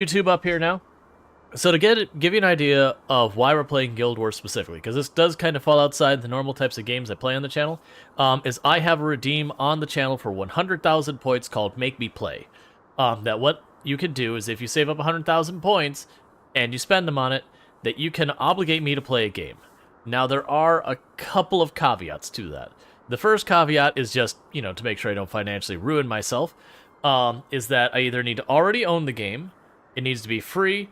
YouTube up here now. So to give you an idea of why we're playing Guild Wars specifically, because this does kind of fall outside the normal types of games I play on the channel, is I have a redeem on the channel for 100,000 points called Make Me Play. That what you can do is if you save up 100,000 points and you spend them on it, that you can obligate me to play a game. Now there are a couple of caveats to that. The first caveat is just, to make sure I don't financially ruin myself, is that I either need to already own the game, it needs to be free,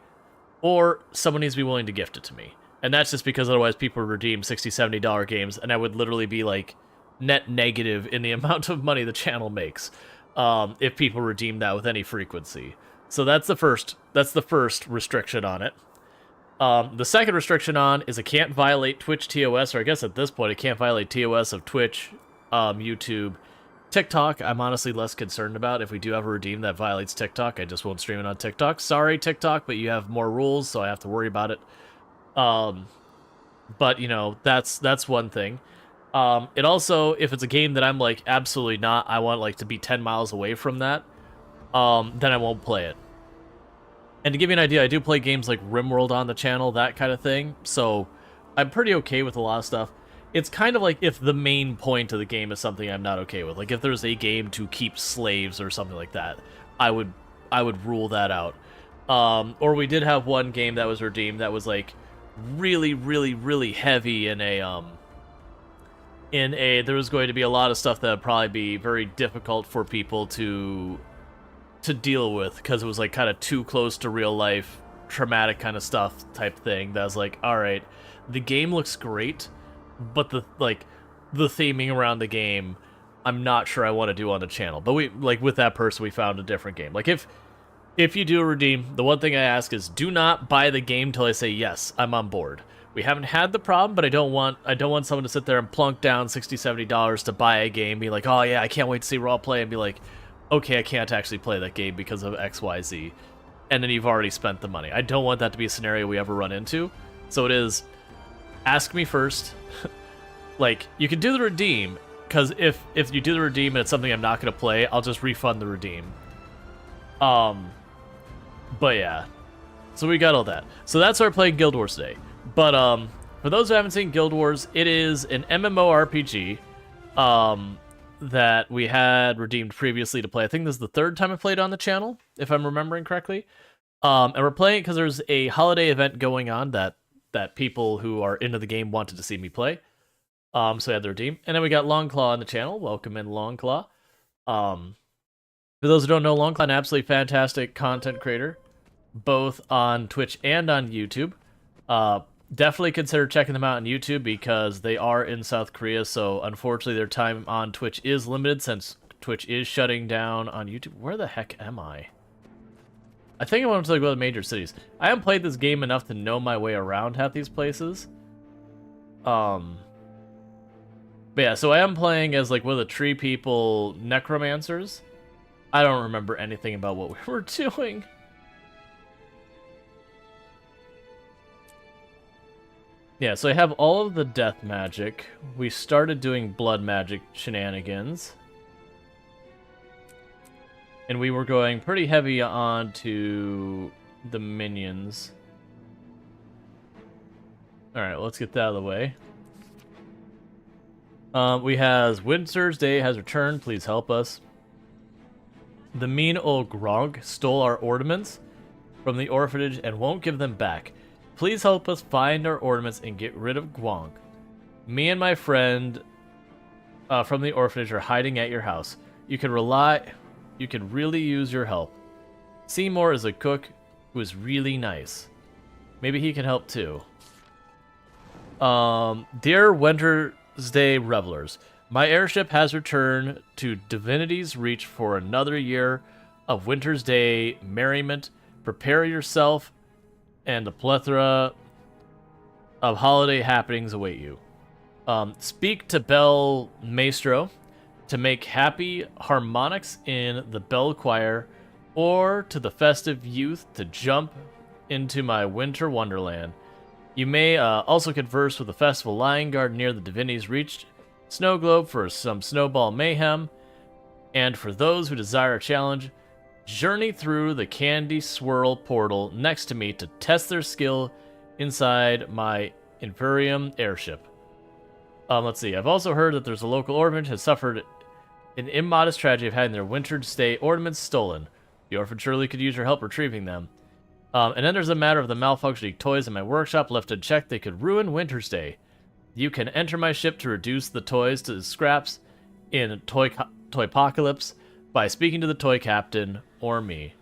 or someone needs to be willing to gift it to me. And that's just because otherwise people redeem $60, $70 games, and I would literally be, like, net negative in the amount of money the channel makes if people redeem that with any frequency. So that's the first restriction on it. The second restriction on is it can't violate Twitch TOS, or I guess at this point it can't violate TOS of Twitch, YouTube, TikTok. I'm honestly less concerned about. If we do have a redeem that violates TikTok, I just won't stream it on TikTok. Sorry, TikTok, but you have more rules, so I have to worry about it. But, that's one thing. It also, if it's a game that I'm, like, absolutely not, I want, like, to be 10 miles away from that, then I won't play it. And to give you an idea, I do play games like RimWorld on the channel, that kind of thing, so I'm pretty okay with a lot of stuff. It's kind of like if the main point of the game is something I'm not okay with. Like if there's a game to keep slaves or something like that, I would rule that out. Or we did have one game that was redeemed that was like really, really, really heavy in a there was going to be a lot of stuff that would probably be very difficult for people to deal with because it was like kind of too close to real life, traumatic kind of stuff type thing. That was like, all right, the game looks great, but the theming around the game, I'm not sure I want to do on the channel. But we, like, with that person, we found a different game. Like, if you do a redeem, the one thing I ask is do not buy the game till I say yes, I'm on board. We haven't had the problem, but I don't want someone to sit there and plunk down $60, $70 to buy a game, be like, oh yeah, I can't wait to see Rual play, and be like, okay, I can't actually play that game because of XYZ, and then you've already spent the money. I don't want that to be a scenario we ever run into. So it is, ask me first. Like, you can do the redeem, because if you do the redeem and it's something I'm not going to play, I'll just refund the redeem. But yeah. So we got all that. So that's our playing Guild Wars today. But, for those who haven't seen Guild Wars, it is an MMORPG, that we had redeemed previously to play. I think this is the third time I played on the channel, if I'm remembering correctly. And we're playing it because there's a holiday event going on that people who are into the game wanted to see me play. So I had the redeem. And then we got Longclaw on the channel. Welcome in, Longclaw. For those who don't know, Longclaw, an absolutely fantastic content creator, both on Twitch and on YouTube. Definitely consider checking them out on YouTube because they are in South Korea, so unfortunately their time on Twitch is limited since Twitch is shutting down on YouTube. Where the heck am I? I think I want to go to the major cities. I haven't played this game enough to know my way around half these places. But yeah, so I am playing as like one of the tree people necromancers. I don't remember anything about what we were doing. Yeah, so I have all of the death magic. We started doing blood magic shenanigans. And we were going pretty heavy on to the minions. Alright, let's get that out of the way. We have Winter's Day has returned, please help us. The mean old Gronk stole our ornaments from the orphanage and won't give them back. Please help us find our ornaments and get rid of Gwonk. Me and my friend from the orphanage are hiding at your house. You can really use your help. Seymour is a cook who is really nice. Maybe he can help too. Dear Winter's Day revelers, my airship has returned to Divinity's Reach for another year of Winter's Day merriment. Prepare yourself, and a plethora of holiday happenings await you. Speak to Bell Maestro to make happy harmonics in the bell choir, or to the festive youth to jump into my winter wonderland. You may also converse with the festival lion guard near the Divinity's Reach snow globe for some snowball mayhem, and for those who desire a challenge, journey through the Candy Swirl portal next to me to test their skill inside my Imperium airship. Let's see. I've also heard that there's a local orphanage has suffered an immodest tragedy of having their winter stay ornaments stolen. The orphan surely could use your help retrieving them. And then there's a matter of the malfunctioning toys in my workshop left unchecked. They could ruin winter stay. You can enter my ship to reduce the toys to scraps in Toypocalypse by speaking to the toy captain or me.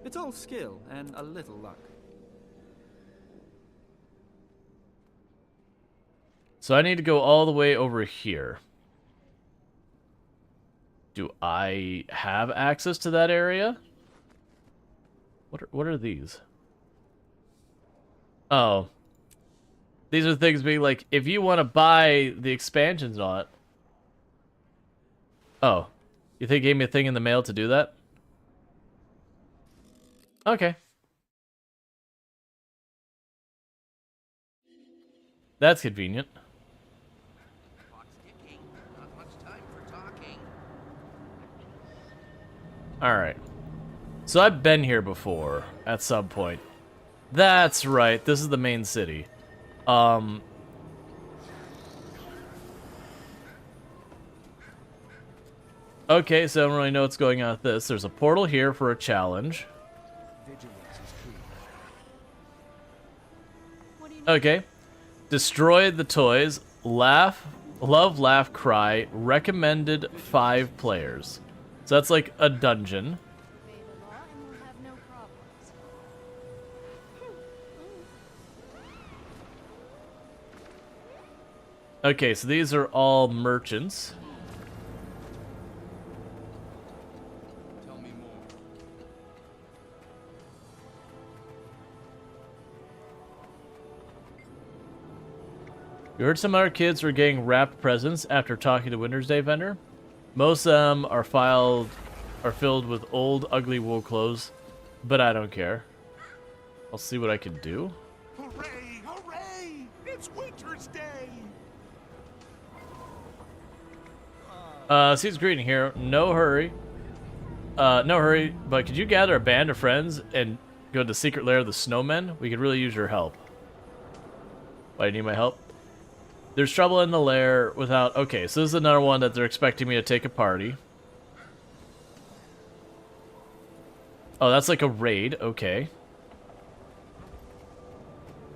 It's all skill and a little luck. So I need to go all the way over here. Do I have access to that area? What are these? Oh. These are things being like, if you want to buy the expansions on it. Oh. You think it gave me a thing in the mail to do that? Okay. That's convenient. Alright. So I've been here before, at some point. That's right, this is the main city. Okay, so I don't really know what's going on with this. There's a portal here for a challenge. Okay. Destroy the toys. Laugh, love, laugh, cry. Recommended 5 players. So that's like a dungeon. Okay, so these are all merchants. Tell me more. You heard some other kids were getting wrapped presents after talking to Winter's Day vendor. Most of them are filled with old, ugly wool clothes, but I don't care. I'll see what I can do. Hooray! Hooray! It's Winter's Day! Seeds greeting here. No hurry. No hurry, but could you gather a band of friends and go to the secret lair of the snowmen? We could really use your help. Why do you need my help? There's trouble in the lair without... Okay, so this is another one that they're expecting me to take a party. Oh, that's like a raid. Okay.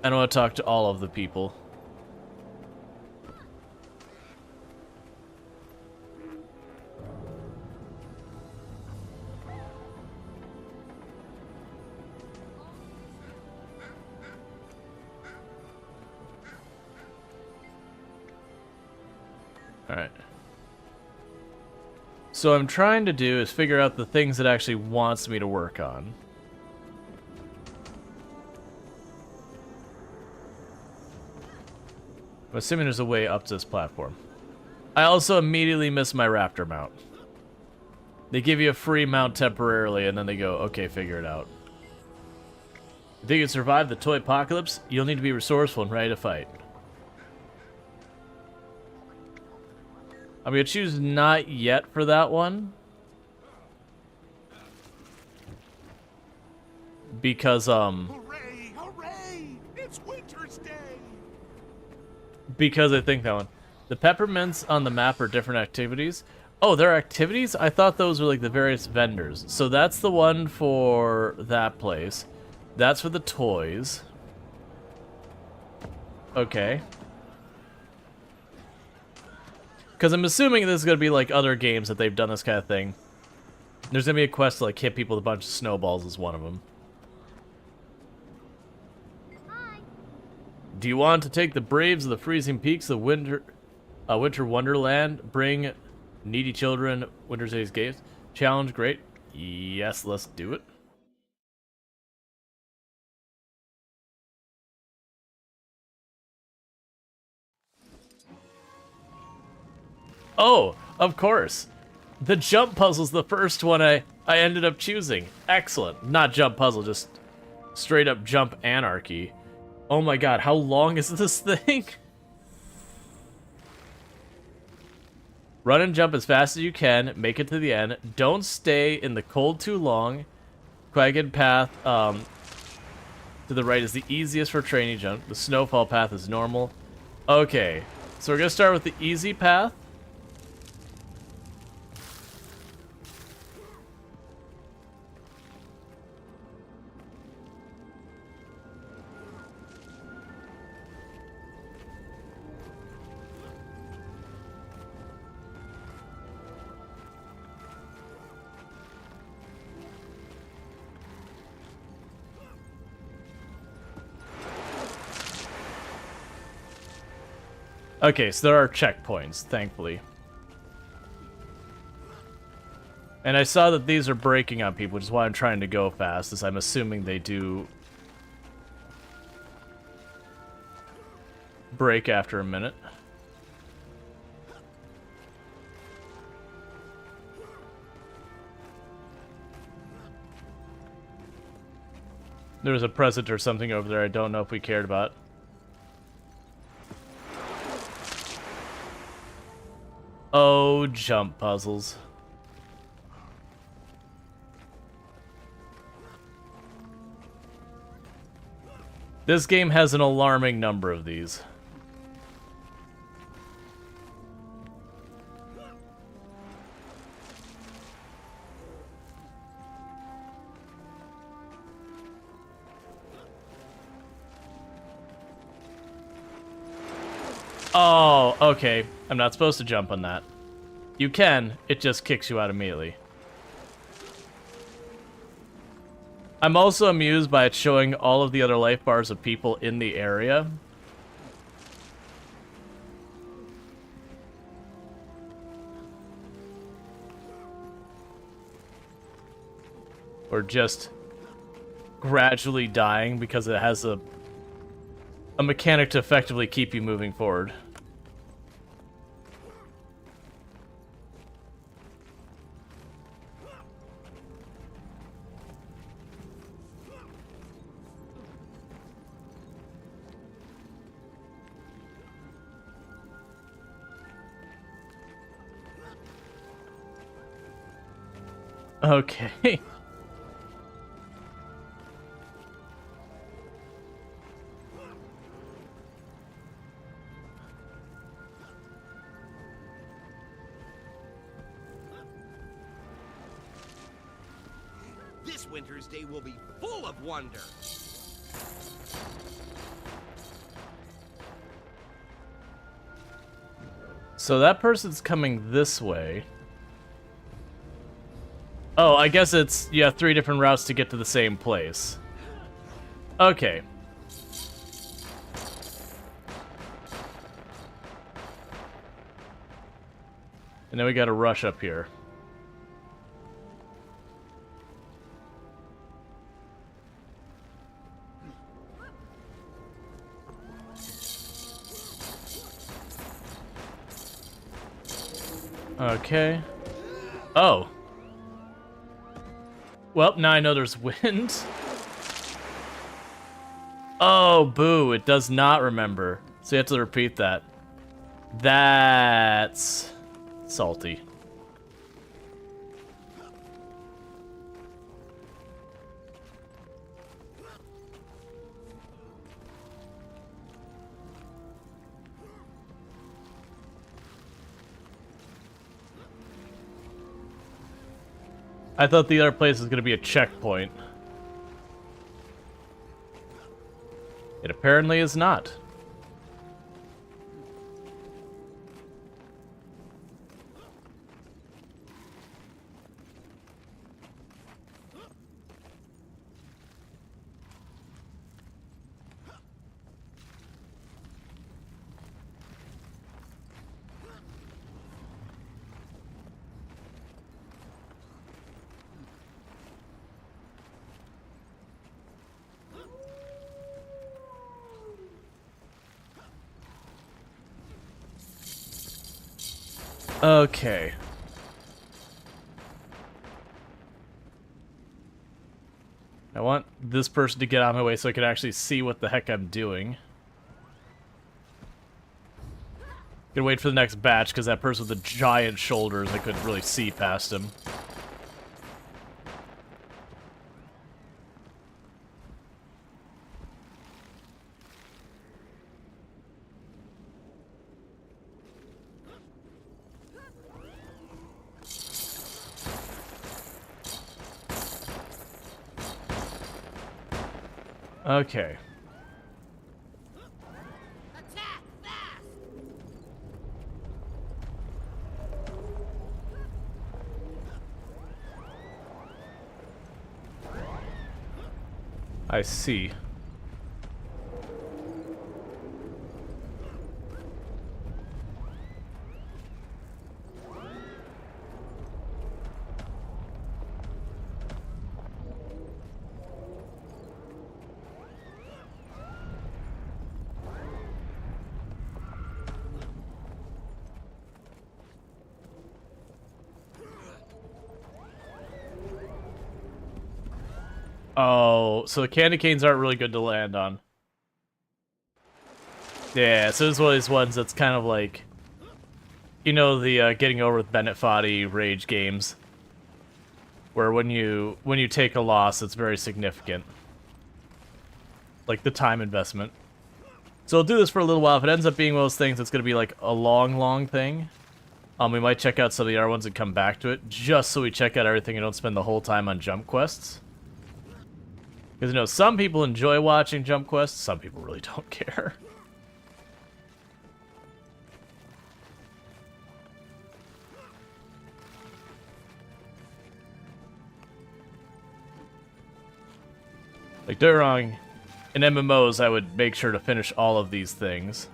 I don't want to talk to all of the people. Alright. So what I'm trying to do is figure out the things it actually wants me to work on. I'm assuming there's a way up to this platform. I also immediately miss my raptor mount. They give you a free mount temporarily, and then they go, okay, figure it out. You think you can survive the toy apocalypse? You'll need to be resourceful and ready to fight. I'm going to choose not yet for that one. Because, Hooray! Hooray! It's Winter's Day! Because I think that one. The peppermints on the map are different activities. Oh, there are activities? I thought those were like the various vendors. So that's the one for that place. That's for the toys. Okay. Because I'm assuming this is going to be like other games that they've done this kind of thing. There's going to be a quest to like hit people with a bunch of snowballs is one of them. Hi. Do you want to take the Braves of the Freezing Peaks of Winter Wonderland? Bring needy children Winter's Day's Games? Challenge, great. Yes, let's do it. Oh, of course. The jump puzzle's the first one I ended up choosing. Excellent. Not jump puzzle, just straight up jump anarchy. Oh my god, how long is this thing? Run and jump as fast as you can. Make it to the end. Don't stay in the cold too long. Quagged path to the right is the easiest for training jump. The snowfall path is normal. Okay, so we're going to start with the easy path. Okay, so there are checkpoints, thankfully. And I saw that these are breaking on people, which is why I'm trying to go fast, as I'm assuming they do break after a minute. There was a present or something over there I don't know if we cared about. Oh, jump puzzles. This game has an alarming number of these. Oh, okay. I'm not supposed to jump on that. You can, it just kicks you out immediately. I'm also amused by it showing all of the other life bars of people in the area. Or just gradually dying because it has a mechanic to effectively keep you moving forward. Okay. This winter's day will be full of wonder. So that person's coming this way. Oh, I guess it's, you have 3 different routes to get to the same place. Okay. And then we gotta rush up here. Okay. Oh. Well, now I know there's wind. Oh, boo. It does not remember. So you have to repeat that. That's salty. I thought the other place was going to be a checkpoint. It apparently is not. Okay. I want this person to get out of my way so I can actually see what the heck I'm doing. Gonna wait for the next batch, because that person with the giant shoulders, I couldn't really see past him. Okay. Attack fast! I see. Oh, so the candy canes aren't really good to land on. Yeah, so this is one of these ones that's kind of like, you know, the getting over with Bennett Foddy rage games, where when you take a loss, it's very significant, like the time investment. So we'll do this for a little while. If it ends up being one of those things, it's going to be like a long thing. We might check out some of the other ones and come back to it, just so we check out everything and don't spend the whole time on jump quests. Because, you know, some people enjoy watching jump quests, some people really don't care. Like, don't get me wrong, in MMOs, I would make sure to finish all of these things.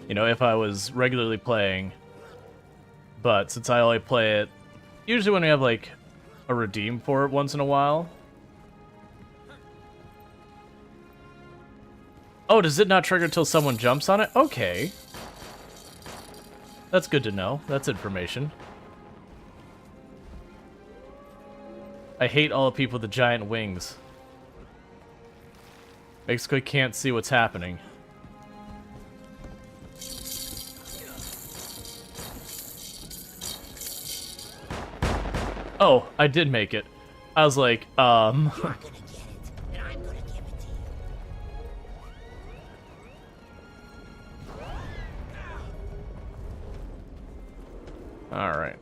You know, if I was regularly playing. But since I only play it usually when we have, like, a redeem for it once in a while. Oh, does it not trigger until someone jumps on it? Okay. That's good to know. That's information. I hate all the people with the giant wings. Basically can't see what's happening. Oh, I did make it. I was like, You're gonna get it, and I'm gonna give it to you. Alright.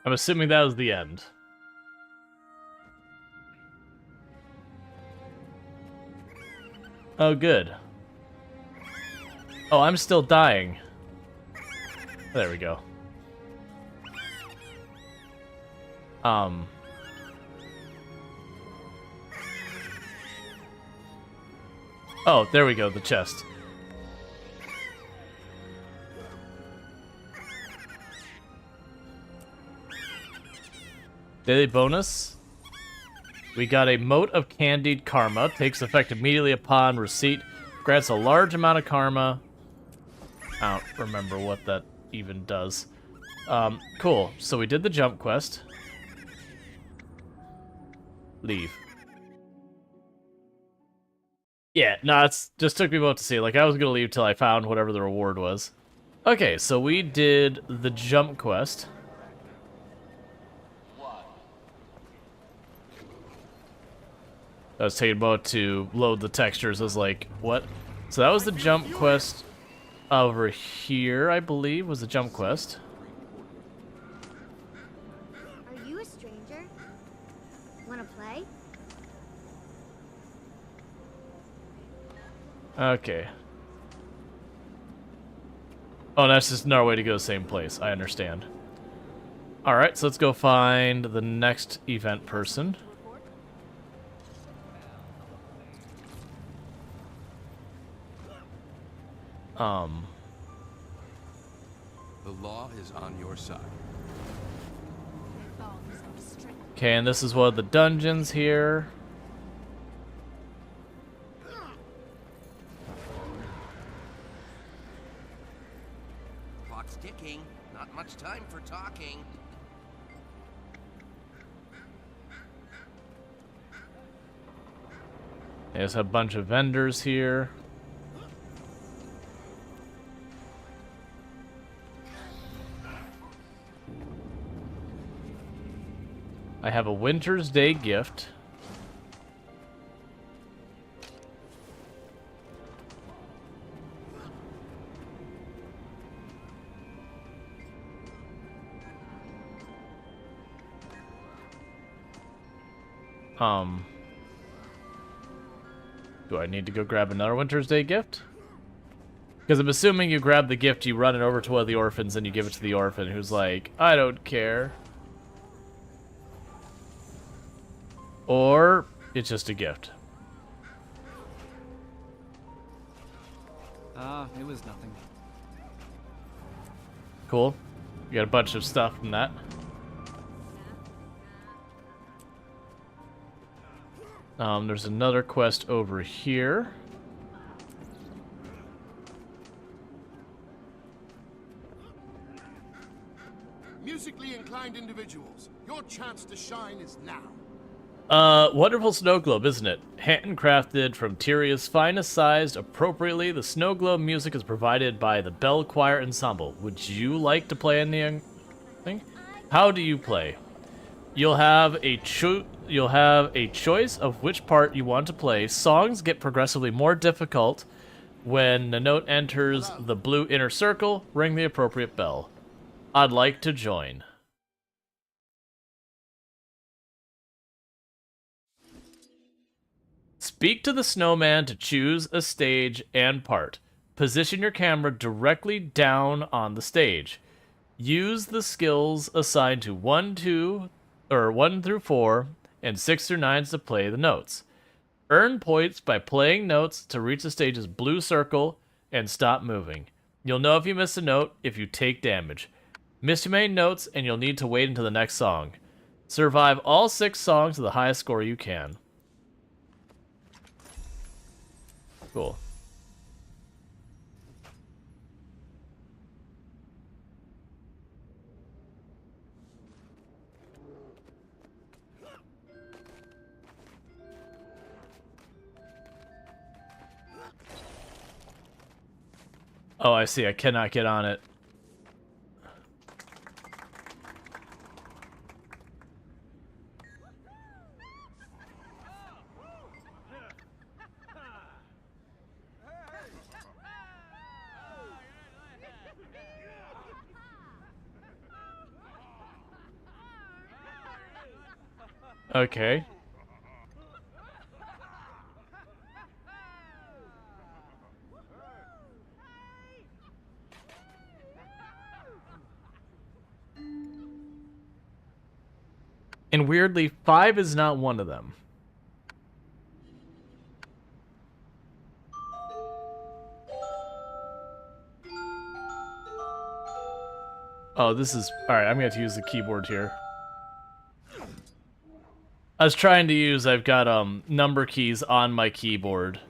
I'm assuming that was the end. Oh, good. Oh, I'm still dying. There we go. Oh, there we go, the chest. Daily bonus. We got a mote of candied karma. Takes effect immediately upon receipt. Grants a large amount of karma. I don't remember what that even does. Cool. So we did the jump quest. Leave. Yeah, no, it's just took me a moment to see. Like, I was gonna leave till I found whatever the reward was. Okay, so we did the jump quest. I was taking a moment to load the textures. I was like, what? So that was the jump quest over here, I believe, was the jump quest. Are you a stranger? Wanna play? Okay. Oh, that's just another way to go the same place. I understand. Alright, so let's go find the next event person. The law is on your side. Okay, and this is one of the dungeons here. Clock's ticking. Not much time for talking. There's a bunch of vendors here. I have a Winter's Day gift. Do I need to go grab another Winter's Day gift? Because I'm assuming you grab the gift, you run it over to one of the orphans, and you give it to the orphan who's like, I don't care. Or it's just a gift. It was nothing. Cool. You got a bunch of stuff from that. There's another quest over here. Musically inclined individuals, your chance to shine is now. Wonderful snow globe, isn't it? Handcrafted from Tyria's finest sized appropriately, the snow globe music is provided by the Bell Choir Ensemble. Would you like to play in the thing? How do you play? You'll have a choice of which part you want to play. Songs get progressively more difficult when the note enters the blue inner circle. Ring the appropriate bell. I'd like to join. Speak to the snowman to choose a stage and part. Position your camera directly down on the stage. Use the skills assigned to 1 through 4 and 6 through 9 to play the notes. Earn points by playing notes to reach the stage's blue circle and stop moving. You'll know if you miss a note if you take damage. Miss too many notes and you'll need to wait until the next song. Survive all 6 songs to the highest score you can. Cool. Oh, I see. I cannot get on it. Okay. And weirdly, 5 is not one of them. Oh, this is... Alright, I'm going to have to use the keyboard here. I was trying to use... I've got number keys on my keyboard.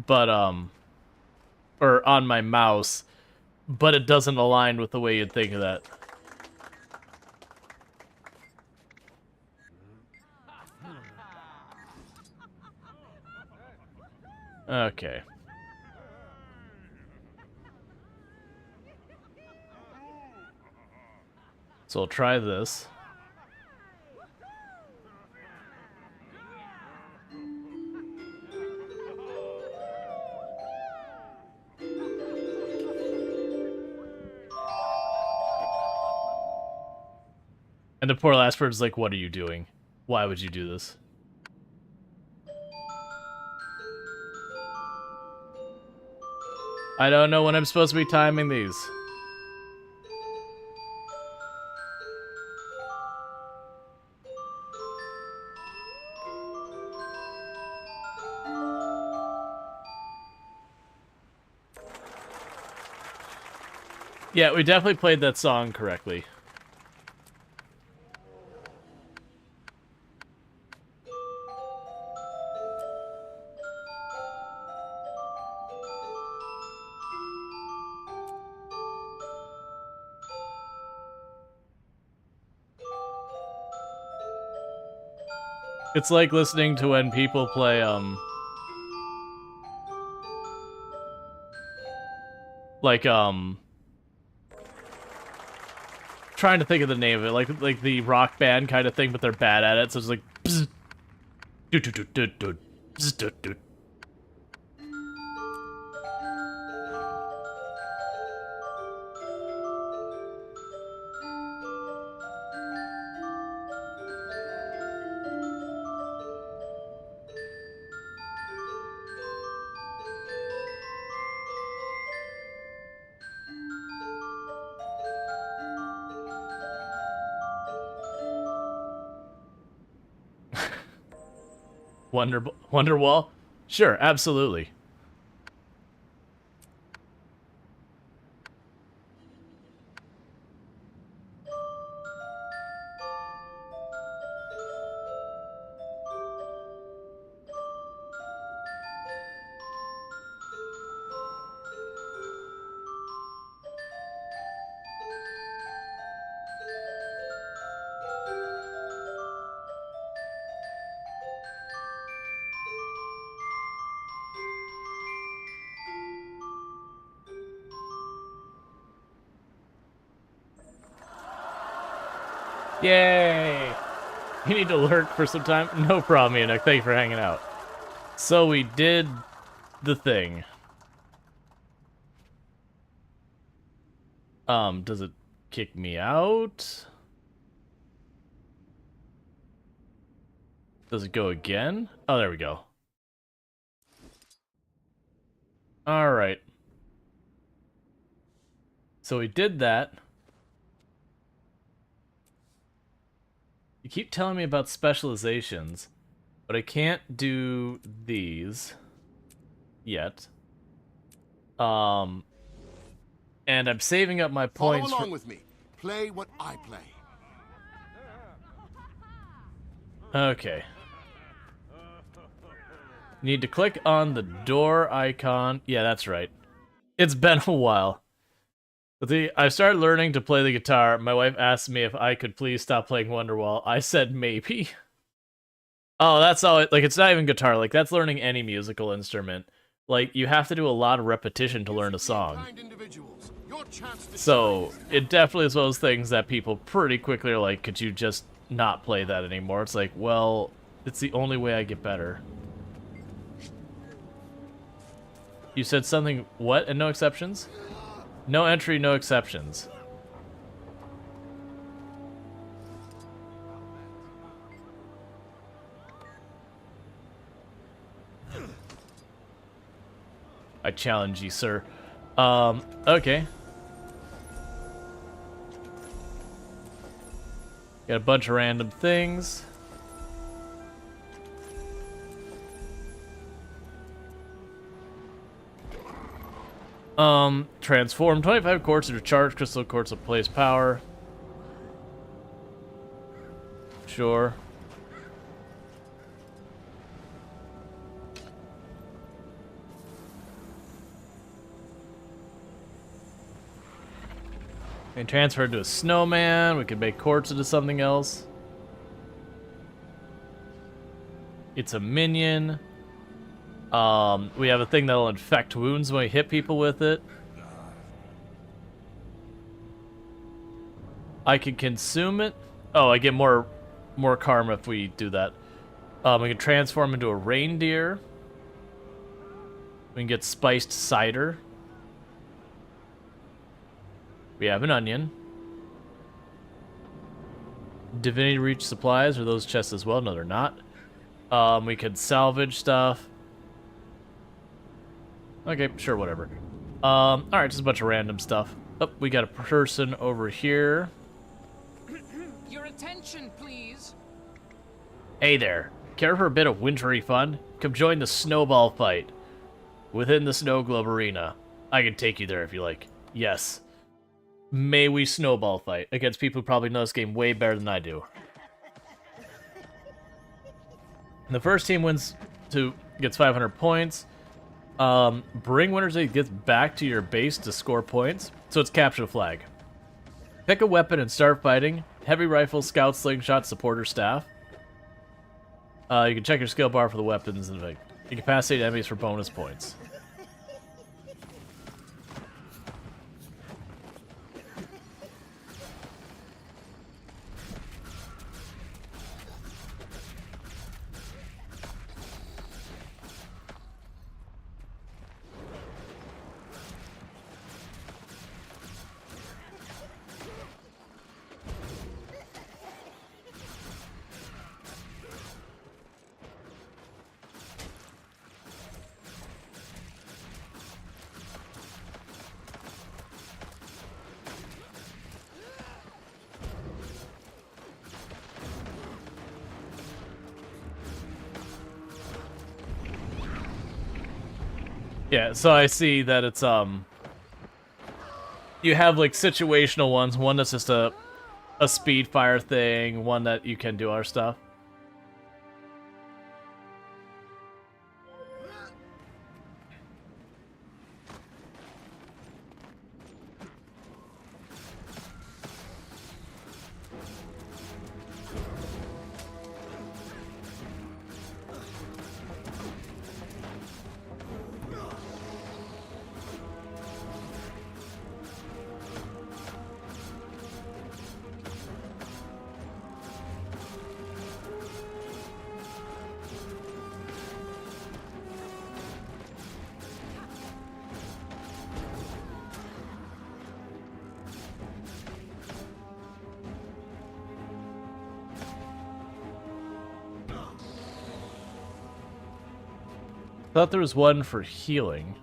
But, or on my mouse. But it doesn't align with the way you'd think of that. Okay. So I'll try this. And the poor last bird's like, what are you doing? Why would you do this? I don't know when I'm supposed to be timing these. Yeah, we definitely played that song correctly. It's like listening to when people play, like, trying to think of the name of it, like the rock band kind of thing, but they're bad at it, so it's like, bzz, do do do do do, bzz, do do. Wonderwall? Sure, absolutely. Yay! You need to lurk for some time? No problem, Enoch. Thank you for hanging out. So we did the thing. Does it kick me out? Does it go again? Oh, there we go. Alright. So we did that. You keep telling me about specializations, but I can't do these yet. And I'm saving up my Follow points. along with me. Play what I play. Okay. Need to click on the door icon. Yeah, that's right. It's been a while. But I started learning to play the guitar. My wife asked me if I could please stop playing Wonderwall. I said maybe. Oh, that's all like, it's not even guitar. Like, that's learning any musical instrument. Like, you have to do a lot of repetition to learn a song. So, it definitely is one of those things that people pretty quickly are like, could you just not play that anymore? It's like, well, it's the only way I get better. You said something, what, and no exceptions? No entry, no exceptions. I challenge you, sir. Okay. Got a bunch of random things. Transform 25 quartz into charged crystal quartz of place power. Sure. And transfer it to a snowman. We can make quartz into something else. It's a minion. We have a thing that'll infect wounds when we hit people with it. I can consume it. Oh, I get more karma if we do that. We can transform into a reindeer. We can get spiced cider. We have an onion. Divinity Reach supplies. Are those chests as well? No, they're not. We could salvage stuff. Okay, sure, whatever. Alright, just a bunch of random stuff. Oh, we got a person over here. Your attention, please. Hey there. Care for a bit of wintry fun? Come join the snowball fight within the snow globe arena. I can take you there if you like. Yes. may we snowball fight against people who probably know this game way better than I do. The first team gets 500 points. Bring winners that gets back to your base to score points. So it's capture the flag. Pick a weapon and start fighting. Heavy rifle, scout, slingshot, supporter, staff. You can check your skill bar for the weapons and incapacitate enemies for bonus points. Yeah, so I see that it's, you have, like, situational ones. One that's just a speed fire thing, one that you can do other stuff. Thought there was one for healing.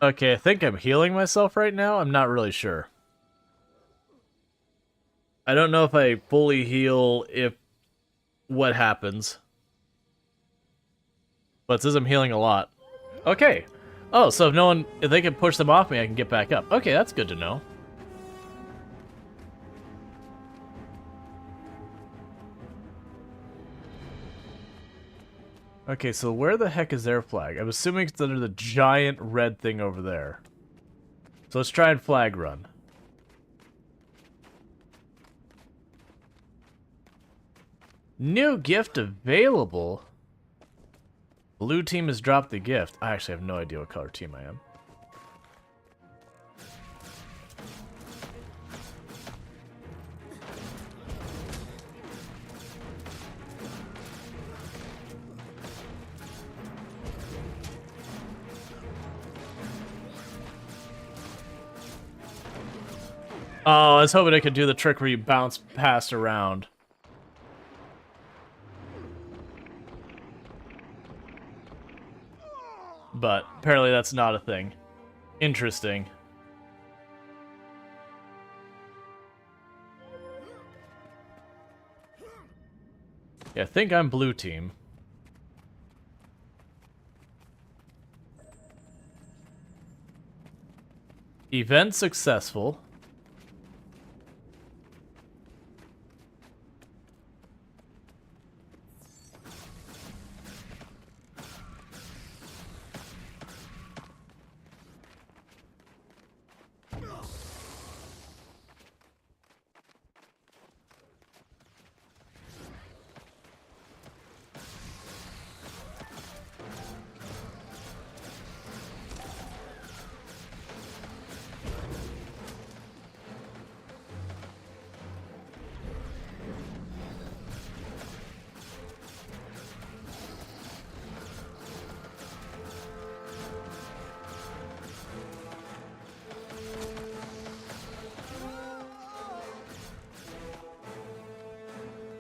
Okay, I think I'm healing myself right now. I'm not really sure. I don't know if I fully heal what happens. But it says I'm healing a lot. Okay. Oh, so if they can push them off me, I can get back up. Okay, that's good to know. Okay, so where the heck is their flag? I'm assuming it's under the giant red thing over there. So let's try and flag run. New gift available? Blue team has dropped the gift. I actually have no idea what color team I am. Oh, I was hoping I could do the trick where you bounce past around. But apparently that's not a thing. Interesting. Yeah, I think I'm blue team. Event successful.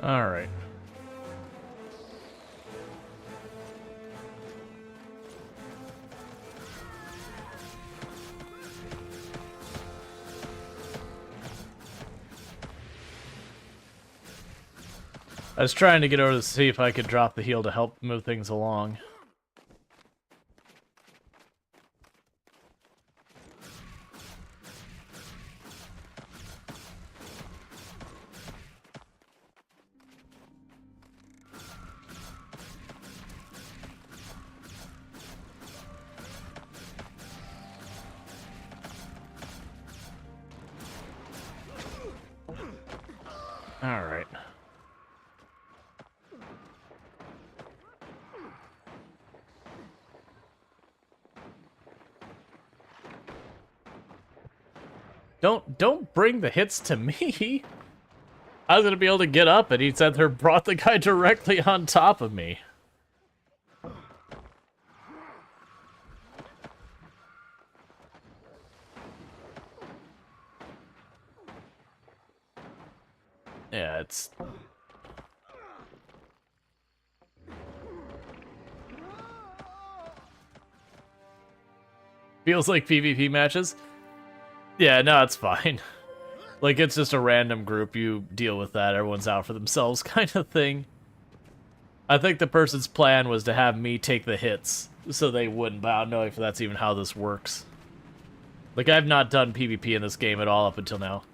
Alright. I was trying to get over to see if I could drop the heal to help move things along. Alright. Don't bring the hits to me. I was gonna be able to get up, and he said they brought the guy directly on top of me. Yeah, it's... Feels like PvP matches. Yeah, no, it's fine. Like, it's just a random group, you deal with that, everyone's out for themselves kind of thing. I think the person's plan was to have me take the hits, so they wouldn't, but I don't know if that's even how this works. Like, I've not done PvP in this game at all up until now.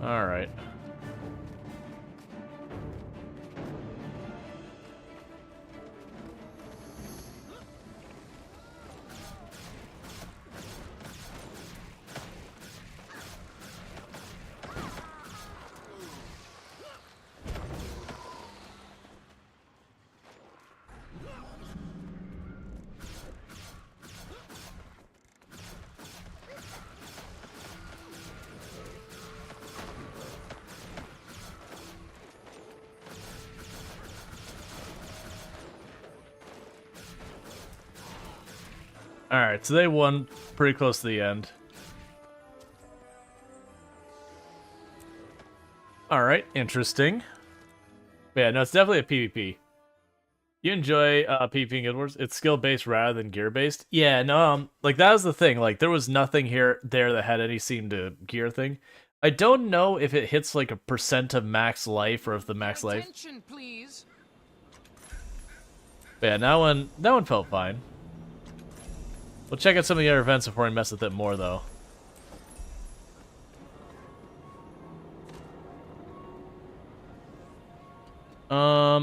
Alright. Alright, so they won pretty close to the end. Alright, interesting. Yeah, no, it's definitely a PvP. You enjoy PvP in Guild Wars? It's skill-based rather than gear-based? Yeah, no, like, that was the thing. Like, there was nothing there that had any seem to gear thing. I don't know if it hits, like, a % of max life, or if the max life... Attention, please. But yeah, that one felt fine. We'll check out some of the other events before I mess with it more, though.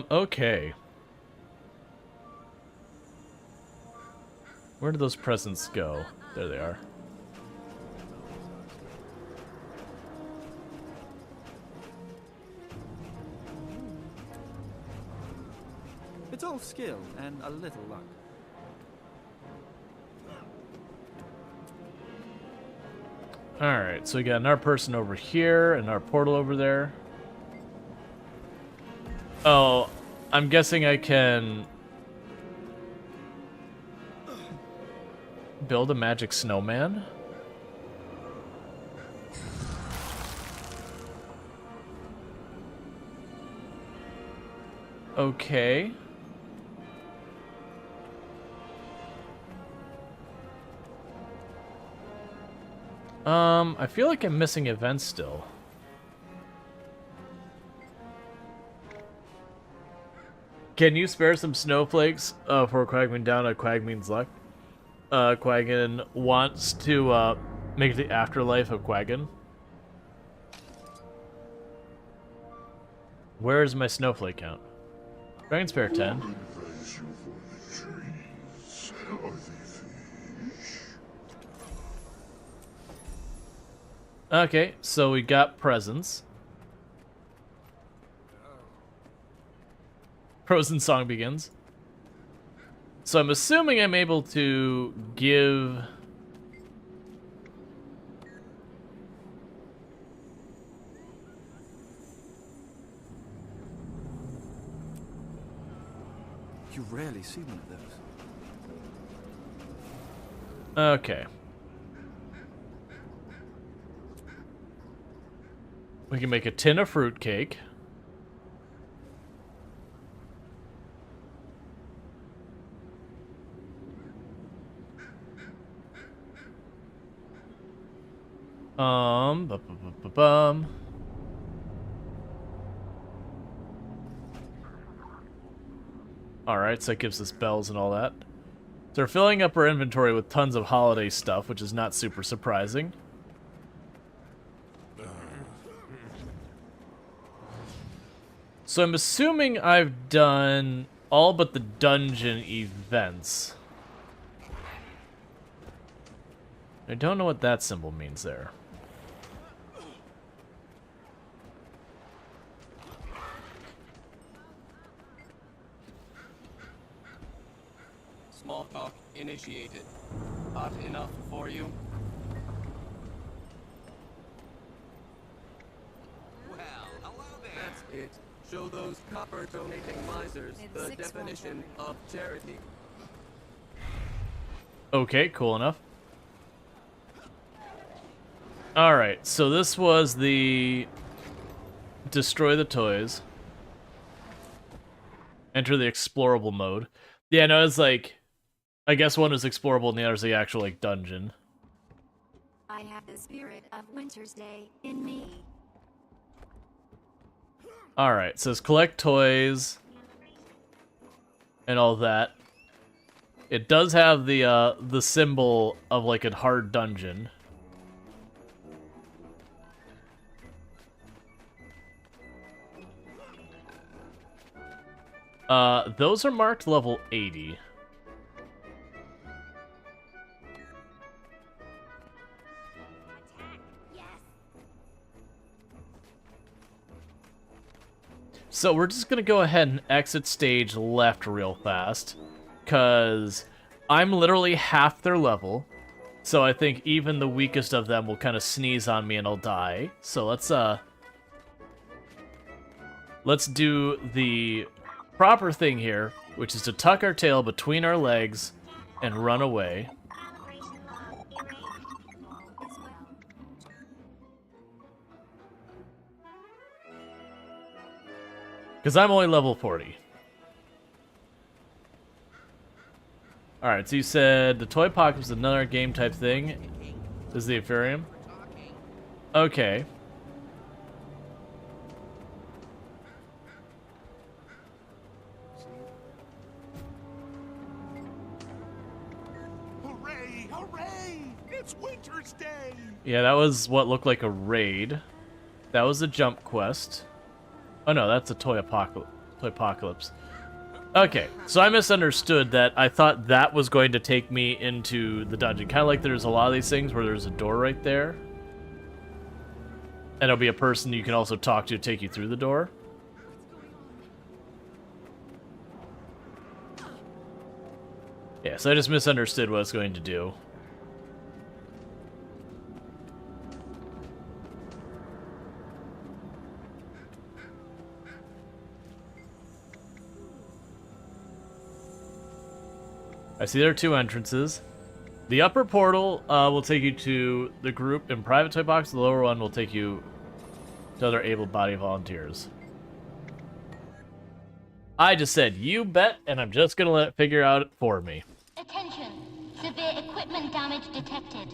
Okay. Where did those presents go? There they are. It's all skill and a little luck. Alright, so we got another person over here, and our portal over there. Oh, I'm guessing I can... build a magic snowman? Okay. I feel like I'm missing events still. Can you spare some snowflakes for Quagmine down at Quagmine's luck? Quaggin wants to make the afterlife of Quaggin. Where's my snowflake count? I can spare 10. Okay, so we got presents. Frozen song begins. So I'm assuming I'm able to give... You rarely see one of those. Okay. We can make a tin of fruitcake. Bum. Alright, so that gives us bells and all that. So we're filling up our inventory with tons of holiday stuff, which is not super surprising. So I'm assuming I've done all but the dungeon events. I don't know what that symbol means there. Small talk initiated. Hot enough for you? Well, hello there. That's it. Show those copper donating misers the definition of charity. Okay, cool enough. Alright, so this was the destroy the toys. Enter the explorable mode. Yeah, no, it's like, I guess one is explorable and the other is the actual, like, dungeon. I have the spirit of Winter's Day in me. Alright, it says collect toys and all that. It does have the symbol of, like, a hard dungeon. Those are marked level 80. So we're just gonna go ahead and exit stage left real fast, cause I'm literally half their level. So I think even the weakest of them will kind of sneeze on me and I'll die. So let's do the proper thing here, which is to tuck our tail between our legs and run away. Because I'm only level 40. Alright, so you said the toy pocket was another game type thing. This is the aquarium. Okay. Hooray! Hooray! It's Winter's Day! Yeah, that was what looked like a raid. That was a jump quest. Oh no, that's a toy apocalypse. Okay, so I misunderstood that. I thought that was going to take me into the dungeon. Kind of like there's a lot of these things where there's a door right there. And it'll be a person you can also talk to take you through the door. Yeah, so I just misunderstood what I was going to do. I see there are two entrances. The upper portal will take you to the group in private toy box. The lower one will take you to other able-bodied volunteers. I just said, you bet, and I'm just gonna let it figure out for me. Attention. Severe equipment damage detected.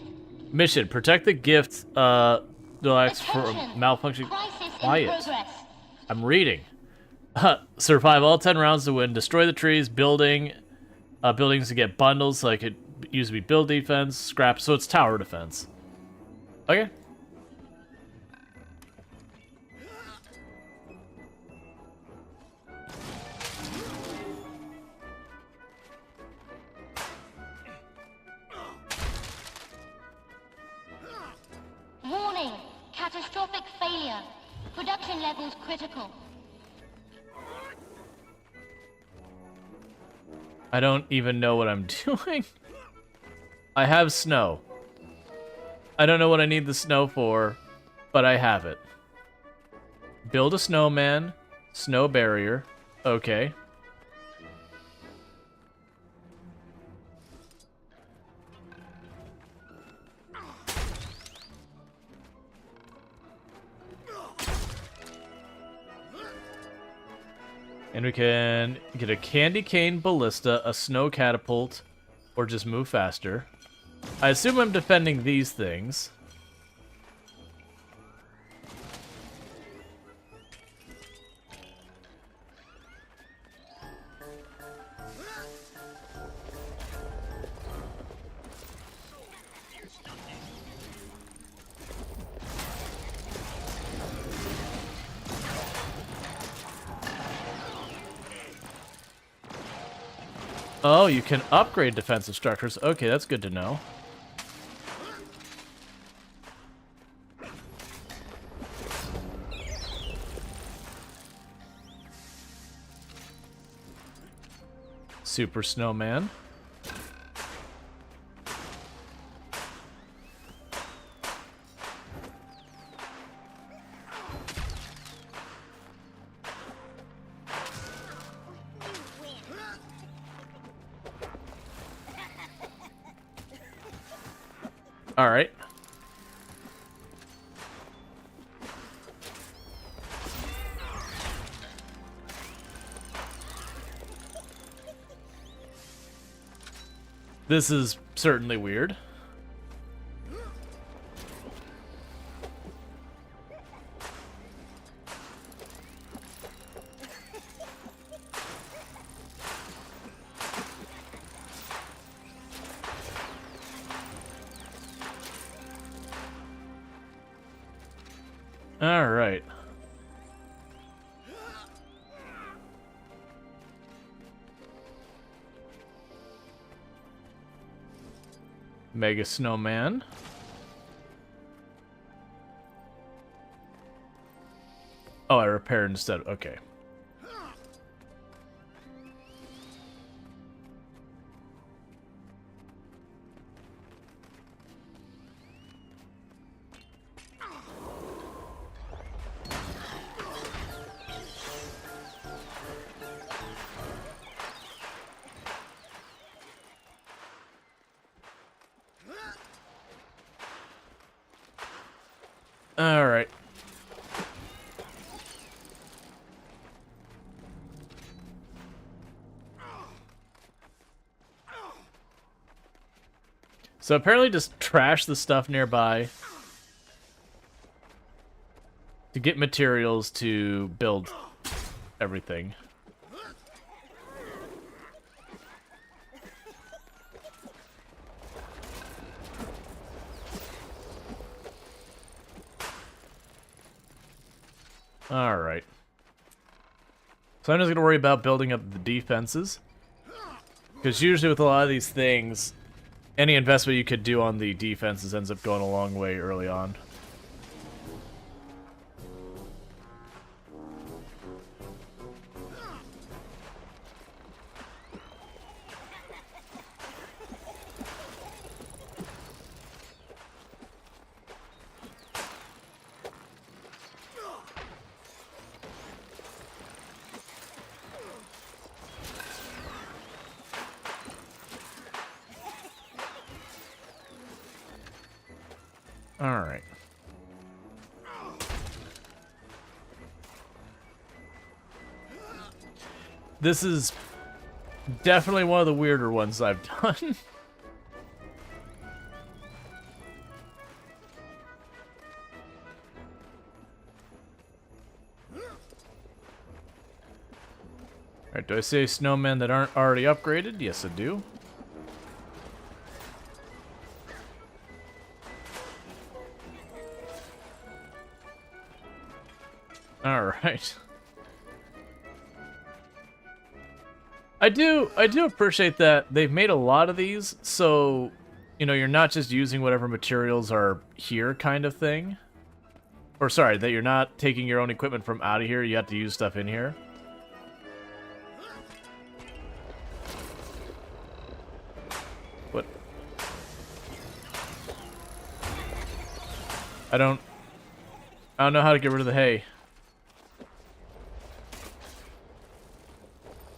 Mission, protect the gift deluxe for malfunction. Crisis Quiet. in progress. I'm reading. Survive all 10 rounds to win. Destroy the trees, buildings to get bundles, like it used to be build defense, scrap, so it's tower defense. Okay. Warning. Catastrophic failure. Production levels critical. I don't even know what I'm doing. I have snow. I don't know what I need the snow for, but I have it. Build a snowman. Snow barrier. Okay. And we can get a candy cane ballista, a snow catapult, or just move faster. I assume I'm defending these things. Oh, you can upgrade defensive structures. Okay, that's good to know. Super Snowman. All right. This is certainly weird. All right. Mega Snowman. Oh, I repaired instead. Okay. All right. So apparently just trash the stuff nearby to get materials to build everything. All right. So I'm just going to worry about building up the defenses. Because usually with a lot of these things, any investment you could do on the defenses ends up going a long way early on. All right. This is definitely one of the weirder ones I've done. Alright, do I say snowmen that aren't already upgraded? Yes, I do. Alright. I do appreciate that they've made a lot of these, so, you know, you're not just using whatever materials are here kind of thing. Or, sorry, that you're not taking your own equipment from out of here, you have to use stuff in here. What? I don't know how to get rid of the hay.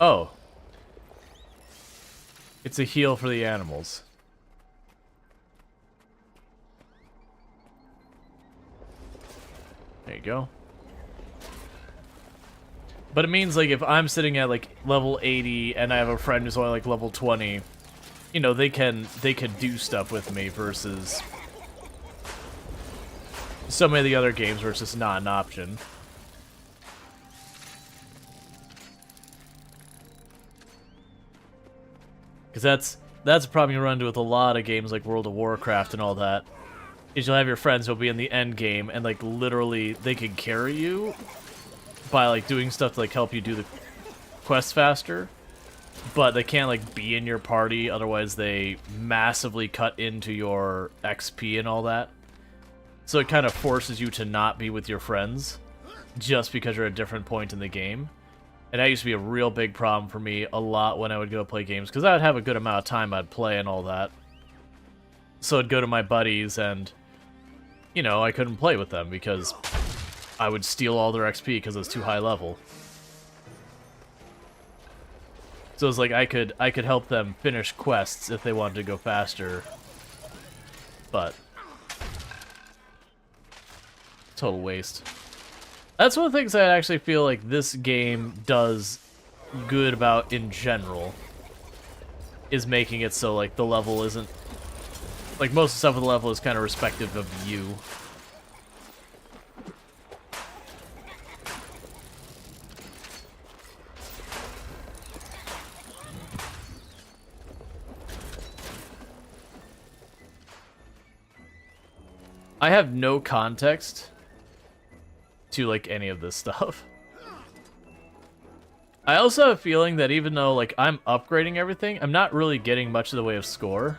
Oh. It's a heal for the animals. There you go. But it means, like, if I'm sitting at, like, level 80 and I have a friend who's only, like, level 20, you know, they can do stuff with me versus so many of the other games where it's just not an option. Because that's a problem you run into with a lot of games like World of Warcraft and all that. Is you'll have your friends who'll be in the end game and, like, literally they can carry you by, like, doing stuff to, like, help you do the quest faster, but they can't, like, be in your party, otherwise they massively cut into your XP and all that. So it kind of forces you to not be with your friends just because you're at a different point in the game. And that used to be a real big problem for me a lot when I would go play games, because I would have a good amount of time I'd play and all that. So I'd go to my buddies and, you know, I couldn't play with them because I would steal all their XP because it was too high level. So it was like I could help them finish quests if they wanted to go faster, but total waste. That's one of the things I actually feel like this game does good about in general, is making it so, like, the level isn't... Like, most of the stuff with the level is kind of respective of you. I have no context to, like, any of this stuff. I also have a feeling that even though, like, I'm upgrading everything, I'm not really getting much of the way of score.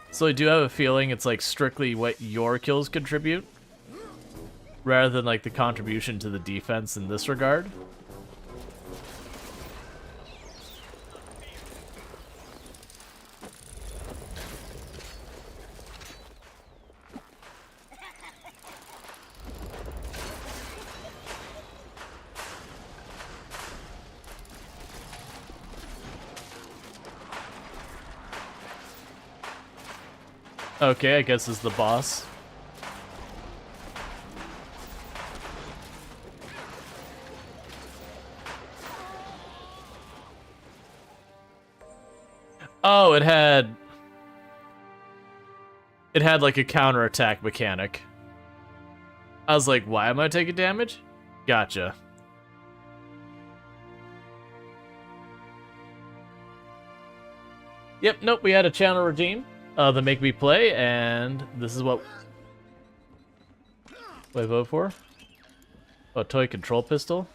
So I do have a feeling it's, like, strictly what your kills contribute, rather than, like, the contribution to the defense in this regard. Okay, I guess it's the boss. Oh, it had like a counterattack mechanic. I was like, why am I taking damage? Gotcha. Yep, nope, we had a channel redeem. The Make Me Play, and this is what I vote for. Oh, toy control pistol.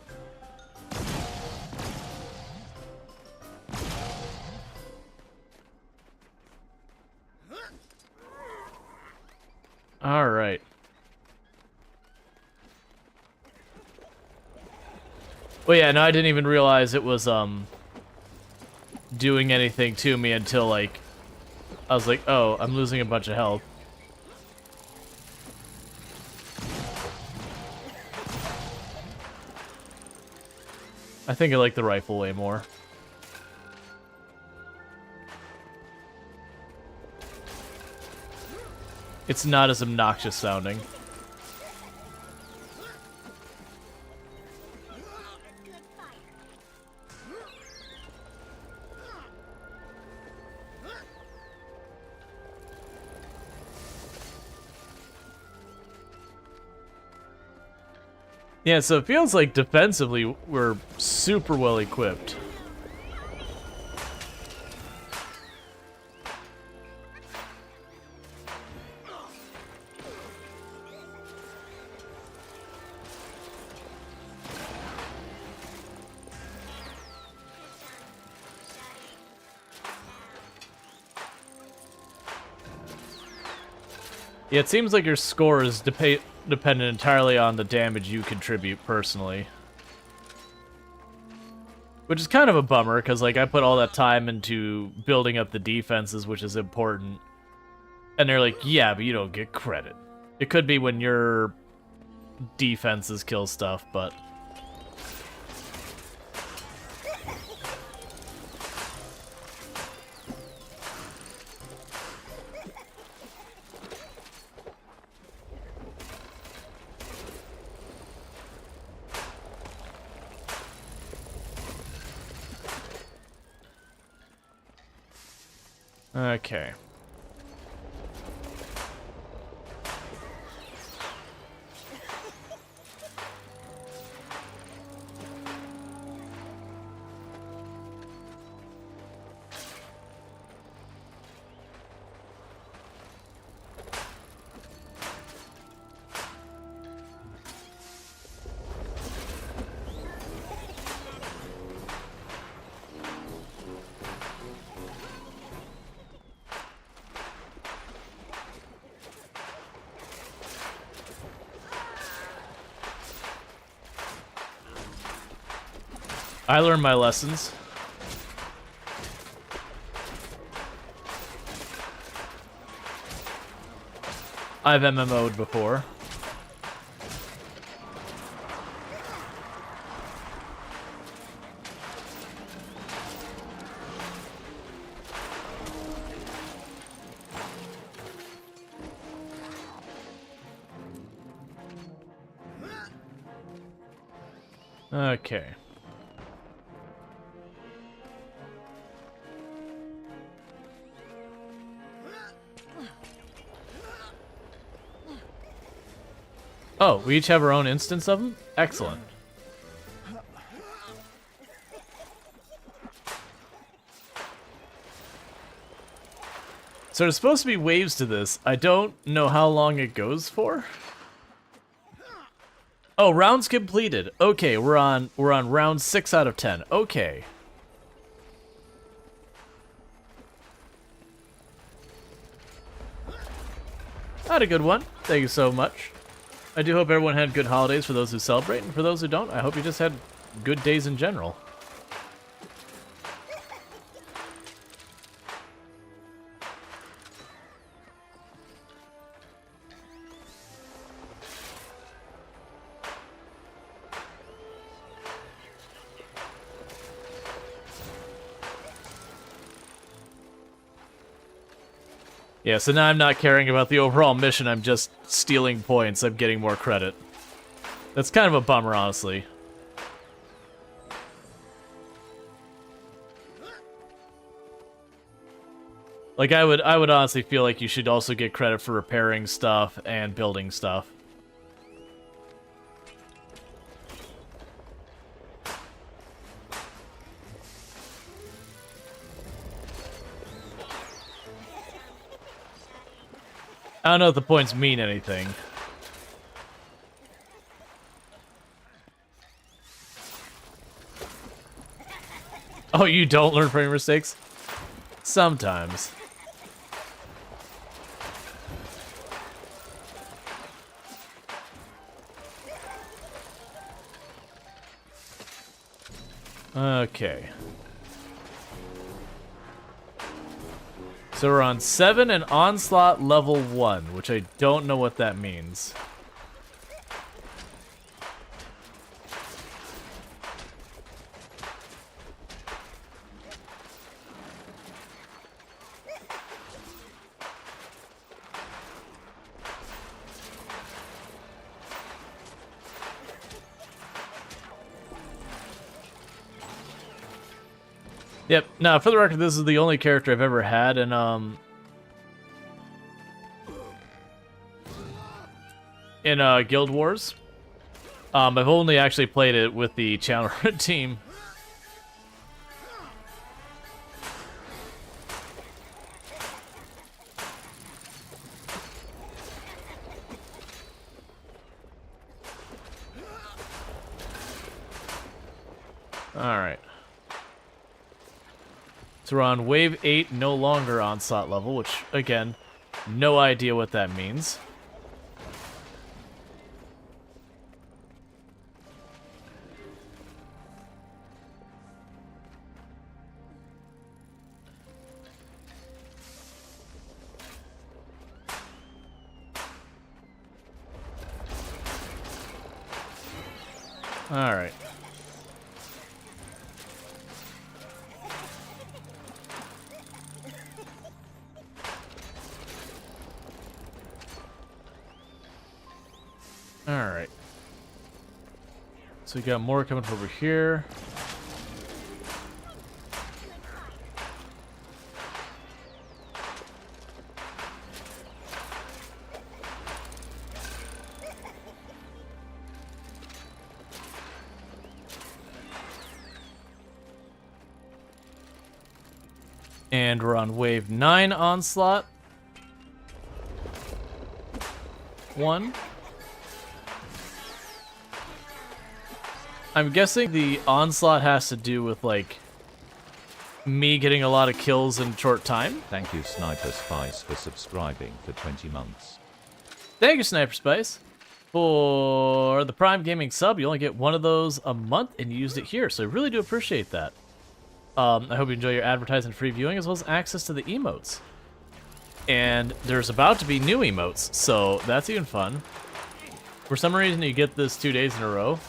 All right. Well, yeah, no, I didn't even realize it was doing anything to me until, like, I was like, oh, I'm losing a bunch of health. I think I like the rifle way more. It's not as obnoxious sounding. Yeah, so it feels like defensively we're super well equipped. Yeah, it seems like your score is dependent entirely on the damage you contribute personally. Which is kind of a bummer, because, like, I put all that time into building up the defenses, which is important. And they're like, yeah, but you don't get credit. It could be when your defenses kill stuff, but... Okay. I learned my lessons. I've MMO'd before. Okay. Oh, we each have our own instance of them? Excellent. So there's supposed to be waves to this. I don't know how long it goes for. Oh, rounds completed. Okay, we're on round 6 out of 10. Okay. I had a good one. Thank you so much. I do hope everyone had good holidays for those who celebrate, and for those who don't, I hope you just had good days in general. Yeah, so now I'm not caring about the overall mission, I'm just stealing points, I'm getting more credit. That's kind of a bummer, honestly. Like, I would honestly feel like you should also get credit for repairing stuff and building stuff. I don't know if the points mean anything. Oh, you don't learn from your mistakes? Sometimes. Okay. So we're on 7 and Onslaught level 1, which I don't know what that means. Yep. Now, for the record, this is the only character I've ever had in Guild Wars. I've only actually played it with the channel team. All right. So we're on wave 8, no longer onslaught level, which, again, no idea what that means. All right. Alright. So we got more coming over here. And we're on wave 9 onslaught. 1. I'm guessing the onslaught has to do with, like, me getting a lot of kills in short time. Thank you, Sniper Spice, for subscribing for 20 months. Thank you, Sniper Spice. For the Prime Gaming sub, you only get one of those a month, and you used it here, so I really do appreciate that. I hope you enjoy your advertising free viewing, as well as access to the emotes. And there's about to be new emotes, so that's even fun. For some reason, you get this 2 days in a row.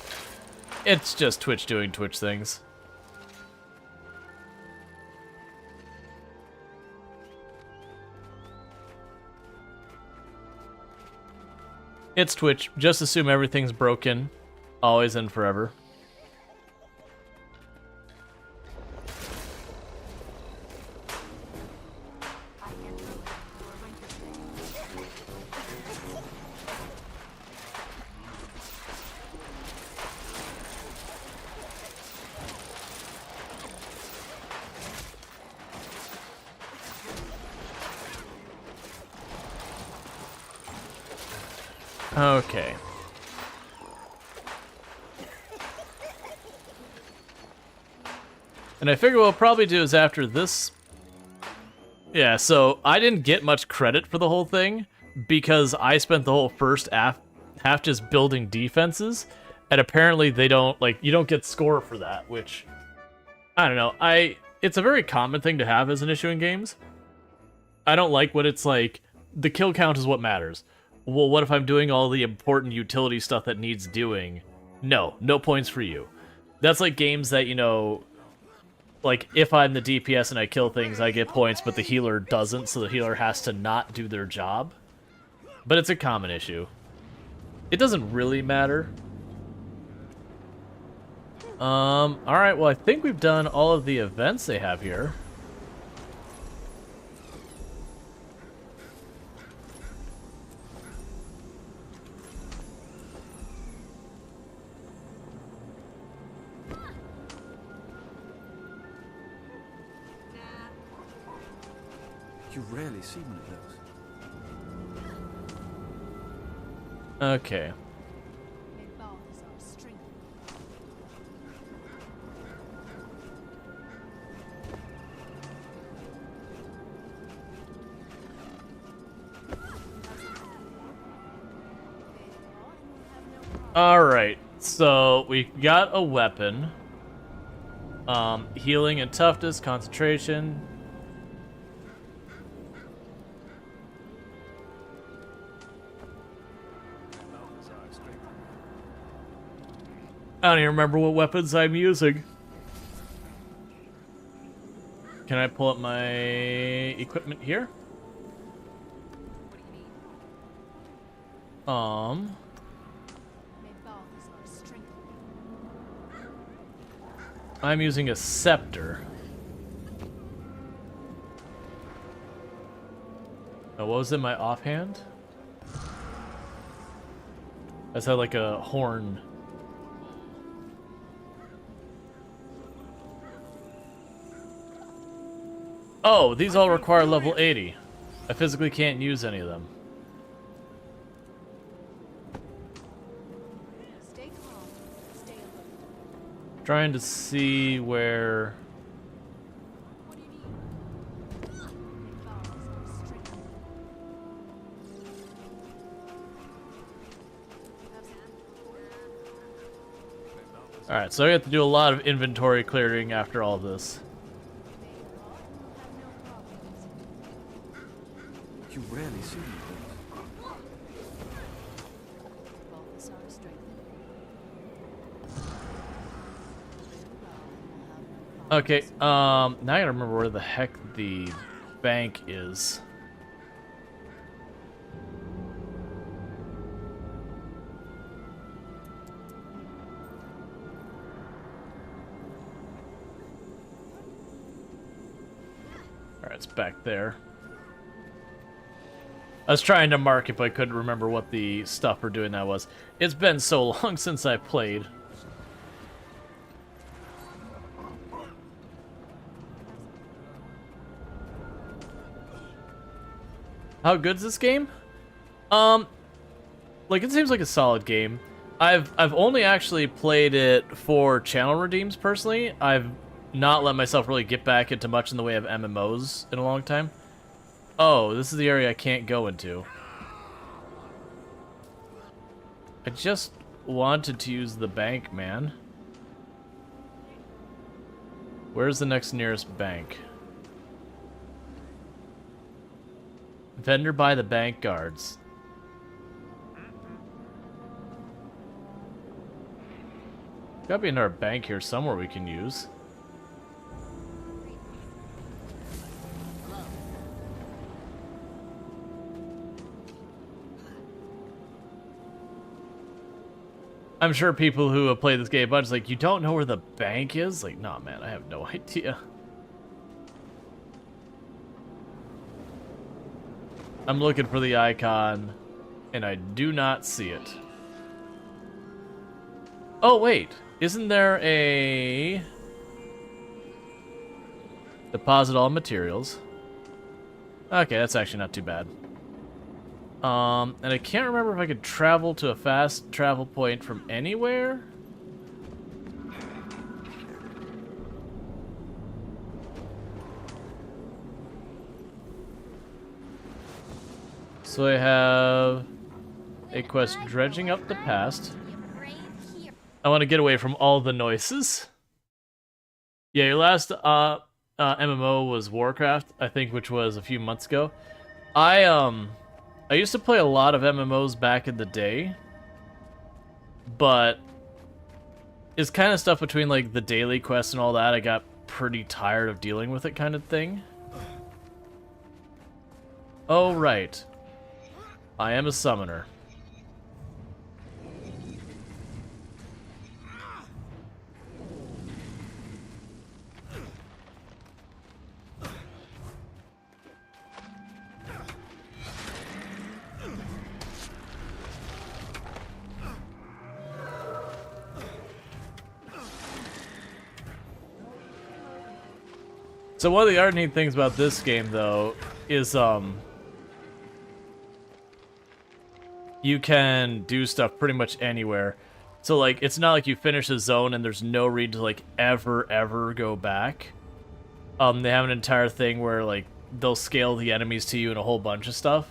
It's just Twitch doing Twitch things. It's Twitch. Just assume everything's broken. Always and forever. Okay. And I figure what we'll probably do is after this... Yeah, so I didn't get much credit for the whole thing because I spent the whole first half just building defenses, and apparently they don't, like, you don't get score for that, which... I don't know, it's a very common thing to have as an issue in games. I don't like when it's like, the kill count is what matters. Well, what if I'm doing all the important utility stuff that needs doing? No points for you. That's like games that, you know, like if I'm the DPS and I kill things, I get points, but the healer doesn't, so the healer has to not do their job. But it's a common issue. It doesn't really matter. Alright, well I think we've done all of the events they have here. You rarely see one of those. Okay. Alright, so we got a weapon. Healing and toughness, concentration. I don't even remember what weapons I'm using. Can I pull up my equipment here? I'm using a scepter. Oh, what was in my offhand? I said like a horn. Oh, these all require level 80. I physically can't use any of them. Trying to see where... Alright, so I have to do a lot of inventory clearing after all this. You rarely see one of those. Okay, now I gotta remember where the heck the bank is. Alright, it's back there. I was trying to mark it, but I couldn't remember what the stuff for doing that was. It's been so long since I played. How good's this game? Like, it seems like a solid game. I've only actually played it for channel redeems personally. I've not let myself really get back into much in the way of MMOs in a long time. Oh, this is the area I can't go into. I just wanted to use the bank, man. Where's the next nearest bank? Vendor by the bank guards. Gotta be another bank here somewhere we can use. I'm sure people who have played this game a bunch like, you don't know where the bank is? Like, nah, man, I have no idea. I'm looking for the icon, and I do not see it. Oh, wait. Isn't there a... deposit all materials? Okay, that's actually not too bad. And I can't remember if I could travel to a fast travel point from anywhere. So I have a quest dredging up the past. I want to get away from all the noises. Yeah, your last MMO was Warcraft, I think, which was a few months ago. I used to play a lot of MMOs back in the day, but it's kind of stuff between like the daily quests and all that. I got pretty tired of dealing with it, kind of thing. Oh right, I am a summoner. So one of the other neat things about this game, though, is you can do stuff pretty much anywhere. So like, it's not like you finish a zone and there's no reason to like ever go back. They have an entire thing where like they'll scale the enemies to you and a whole bunch of stuff.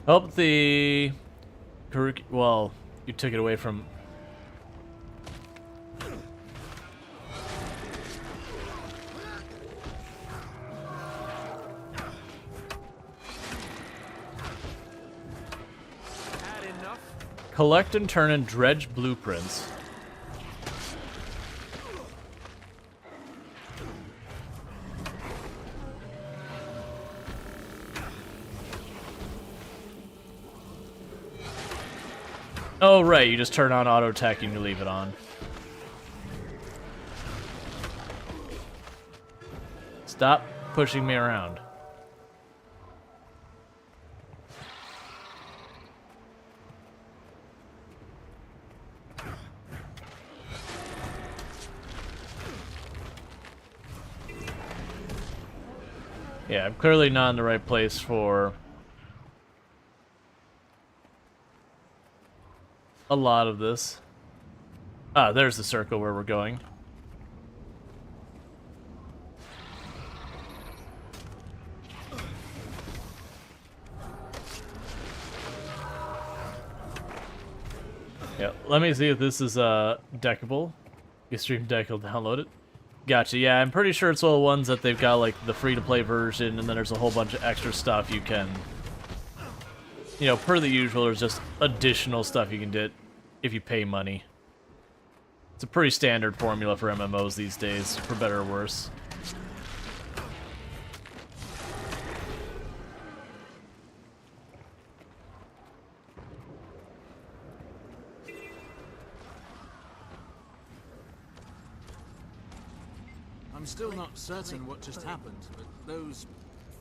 Help the... Well, you took it away from... Collect and turn in dredge blueprints. Oh, right, you just turn on auto attack and you leave it on. Stop pushing me around. Yeah, I'm clearly not in the right place for a lot of this. Ah, there's the circle where we're going. Yeah, let me see if this is deckable. Extreme deck will download it. Gotcha, yeah, I'm pretty sure it's all the ones that they've got like the free-to-play version, and then there's a whole bunch of extra stuff you can... You know, per the usual, there's just additional stuff you can do if you pay money. It's a pretty standard formula for MMOs these days, for better or worse. I'm still not certain what just happened, but those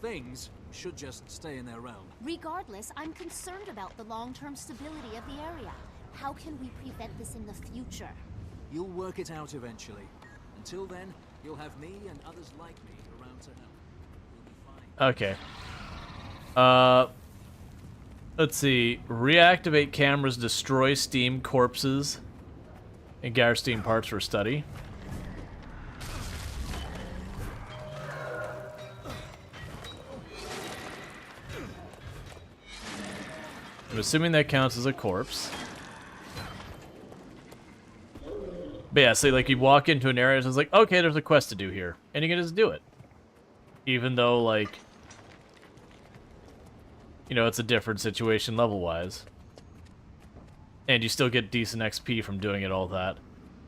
things should just stay in their realm. Regardless, I'm concerned about the long-term stability of the area. How can we prevent this in the future? You'll work it out eventually. Until then, you'll have me and others like me around to help. You'll be fine. Okay. Let's see. Reactivate cameras, destroy steam corpses, and gather steam parts for study. I'm assuming that counts as a corpse. But yeah, so like you walk into an area and it's like, okay, there's a quest to do here. And you can just do it. Even though, like, you know, it's a different situation level-wise. And you still get decent XP from doing it all that.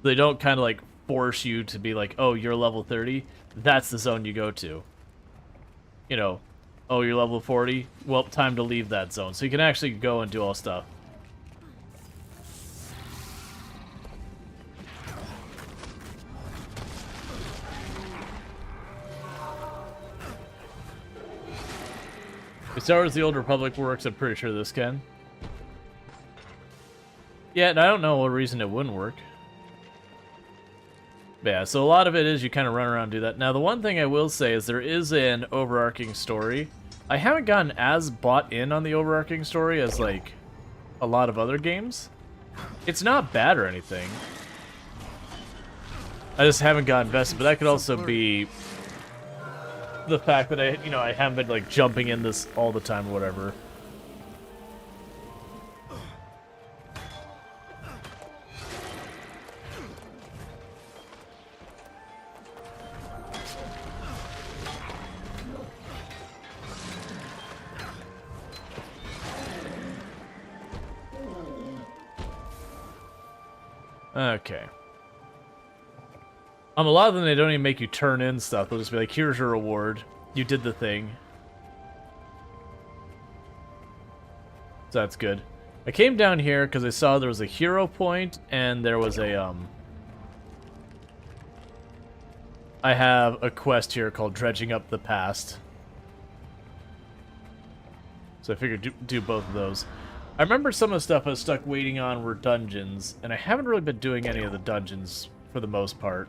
They don't kind of, like, force you to be like, oh, you're level 30, that's the zone you go to. You know, oh, you're level 40, well, time to leave that zone. So you can actually go and do all stuff. As far as the Old Republic works, I'm pretty sure this can. Yeah, and I don't know what reason it wouldn't work. But yeah, so a lot of it is you kind of run around and do that. Now, the one thing I will say is there is an overarching story. I haven't gotten as bought in on the overarching story as, like, a lot of other games. It's not bad or anything. I just haven't got invested, but that could also be the fact that I haven't been, like, jumping in this all the time or whatever. Okay. A lot of them, they don't even make you turn in stuff. They'll just be like, here's your reward. You did the thing. So that's good. I came down here because I saw there was a hero point and there was a, I have a quest here called Dredging Up the Past. So I figured do both of those. I remember some of the stuff I was stuck waiting on were dungeons, and I haven't really been doing any of the dungeons for the most part.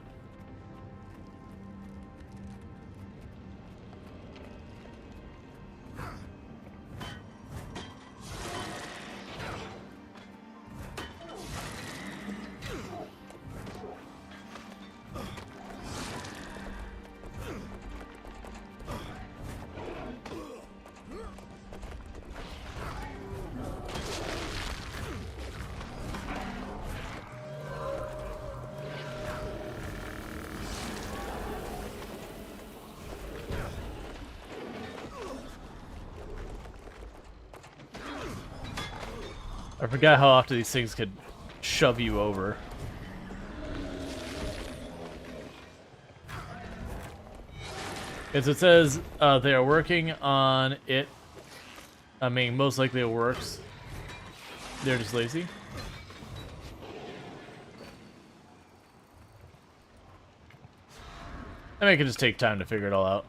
I forgot how often these things could shove you over. As it says, they are working on it. I mean, most likely it works. They're just lazy. I mean, it can just take time to figure it all out.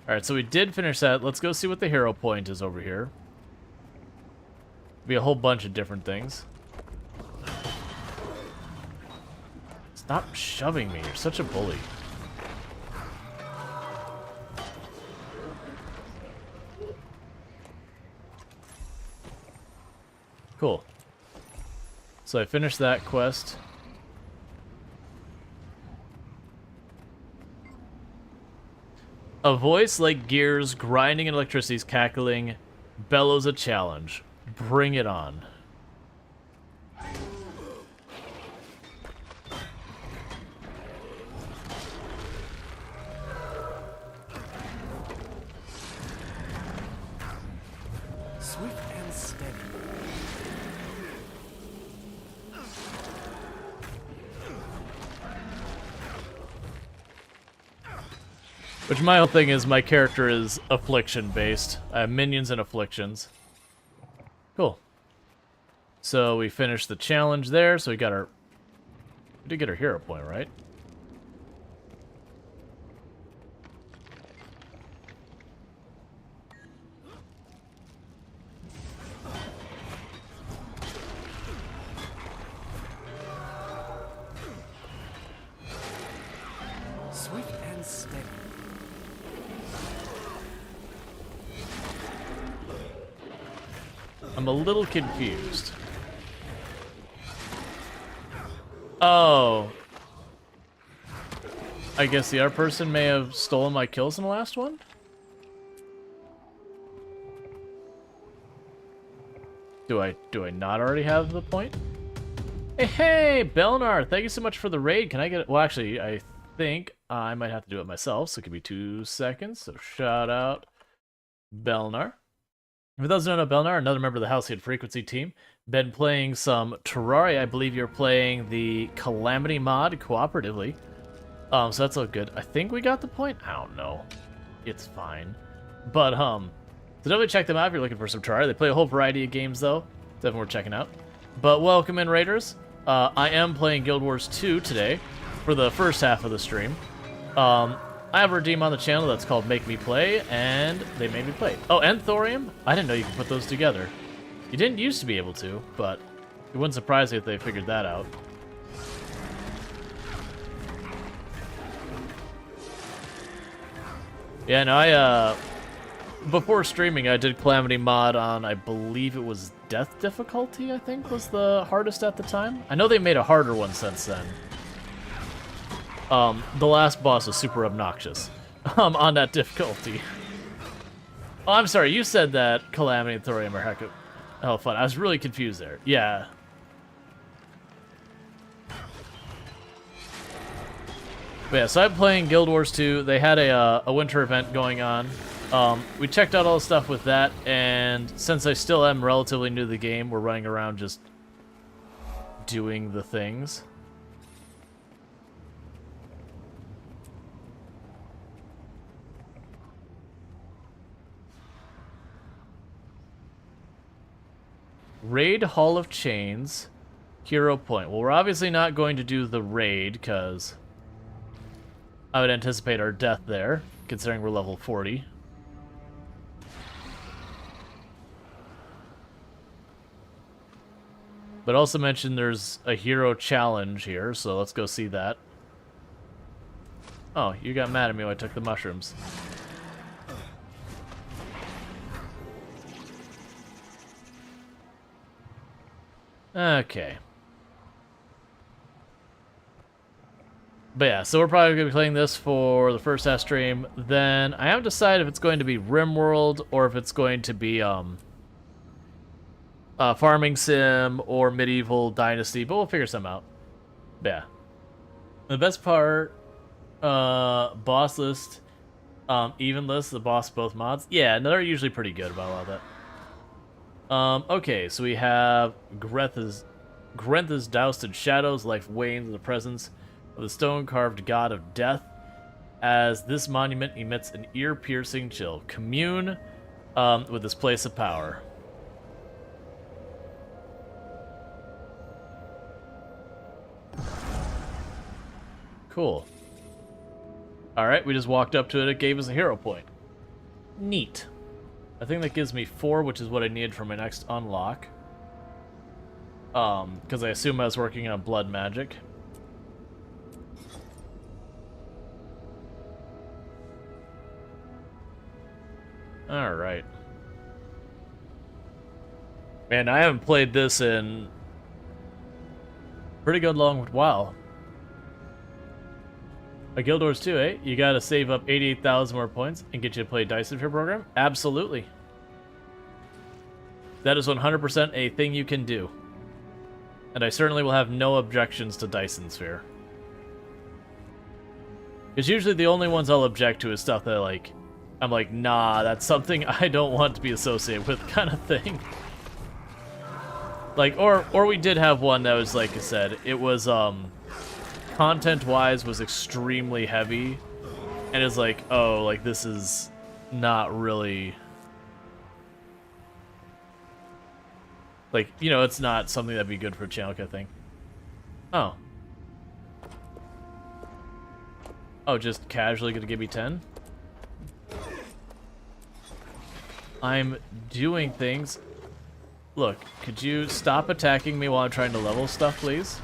Alright, so we did finish that. Let's go see what the hero point is over here. Be a whole bunch of different things. Stop shoving me. You're such a bully. Cool. So I finished that quest. A voice like gears grinding and electricity's cackling bellows a challenge. Bring it on. Swift and steady. Which my whole thing is my character is affliction based. I have minions and afflictions. Cool. So we finished the challenge there, so we got our... We did get our hero point, right? I'm a little confused. Oh. I guess the other person may have stolen my kills in the last one? Do I not already have the point? Hey, Belnar, thank you so much for the raid. Can I get it? Well, actually, I think I might have to do it myself, so it could be 2 seconds. So shout out Belnar. For those who don't know Belnar, another member of the Halcyon Frequency team, been playing some Terraria. I believe you're playing the Calamity mod cooperatively. So that's all good. I think we got the point. I don't know. It's fine. But so definitely check them out if you're looking for some Terraria. They play a whole variety of games though. Definitely worth checking out. But welcome in, Raiders. I am playing Guild Wars 2 today for the first half of the stream. I have a redeem on the channel that's called Make Me Play, and they made me play. Oh, and Thorium? I didn't know you could put those together. You didn't used to be able to, but it wouldn't surprise me if they figured that out. Yeah, no, before streaming, I did Calamity mod on, I believe it was Death difficulty, I think, was the hardest at the time. I know they made a harder one since then. The last boss was super obnoxious, on that difficulty. Oh, I'm sorry, you said that Calamity and Thorium are heck of hell fun. I was really confused there. Yeah. But yeah, so I'm playing Guild Wars 2. They had a winter event going on. We checked out all the stuff with that, and since I still am relatively new to the game, we're running around just doing the things. Raid Hall of Chains, Hero Point. Well, we're obviously not going to do the raid, because I would anticipate our death there, considering we're level 40. But also mentioned there's a hero challenge here, so let's go see that. Oh, you got mad at me when I took the mushrooms. Okay. But yeah, so we're probably going to be playing this for the first half stream. Then I haven't decided if it's going to be RimWorld or if it's going to be Farming Sim or Medieval Dynasty, but we'll figure some out. But yeah. The best part, boss list, even list, the boss both mods. Yeah, no, they're usually pretty good about a lot of that. Okay, so we have Grenth's doused in shadows, life wanes in the presence of the stone-carved god of death, as this monument emits an ear-piercing chill. Commune with this place of power. Cool. Alright, we just walked up to it, it gave us a hero point. Neat. I think that gives me 4, which is what I needed for my next unlock. Because I assume I was working on blood magic. Alright. Man, I haven't played this in pretty good long while. A Guild Wars 2, eh? You gotta save up 88,000 more points and get you to play Dyson Sphere program? Absolutely. That is 100% a thing you can do. And I certainly will have no objections to Dyson Sphere. Because usually the only ones I'll object to is stuff that, like, I'm like, nah, that's something I don't want to be associated with, kind of thing. Like, or we did have one that was, like I said, it was, content-wise was extremely heavy, and it's like, oh, like, this is not really, like, you know, it's not something that'd be good for a channel kind of thing. Oh. Oh, just casually gonna give me 10? I'm doing things. Look, could you stop attacking me while I'm trying to level stuff, please?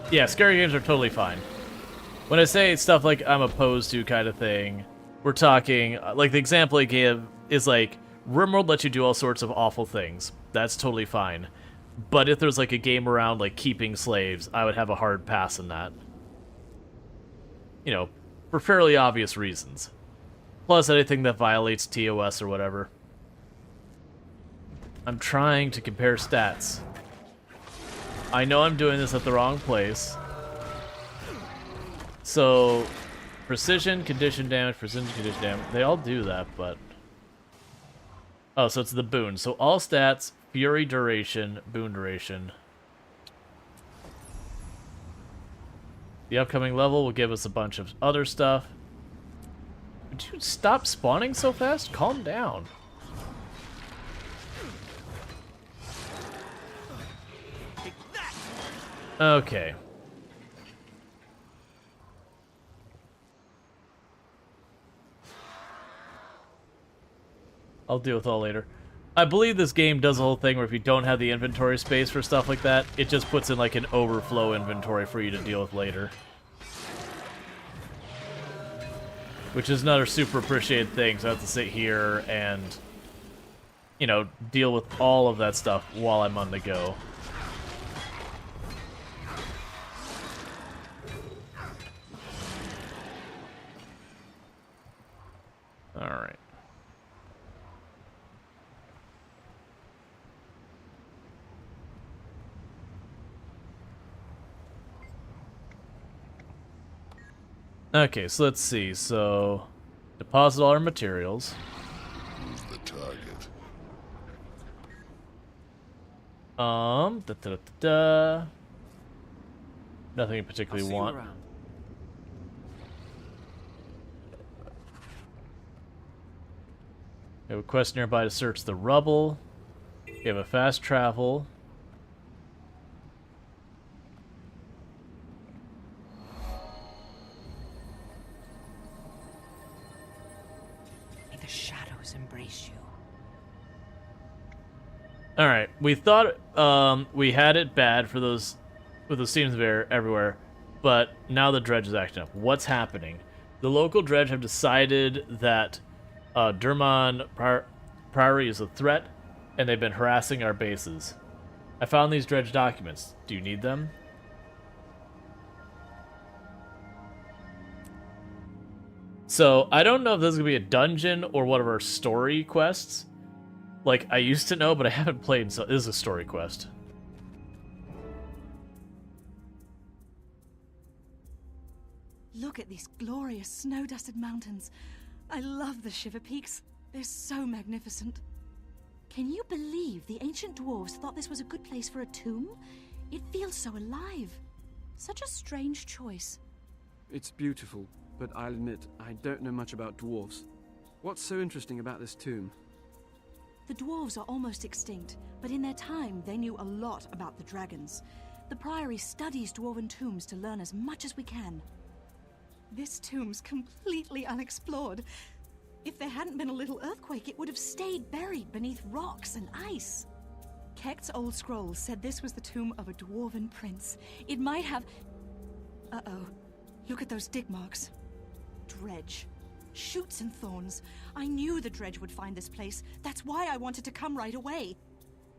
Yeah, scary games are totally fine. When I say stuff like I'm opposed to kind of thing, we're talking, like the example I gave is like, RimWorld lets you do all sorts of awful things. That's totally fine. But if there's like a game around like keeping slaves, I would have a hard pass in that. You know, for fairly obvious reasons. Plus anything that violates TOS or whatever. I'm trying to compare stats. I know I'm doing this at the wrong place. So, precision, condition damage, precision, condition damage. They all do that, but... Oh, so it's the boon. So all stats, fury duration, boon duration. The upcoming level will give us a bunch of other stuff. Would you stop spawning so fast? Calm down. Okay. I'll deal with all later. I believe this game does a whole thing where if you don't have the inventory space for stuff like that, it just puts in like an overflow inventory for you to deal with later. Which is another super appreciated thing, so I have to sit here and, you know, deal with all of that stuff while I'm on the go. Alright. Okay, so let's see. So, deposit all our materials. Who's the target? Nothing I particularly want. We have a quest nearby to search the rubble. We have a fast travel. May the shadows embrace you. Alright, we thought we had it bad for those with those teams there everywhere, but now the dredge is acting up. What's happening? The local dredge have decided that Durman Priory is a threat, and they've been harassing our bases. I found these dredge documents. Do you need them? So, I don't know if this is going to be a dungeon or one of our story quests. Like, I used to know, but I haven't played, so this is a story quest. Look at these glorious snow-dusted mountains. I love the Shiver Peaks. They're so magnificent. Can you believe the ancient dwarves thought this was a good place for a tomb? It feels so alive. Such a strange choice. It's beautiful, but I'll admit, I don't know much about dwarves. What's so interesting about this tomb? The dwarves are almost extinct, but in their time they knew a lot about the dragons. The Priory studies dwarven tombs to learn as much as we can. This tomb's completely unexplored. If there hadn't been a little earthquake, it would have stayed buried beneath rocks and ice. Kekt's old scrolls said this was the tomb of a dwarven prince. It might have... Uh-oh. Look at those dig marks. Dredge. Shoots and thorns. I knew the dredge would find this place. That's why I wanted to come right away.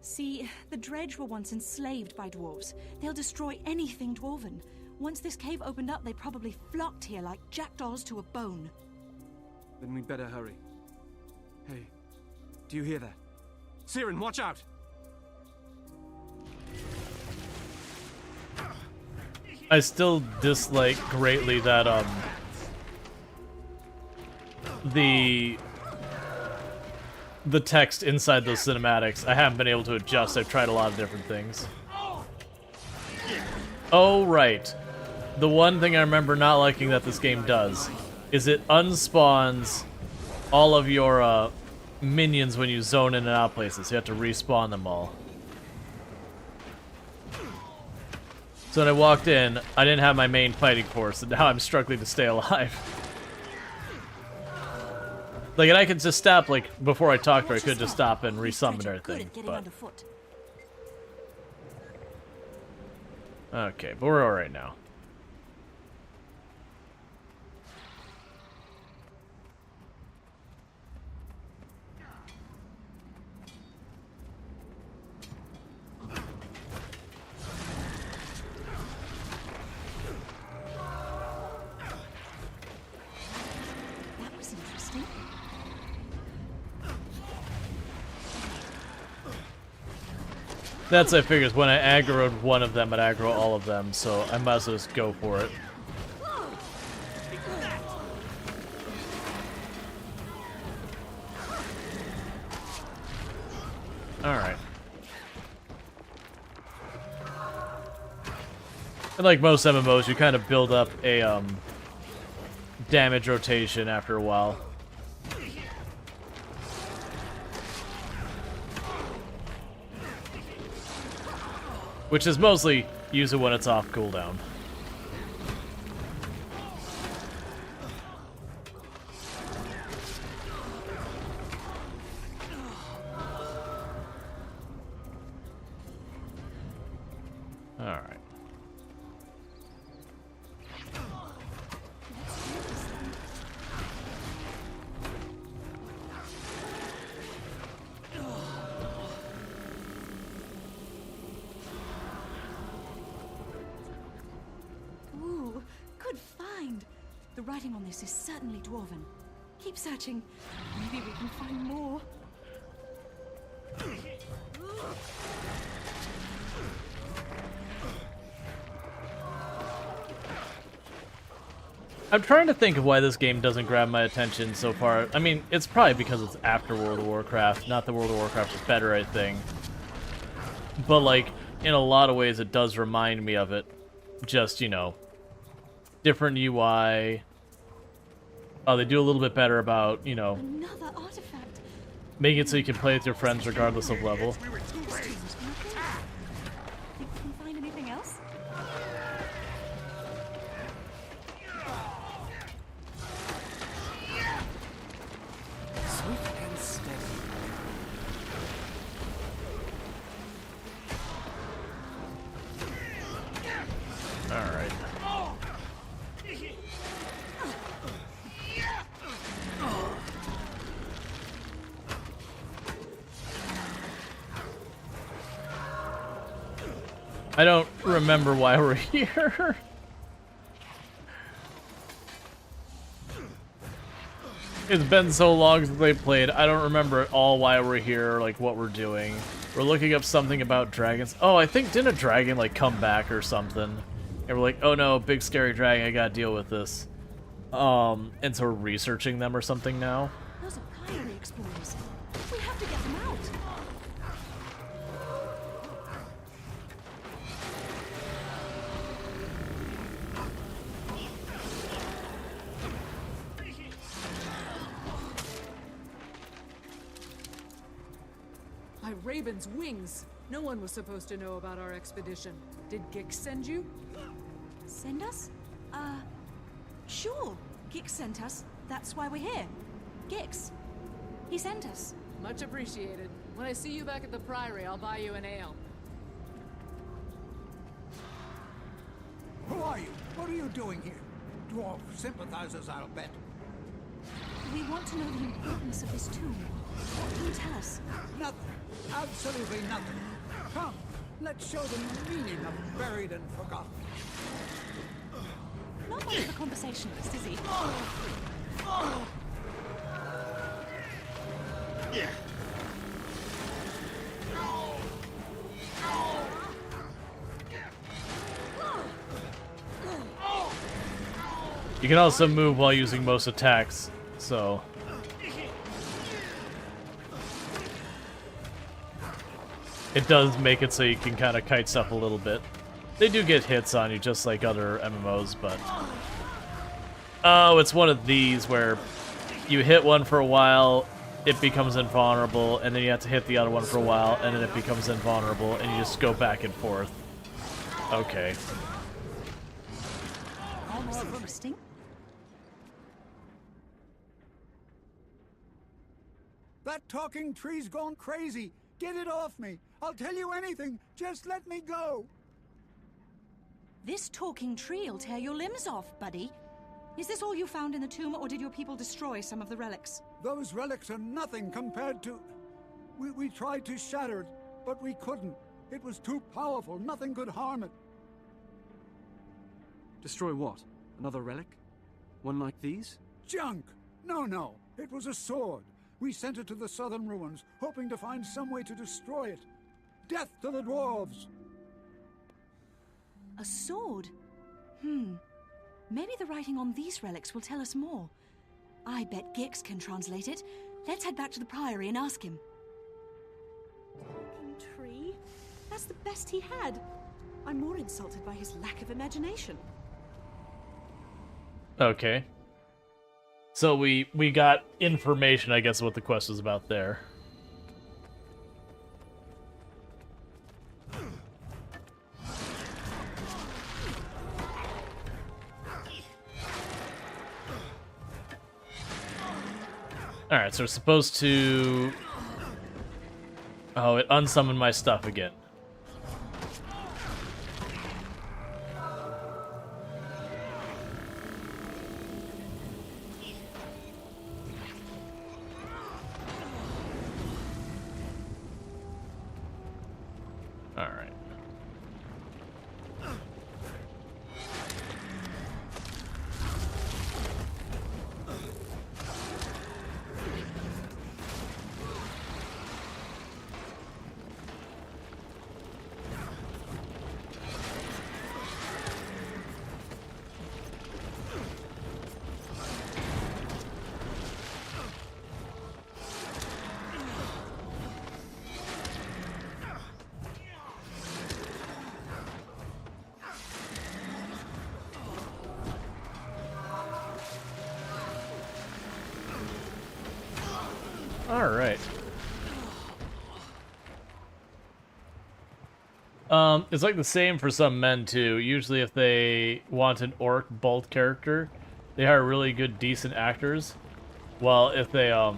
See, the dredge were once enslaved by dwarves. They'll destroy anything dwarven. Once this cave opened up, they probably flocked here like jackdaws to a bone. Then we'd better hurry. Hey, do you hear that? Siren, watch out! I still dislike greatly that, the text inside those cinematics. I haven't been able to adjust. I've tried a lot of different things. Oh, right. The one thing I remember not liking that this game does is it unspawns all of your minions when you zone in and out places. You have to respawn them all. So when I walked in, I didn't have my main fighting force, and now I'm struggling to stay alive. Like, and I could just stop, like, before I talked to her, I could just stop and resummon everything, but... Okay, but we're alright now. That's I figures when I aggroed one of them, I'd aggro all of them, so I might as well just go for it. Alright. And like most MMOs, you kind of build up a damage rotation after a while. Which is mostly use it when it's off cooldown. Alright. Ooh, good find. The writing on this is certainly dwarven. Keep searching. Maybe we can find more. I'm trying to think of why this game doesn't grab my attention so far. I mean, it's probably because it's after World of Warcraft. Not that World of Warcraft is better, I think. But, like, in a lot of ways, it does remind me of it. Just, you know, different UI. Oh, they do a little bit better about, you know, Another artifact. making it so you can play with your friends regardless of level. Think we can find anything else? Swift and steady. Alright. I don't remember why we're here. It's been so long since they played. I don't remember at all why we're here, like what we're doing. We're looking up something about dragons. Oh, I think didn't a dragon like come back or something? And we're like, oh no, big scary dragon, I gotta deal with this. And so we're researching them or something now. Those are priory explorers. We have to get them out. By Raven's wings! No one was supposed to know about our expedition. Did Gix send you? Send us? Sure. Gix sent us. That's why we're here. Gix. He sent us. Much appreciated. When I see you back at the Priory, I'll buy you an ale. Who are you? What are you doing here? Dwarf sympathizers, I'll bet. We want to know the importance of this tomb. What can you tell us? Nothing. Absolutely nothing. Come, let's show them the meaning of buried and forgotten. Not much of a conversationalist, is he? Yeah. You can also move while using most attacks, so... It does make it so you can kind of kite stuff a little bit. They do get hits on you, just like other MMOs, but... Oh, it's one of these where you hit one for a while, it becomes invulnerable, and then you have to hit the other one for a while, and then it becomes invulnerable, and you just go back and forth. Okay. Interesting. That talking tree's gone crazy. Get it off me. I'll tell you anything. Just let me go. This talking tree will tear your limbs off, buddy. Is this all you found in the tomb, or did your people destroy some of the relics? Those relics are nothing compared to... We tried to shatter it, but we couldn't. It was too powerful. Nothing could harm it. Destroy what? Another relic? One like these? Junk! No. It was a sword. We sent it to the southern ruins, hoping to find some way to destroy it. Death to the dwarves! A sword? Maybe the writing on these relics will tell us more. I bet Gix can translate it. Let's head back to the Priory and ask him. Talking tree? That's the best he had. I'm more insulted by his lack of imagination. Okay. So we got information, I guess, what the quest was about there. Alright, so we're supposed to... Oh, it unsummoned my stuff again. Alright. Alright. It's like the same for some men too. Usually if they want an orc bolt character, they hire really good, decent actors. While if they, well,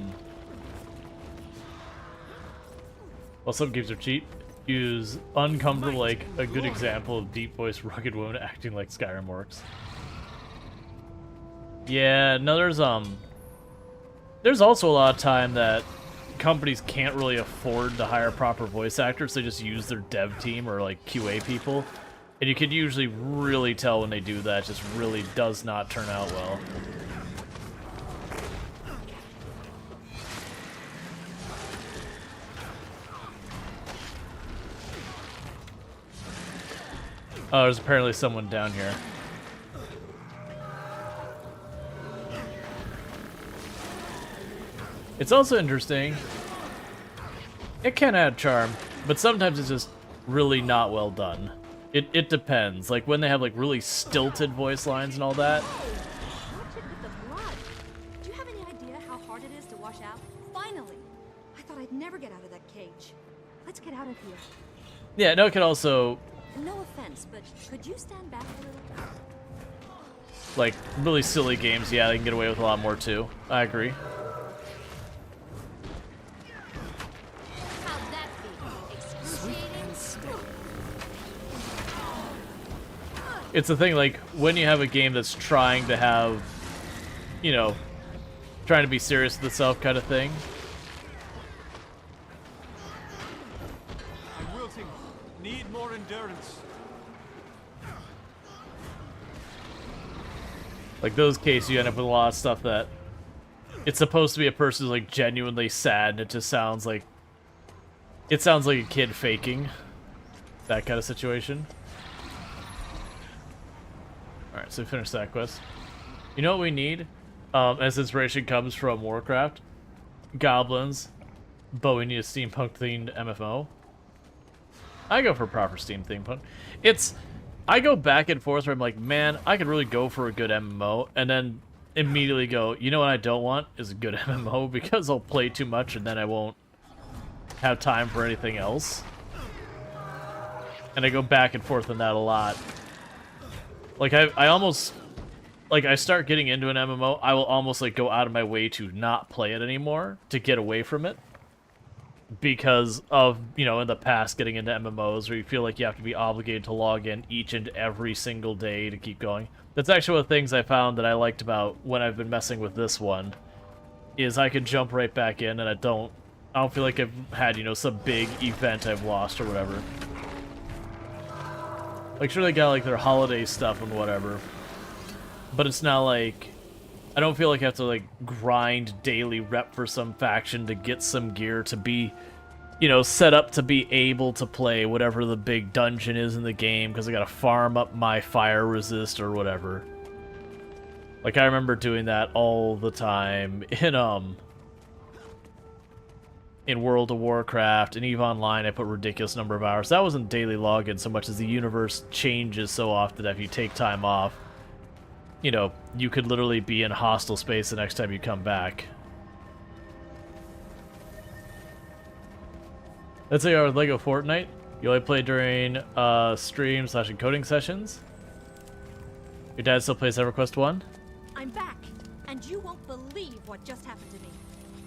some games are cheap. Use uncomfortable, like a good example of deep voice, rugged women acting like Skyrim orcs. Yeah, no, there's also a lot of time that companies can't really afford to hire proper voice actors. They just use their dev team or like QA people. And you can usually really tell when they do that. It just really does not turn out well. Oh, there's apparently someone down here. It's also interesting. It can add charm, but sometimes it's just really not well done. It depends. Like when they have like really stilted voice lines and all that. Watch it with the blood. Do you have any idea how hard it is to wash out? Finally! I thought I'd never get out of that cage. Let's get out of here. Yeah, no, it can also... No offense, but could you stand back a little? Like, really silly games, yeah, they can get away with a lot more too. I agree. How'd that be? Excruciating? It's the thing, like, when you have a game that's trying to have, you know, trying to be serious with itself kind of thing. I'm wilting. Need more endurance. Like those cases, you end up with a lot of stuff that it's supposed to be a person who's like genuinely sad, and it just sounds like a kid faking that kind of situation. All right, so we finished that quest. You know what we need? As inspiration comes from Warcraft, goblins, but we need a steampunk themed MMO. I go for proper steampunk. I go back and forth where I'm like, man, I could really go for a good MMO, and then immediately go, you know what I don't want is a good MMO, because I'll play too much and then I won't have time for anything else. And I go back and forth on that a lot. Like, I almost, like, I start getting into an MMO, I will almost, like, go out of my way to not play it anymore, to get away from it. Because of, you know, in the past getting into MMOs where you feel like you have to be obligated to log in each and every single day to keep going. That's actually one of the things I found that I liked about when I've been messing with this one, is I can jump right back in and I don't feel like I've had, you know, some big event I've lost or whatever. Like, sure, they got, like, their holiday stuff and whatever, but it's not like... I don't feel like I have to, like, grind daily rep for some faction to get some gear to be you know, set up to be able to play whatever the big dungeon is in the game because I gotta farm up my fire resist or whatever. Like, I remember doing that all the time in World of Warcraft and EVE Online. I put ridiculous number of hours. That wasn't daily login so much as the universe changes so often that if you take time off, you know, you could literally be in hostile space the next time you come back. Let's say with Lego Fortnite, you only play during stream/encoding sessions. Your dad still plays EverQuest 1? I'm back, and you won't believe what just happened to me.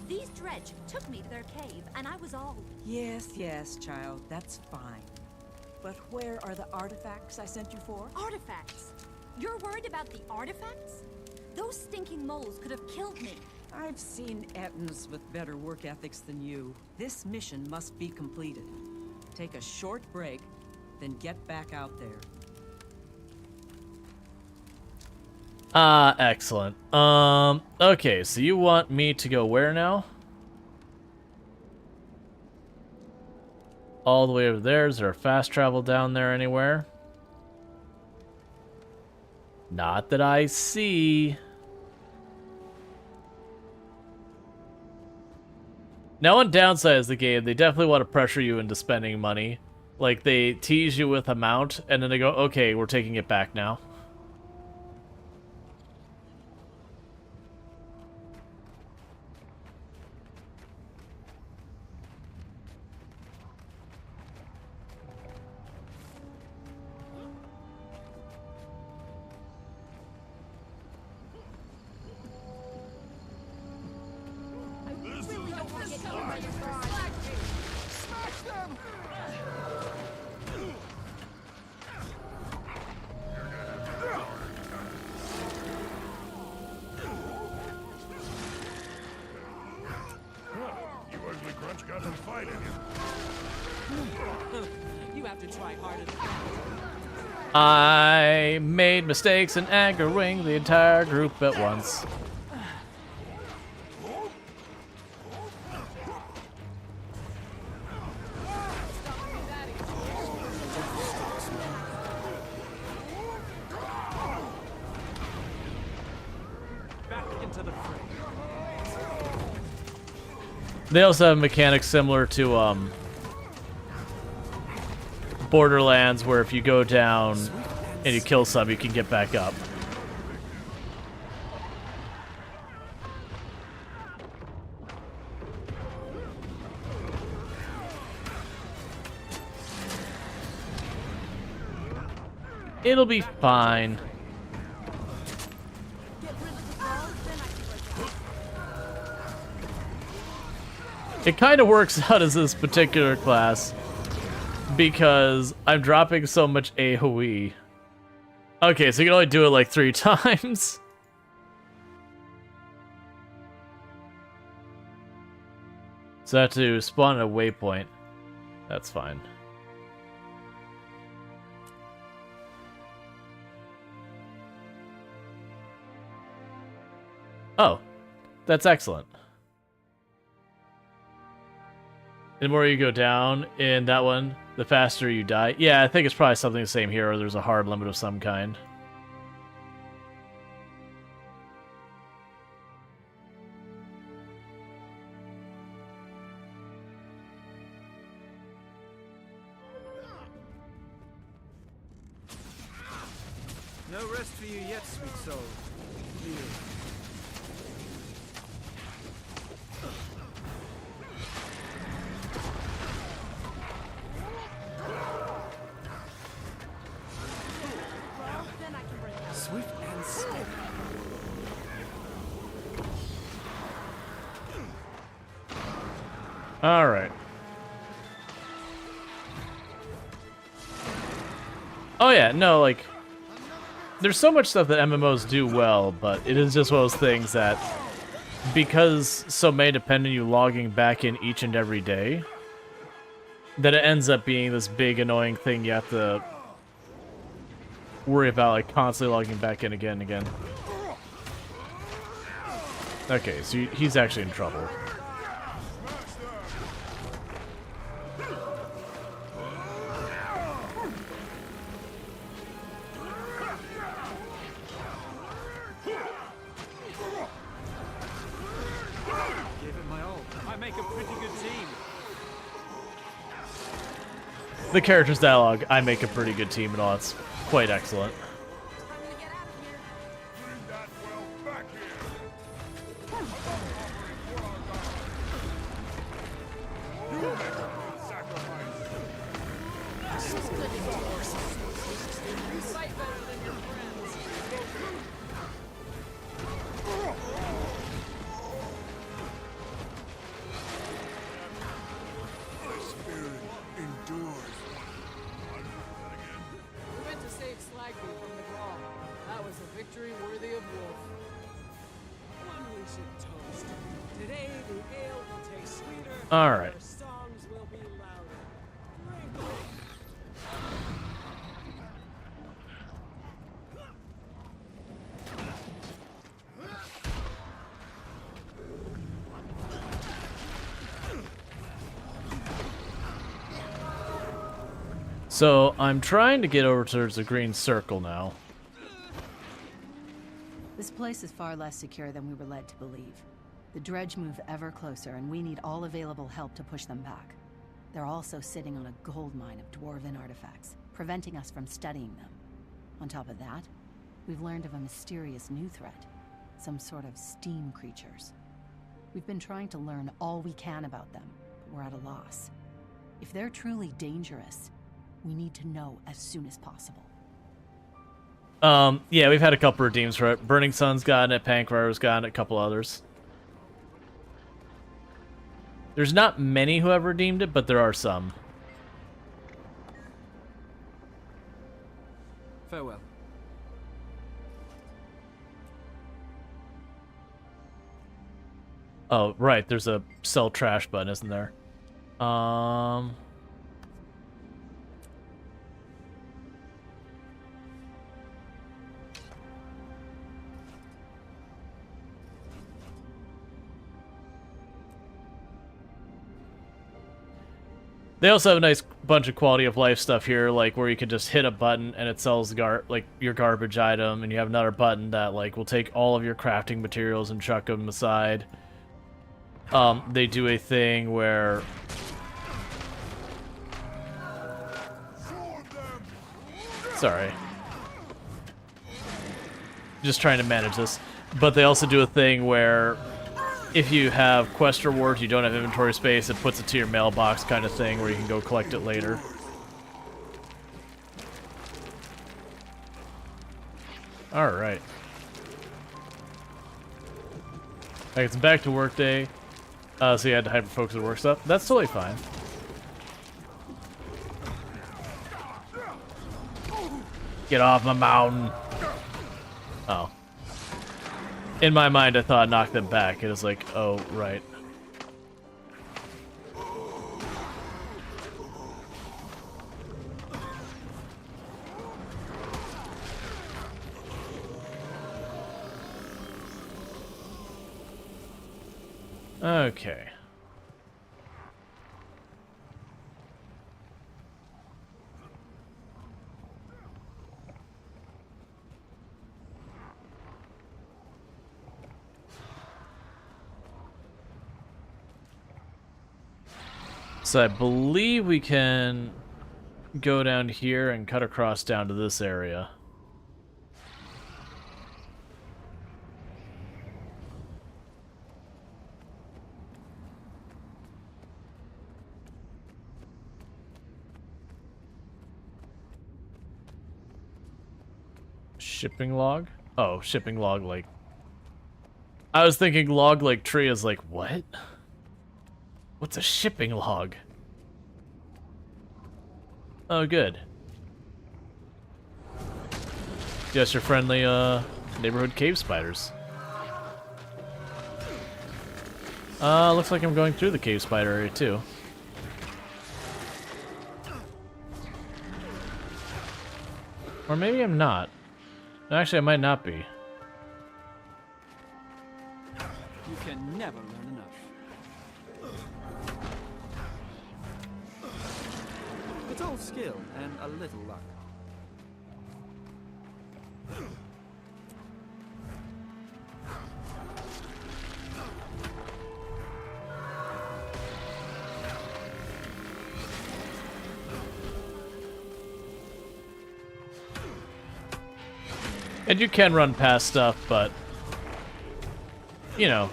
These dredge took me to their cave, and I was all... Yes, yes, child, that's fine. But where are the artifacts I sent you for? Artifacts? You're worried about the artifacts? Those stinking moles could have killed me. I've seen Ettins with better work ethics than you. This mission must be completed. Take a short break, then get back out there. Excellent. Okay, so you want me to go where now? All the way over there. Is there a fast travel down there anywhere? Not that I see. Now, one downside is the game, they definitely want to pressure you into spending money. Like, they tease you with amount, and then they go, okay, we're taking it back now. You have to try harder. I made mistakes and angering the entire group at once. They also have mechanics similar to Borderlands, where if you go down and you kill some, you can get back up. It'll be fine. It kind of works out as this particular class because I'm dropping so much AoE. Okay, so you can only do it like 3 times. So I have to spawn at a waypoint. That's fine. Oh, that's excellent. The more you go down in that one, the faster you die. Yeah, I think it's probably something the same here, or there's a hard limit of some kind. No rest for you yet, sweet soul. Kneel. Swift and steady. All right. Oh yeah, no, like, there's so much stuff that MMOs do well, but it is just one of those things that, because so many depend on you logging back in each and every day, that it ends up being this big annoying thing you have to worry about, like, constantly logging back in again and again. Okay, so he's actually in trouble. the character's dialogue, I make a pretty good team and all. It's quite excellent. All right. So I'm trying to get over towards the green circle now. This place is far less secure than we were led to believe. The dredge move ever closer, and we need all available help to push them back. They're also sitting on a gold mine of dwarven artifacts, preventing us from studying them. On top of that, we've learned of a mysterious new threat, some sort of steam creatures. We've been trying to learn all we can about them, but we're at a loss. If they're truly dangerous, we need to know as soon as possible. Yeah, we've had a couple redeems for it. Burning Sun's gotten it, Pankvar's gotten it, a couple others. There's not many who have redeemed it, but there are some. Farewell. Oh, right, there's a sell trash button, isn't there? They also have a nice bunch of quality of life stuff here, like where you can just hit a button and it sells like your garbage item, and you have another button that like will take all of your crafting materials and chuck them aside. They do a thing where sorry, just trying to manage this, but they also do a thing where if you have quest rewards, you don't have inventory space, it puts it to your mailbox kind of thing where you can go collect it later. Alright. It's back to work day. So you had to hyper-focus on work stuff. That's totally fine. Get off my mountain. Oh. In my mind, I thought I knocked them back. It was like, oh, right. Okay. So I believe we can go down here and cut across down to this area. Shipping log? Oh, shipping log like... I was thinking log like tree is like, what? What's a shipping log? Oh, good. Just your friendly, neighborhood cave spiders. Looks like I'm going through the cave spider area, too. Or maybe I'm not. Actually, I might not be. You can never learn enough. It's all skill and a little luck. And you can run past stuff, but you know,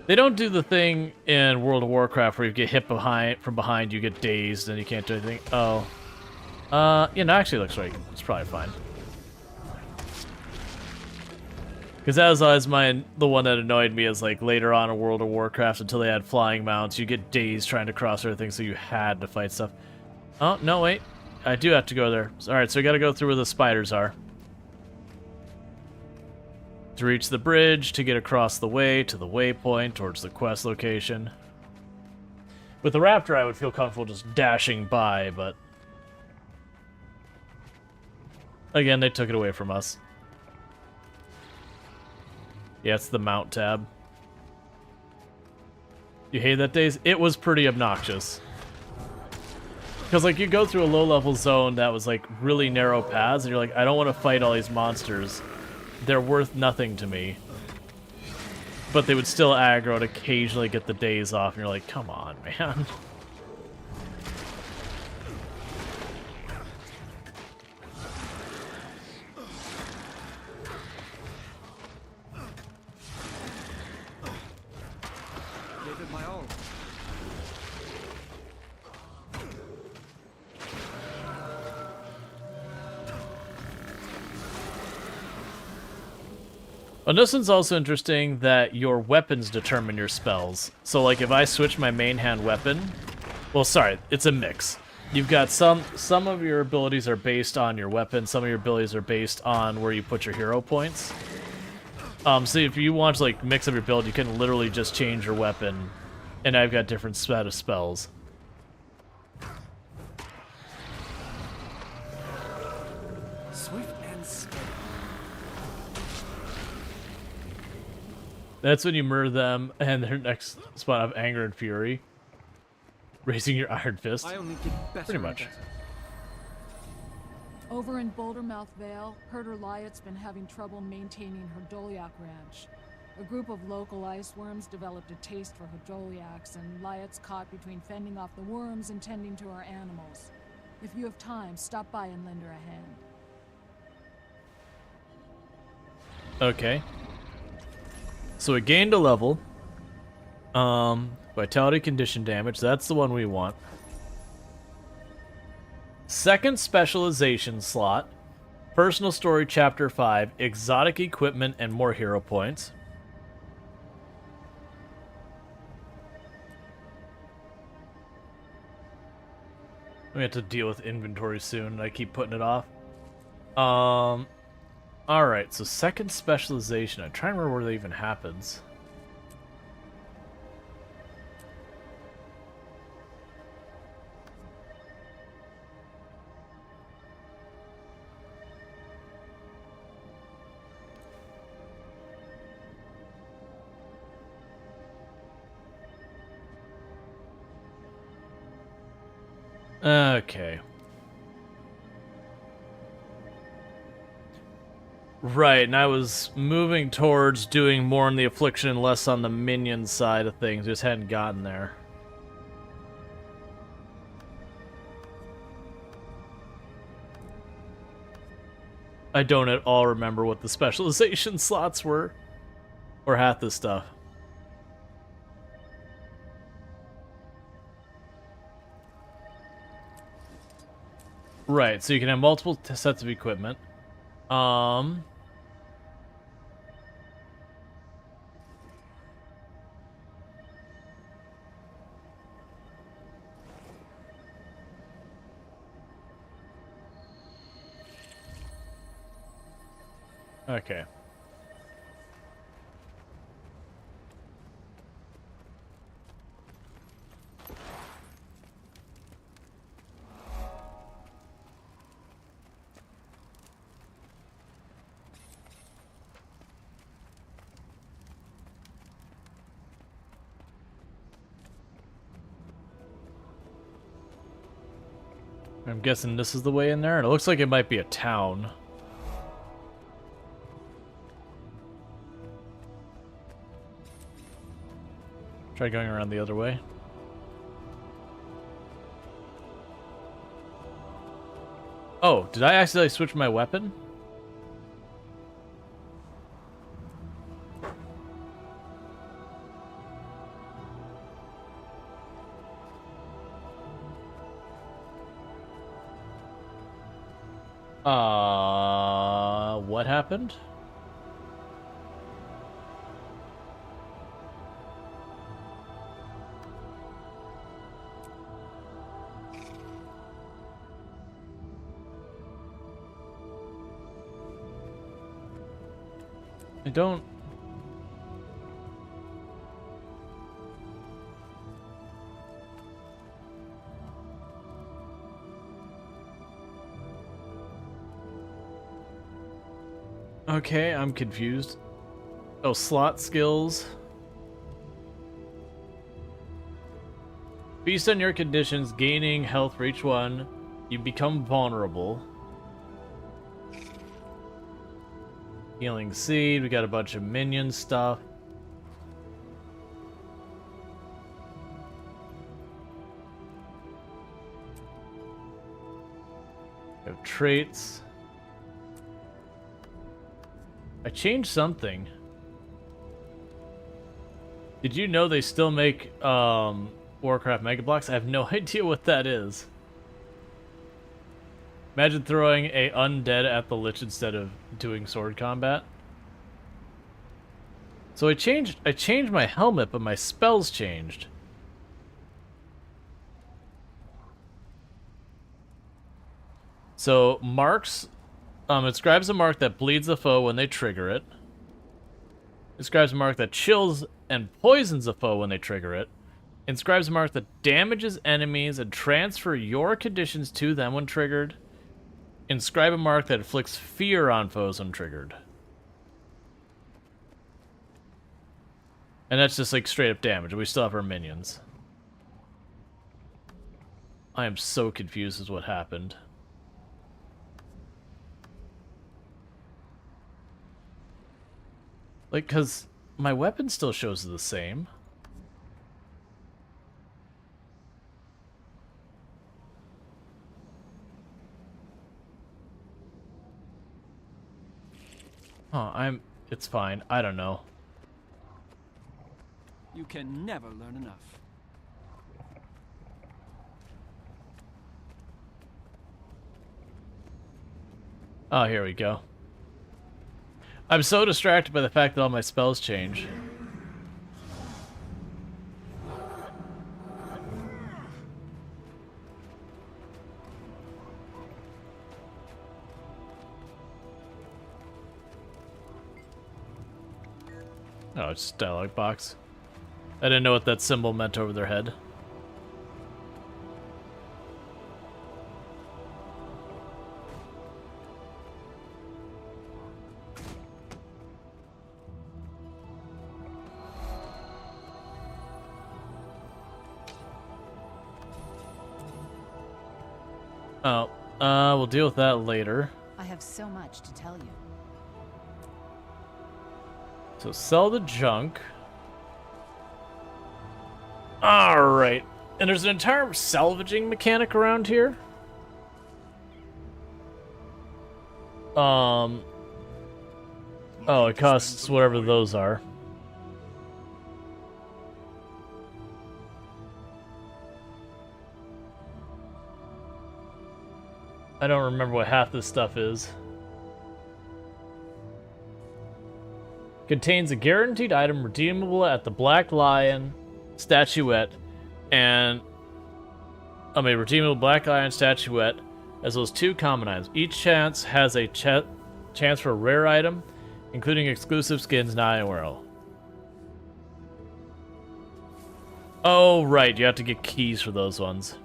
they don't do the thing in World of Warcraft where you get hit from behind, you get dazed, and you can't do anything. Oh. Yeah, no, actually it looks right. It's probably fine. Because that was always the one that annoyed me is like later on in World of Warcraft until they had flying mounts, you get dazed trying to cross everything, so you had to fight stuff. Oh, no, wait. I do have to go there. Alright, so we gotta go through where the spiders are. To reach the bridge, to get across the way to the waypoint towards the quest location. With the raptor, I would feel comfortable just dashing by, but again, they took it away from us. Yeah, it's the mount tab. You hate that, Days? It was pretty obnoxious. Because, like, you go through a low-level zone that was, like, really narrow paths, and you're like, I don't want to fight all these monsters. They're worth nothing to me. But they would still aggro and occasionally get the days off, and you're like, come on, man. Gave it my all. Well, this one's also interesting that your weapons determine your spells. So, like, if I switch my main hand weapon... Well, sorry, it's a mix. You've got some of your abilities are based on your weapon, some of your abilities are based on where you put your hero points. So if you want to, like, mix up your build, you can literally just change your weapon. And I've got different set of spells. Swift and steady. That's when you murder them, and their next spot of anger and fury. Raising your iron fist. I only get better. Pretty much. Over in Bouldermouth Vale, herder Lyot's been having trouble maintaining her Doliak ranch. A group of local ice worms developed a taste for her Doliaks, and Lyot's caught between fending off the worms and tending to her animals. If you have time, stop by and lend her a hand. Okay. So it gained a level. Vitality condition damage, that's the one we want. Second specialization slot. Personal story chapter 5. Exotic equipment and more hero points. We have to deal with inventory soon. I keep putting it off. Alright, so second specialization. I'm trying to remember where that even happens. Okay. Right, and I was moving towards doing more on the affliction and less on the minion side of things. Just hadn't gotten there. I don't at all remember what the specialization slots were. Or half the stuff. Right, so you can have multiple sets of equipment. Okay. I'm guessing this is the way in there, and it looks like it might be a town. Try going around the other way. Oh, did I accidentally switch my weapon? What happened? I don't... Okay, I'm confused. Oh, slot skills. Based on your conditions, gaining health for each one, you become vulnerable. Healing Seed, we got a bunch of minion stuff. We have traits. I changed something. Did you know they still make Warcraft Mega Blocks? I have no idea what that is. Imagine throwing a undead at the Lich instead of doing sword combat. So I changed my helmet, but my spells changed. So marks, it describes a mark that bleeds a foe when they trigger it. It describes a mark that chills and poisons a foe when they trigger it. It describes a mark that damages enemies and transfer your conditions to them when triggered. Inscribe a mark that inflicts fear on foes when triggered. And that's just like straight up damage. We still have our minions. I am so confused as what happened. Like, cause my weapon still shows the same. Oh, it's fine. I don't know. You can never learn enough. Oh, here we go. I'm so distracted by the fact that all my spells change. Oh, it's just a dialogue box. I didn't know what that symbol meant over their head. Oh, we'll deal with that later. I have so much to tell you. So sell the junk. Alright. And there's an entire salvaging mechanic around here. Oh, it costs whatever those are. I don't remember what half this stuff is. Contains a guaranteed item redeemable at the Black Lion statuette and redeemable Black Lion statuette, as well as 2 common items. Each chance has a chance for a rare item, including exclusive skins not in Rual. Oh, right, you have to get keys for those ones.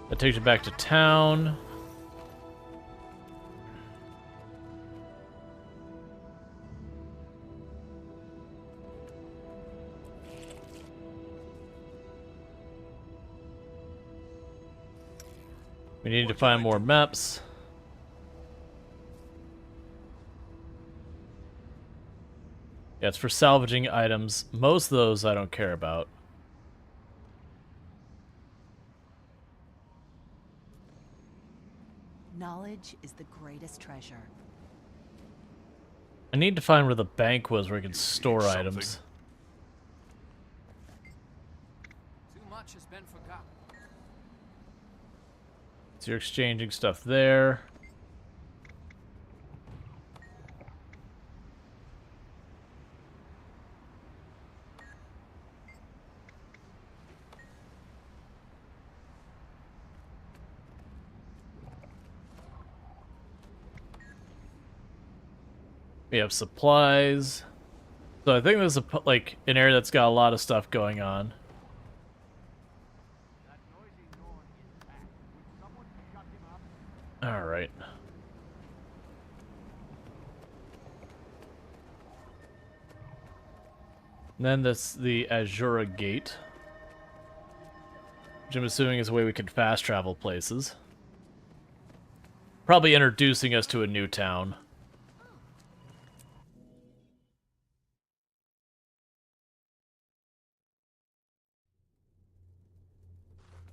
That takes you back to town. We need to find more maps. Yeah, it's for salvaging items. Most of those I don't care about. Knowledge is the greatest treasure. I need to find where the bank was where I can store items. Too much has been forgotten. So you're exchanging stuff there. We have supplies. So I think this is like an area that's got a lot of stuff going on. All right. And then the Azura Gate, which I'm assuming is a way we can fast travel places. Probably introducing us to a new town.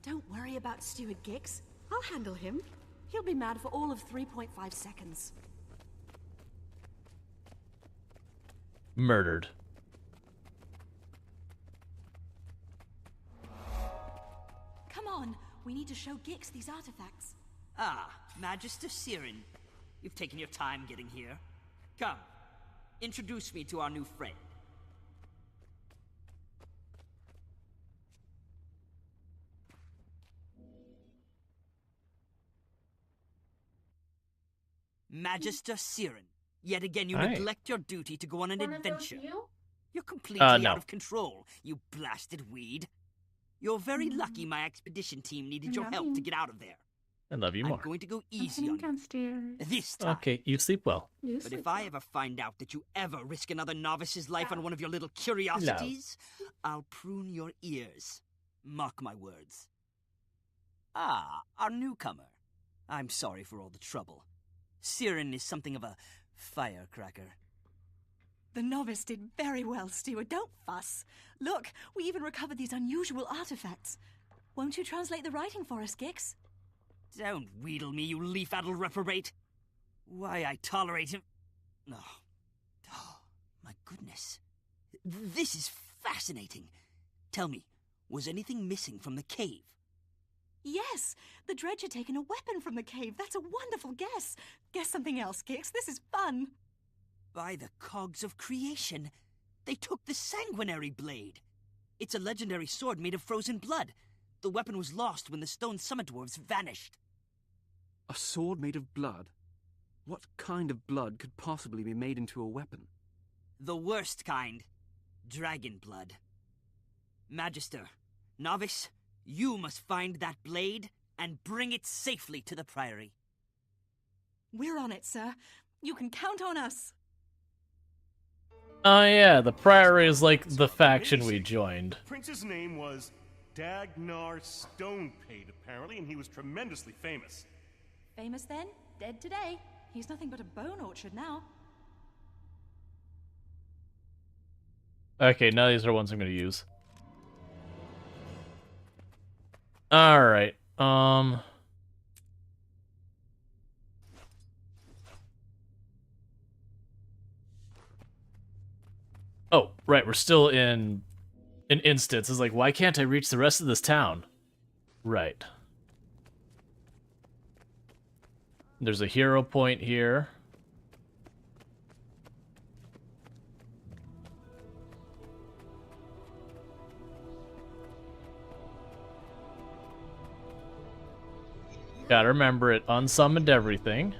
Don't worry about Steward Gix. I'll handle him. He'll be mad for all of 3.5 seconds. Murdered. Come on, we need to show Gix these artifacts. Ah, Magister Siren. You've taken your time getting here. Come, introduce me to our new friend. Magister Siren. Yet again you neglect your duty to go on an adventure. You're completely no. out of control, you blasted weed. You're very lucky my expedition team needed your help to get out of there. I love you more. I'm going to go easy on you. This time. Okay, you sleep well. But if I ever find out that you ever risk another novice's life on one of your little curiosities, I'll prune your ears. Mark my words. Ah, our newcomer. I'm sorry for all the trouble. Siren is something of a firecracker. The novice did very well, Steward. Don't fuss. Look, we even recovered these unusual artifacts. Won't you translate the writing for us, Gix? Don't wheedle me, you leaf-addled reprobate. Why I tolerate him... Oh, my goodness. This is fascinating. Tell me, was anything missing from the cave? Yes, the dredge had taken a weapon from the cave. That's a wonderful guess. Guess something else, Gix. This is fun. By the cogs of creation, they took the sanguinary blade. It's a legendary sword made of frozen blood. The weapon was lost when the stone summit dwarves vanished. A sword made of blood? What kind of blood could possibly be made into a weapon? The worst kind. Dragon blood. Magister, novice, you must find that blade and bring it safely to the Priory. We're on it, sir. You can count on us. Oh yeah, the Priory is like the faction we joined. Prince's name was Dagnar Stonepate, apparently, and he was tremendously famous. Famous then? Dead today. He's nothing but a bone orchard now. Okay, now these are ones I'm going to use. Alright, Oh, right, we're still in an instance. It's like, why can't I reach the rest of this town? Right. There's a hero point here. Gotta remember it unsummoned everything.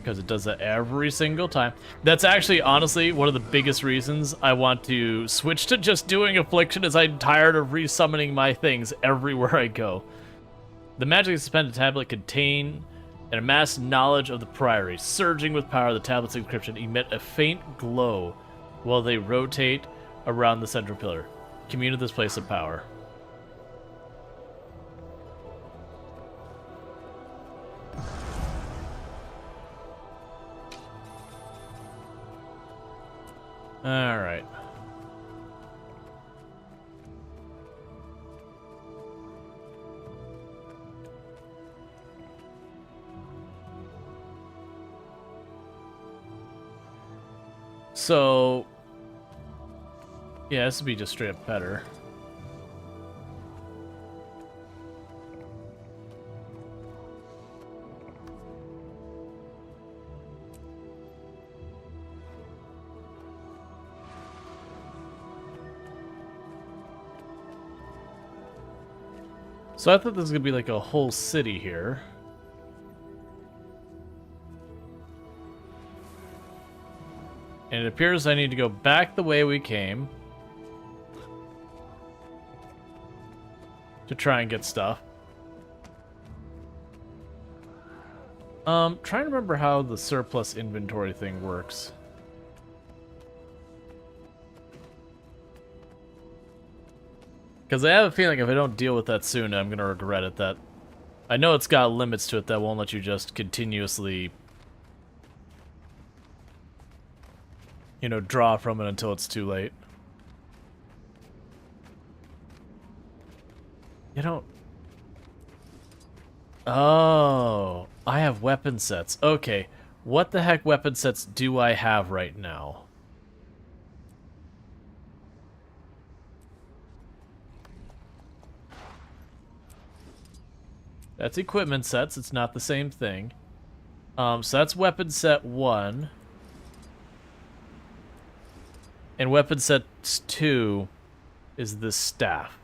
Because it does that every single time. That's actually, honestly, one of the biggest reasons I want to switch to just doing Affliction, is I'm tired of resummoning my things everywhere I go. The magically suspended tablet contain an amassed knowledge of the Priory. Surging with power, the tablet's encryption emit a faint glow while they rotate around the central pillar. Commune with this place of power. Alright. So, yeah, this would be just straight up better. So I thought this was going to be like a whole city here. And it appears I need to go back the way we came to try and get stuff. Trying to remember how the surplus inventory thing works. Because I have a feeling if I don't deal with that soon, I'm going to regret it. That I know it's got limits to it that won't let you just continuously, you know, draw from it until it's too late. You don't... Oh, I have weapon sets. Okay, what the heck weapon sets do I have right now? That's equipment sets, it's not the same thing. So that's weapon set 1. And weapon set 2 is the staff.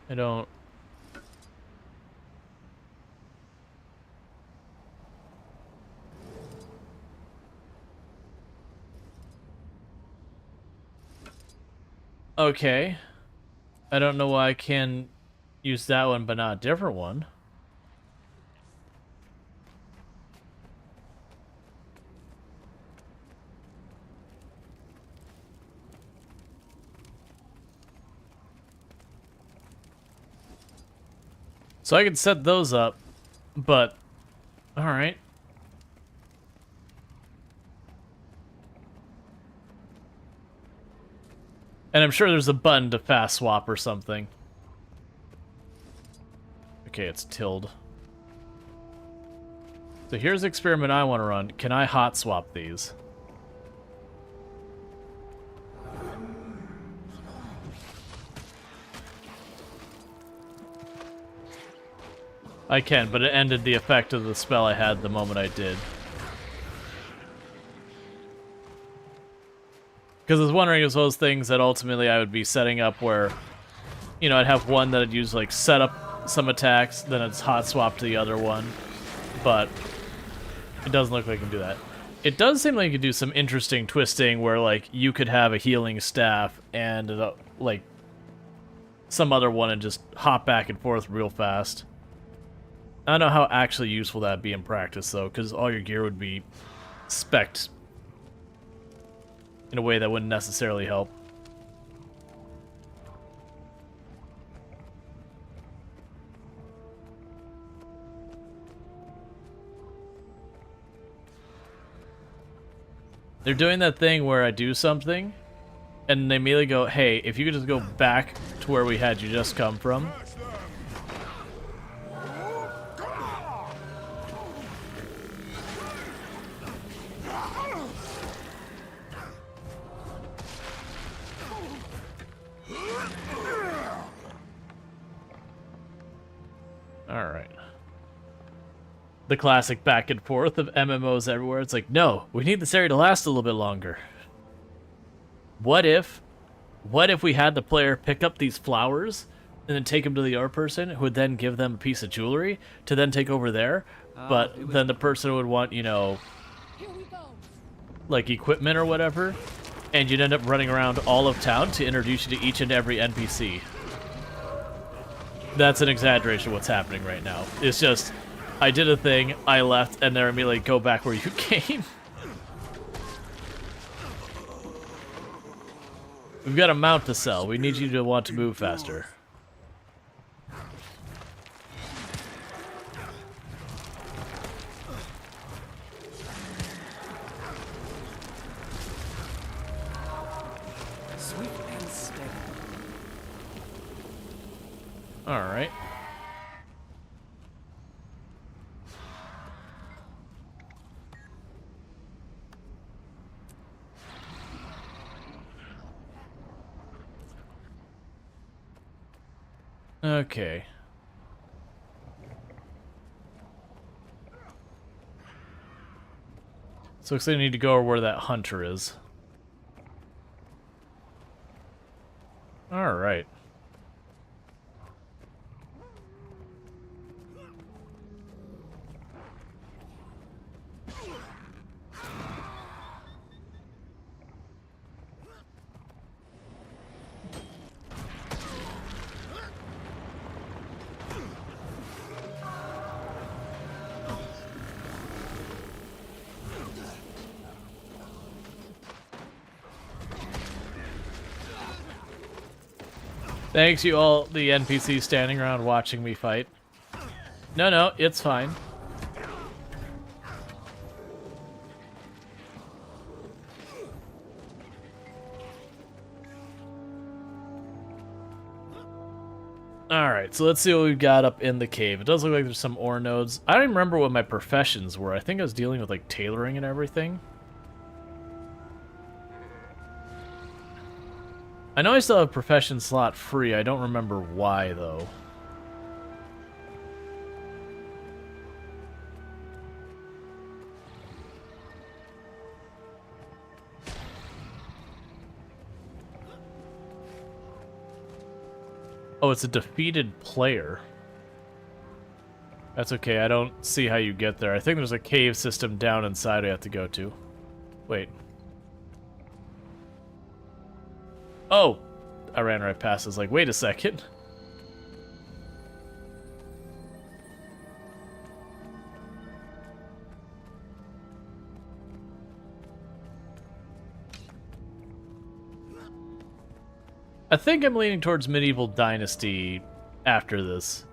I don't... Okay. I don't know why I can use that one but not a different one. So I can set those up, but alright. And I'm sure there's a button to fast swap or something. Okay, it's tilled. So here's the experiment I want to run. Can I hot swap these? I can, but it ended the effect of the spell I had the moment I did. Because I was wondering if those things that ultimately I would be setting up where, you know, I'd have one that I'd use like set up some attacks, then it's hot swap to the other one. But it doesn't look like I can do that. It does seem like you could do some interesting twisting where like you could have a healing staff and like some other one and just hop back and forth real fast. I don't know how actually useful that'd be in practice though, because all your gear would be spec'd in a way that wouldn't necessarily help. They're doing that thing where I do something, and they immediately go, hey, if you could just go back to where we had you just come from. Alright. The classic back and forth of MMOs everywhere. It's like, no, we need this area to last a little bit longer. What if we had the player pick up these flowers and then take them to the other person who would then give them a piece of jewelry to then take over there, but then the person would want, you know, like equipment or whatever, and you'd end up running around all of town to introduce you to each and every NPC. That's an exaggeration of what's happening right now. It's just, I did a thing, I left, and then immediately go back where you came. We've got a mount to sell. We need you to want to move faster. Sweet and steady. All right. Okay. So looks like I need to go where that hunter is. All right. Thanks, you all, the NPCs standing around watching me fight. No, it's fine. Alright, so let's see what we've got up in the cave. It does look like there's some ore nodes. I don't even remember what my professions were. I think I was dealing with, like, tailoring and everything. I know I still have a profession slot free. I don't remember why, though. Oh, it's a defeated player. That's okay, I don't see how you get there. I think there's a cave system down inside we have to go to. Wait. Oh! I ran right past. I was like, wait a second. I think I'm leaning towards Medieval Dynasty after this.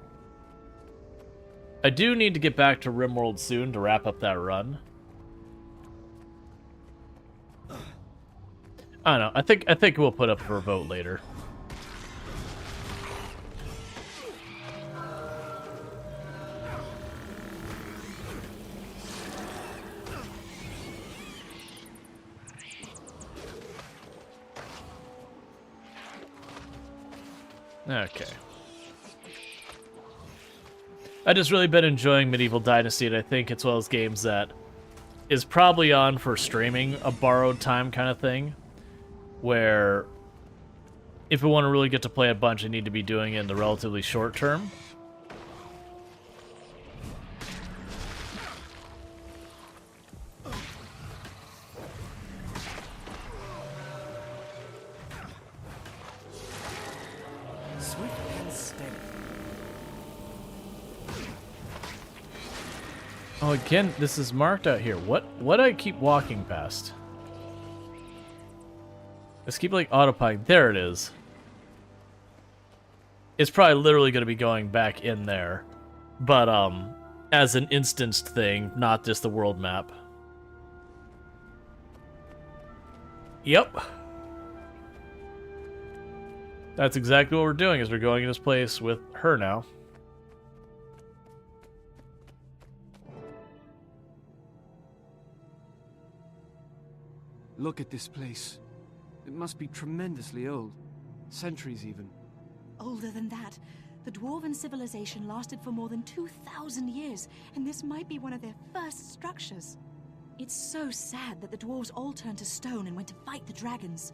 I do need to get back to RimWorld soon to wrap up that run. I don't know. I think we'll put up for a vote later. Okay. I just really been enjoying Medieval Dynasty, and I think it's one of those games that is probably on for streaming, a borrowed time kind of thing, where if we want to really get to play a bunch, I need to be doing it in the relatively short term. Oh, again, this is marked out here. What do I keep walking past? Let's keep, like, autopilot. There it is. It's probably literally going to be going back in there. But, as an instanced thing, not just the world map. Yep. That's exactly what we're doing, is we're going in this place with her now. Look at this place. It must be tremendously old. Centuries, even. Older than that. The Dwarven civilization lasted for more than 2,000 years, and this might be one of their first structures. It's so sad that the dwarves all turned to stone and went to fight the dragons.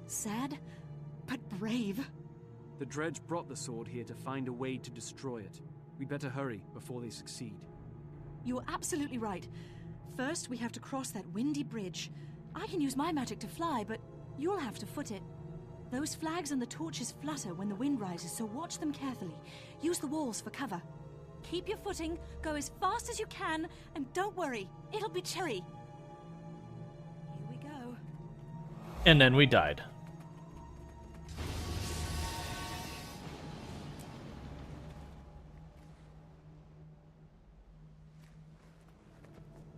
Sad, but brave. The Dredge brought the sword here to find a way to destroy it. We better hurry before they succeed. You're absolutely right. First, we have to cross that windy bridge. I can use my magic to fly, but you'll have to foot it. Those flags and the torches flutter when the wind rises, so watch them carefully. Use the walls for cover. Keep your footing, go as fast as you can, and don't worry, it'll be cherry. Here we go. And then we died.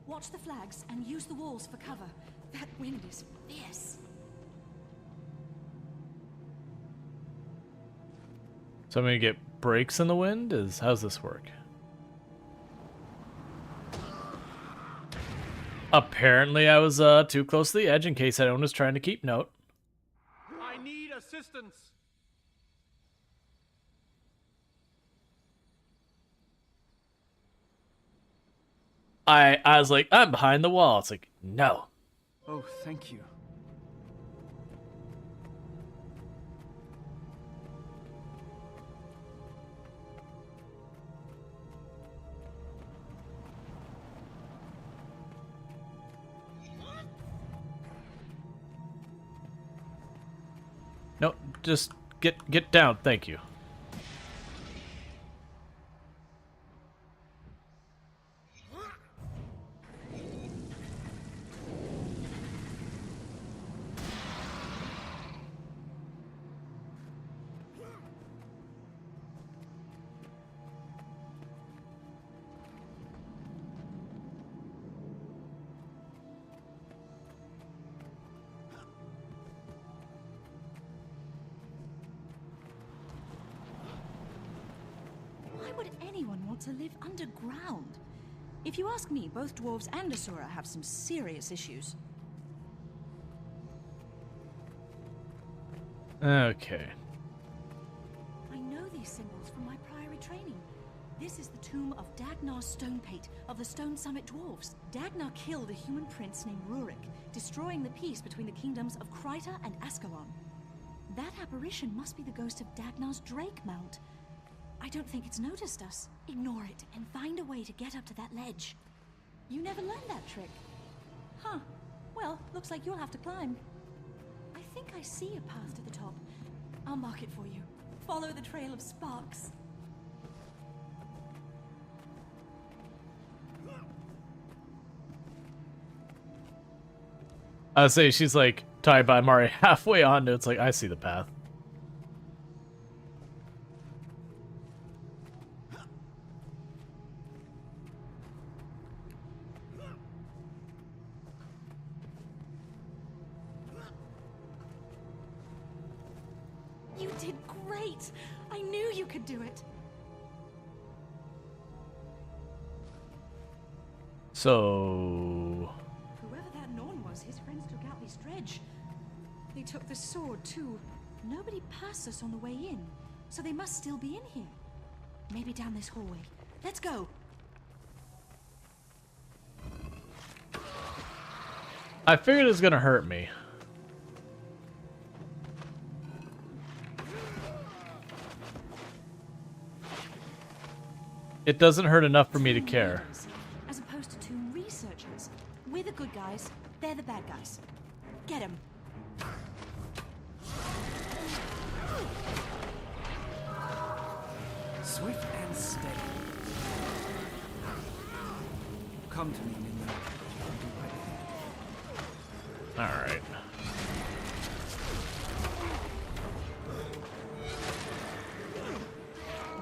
Watch the flags and use the walls for cover. That wind is fierce. So I'm gonna get breaks in the wind? How's this work? Apparently I was too close to the edge in case anyone was trying to keep note. I need assistance. I was like, I'm behind the wall. It's like, no. Oh, thank you. No, just get down. Thank you. anyone want to live underground? If you ask me, both dwarves and Asura have some serious issues. Okay. I know these symbols from my priory training. This is the tomb of Dagnar Stonepate of the Stone Summit Dwarves. Dagnar killed a human prince named Rurik, destroying the peace between the kingdoms of Kryta and Ascalon. That apparition must be the ghost of Dagnar's Drake Mount. I don't think it's noticed us. Ignore it and find a way to get up to that ledge. You never learned that trick. Huh. Well, looks like you'll have to climb. I think I see a path to the top. I'll mark it for you. Follow the trail of sparks. I say she's like tied by Mari halfway onto it's like I see the path. You did great! I knew you could do it! So... Whoever that Norn was, his friends took out this dredge. They took the sword, too. Nobody passed us on the way in, so they must still be in here. Maybe down this hallway. Let's go! I figured it was gonna hurt me. It doesn't hurt enough for me to care. As opposed to two researchers. We're the good guys, they're the bad guys. Get him. Swift and steady. Come to me, Minion. Alright.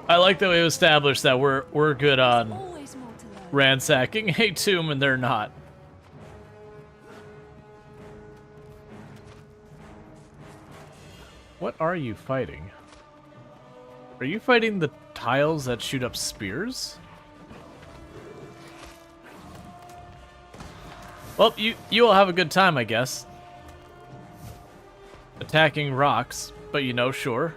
I like that we've established that we're good on ransacking a tomb and they're not. What are you fighting? Are you fighting the tiles that shoot up spears? Well, you will have a good time, I guess. Attacking rocks, but you know, sure.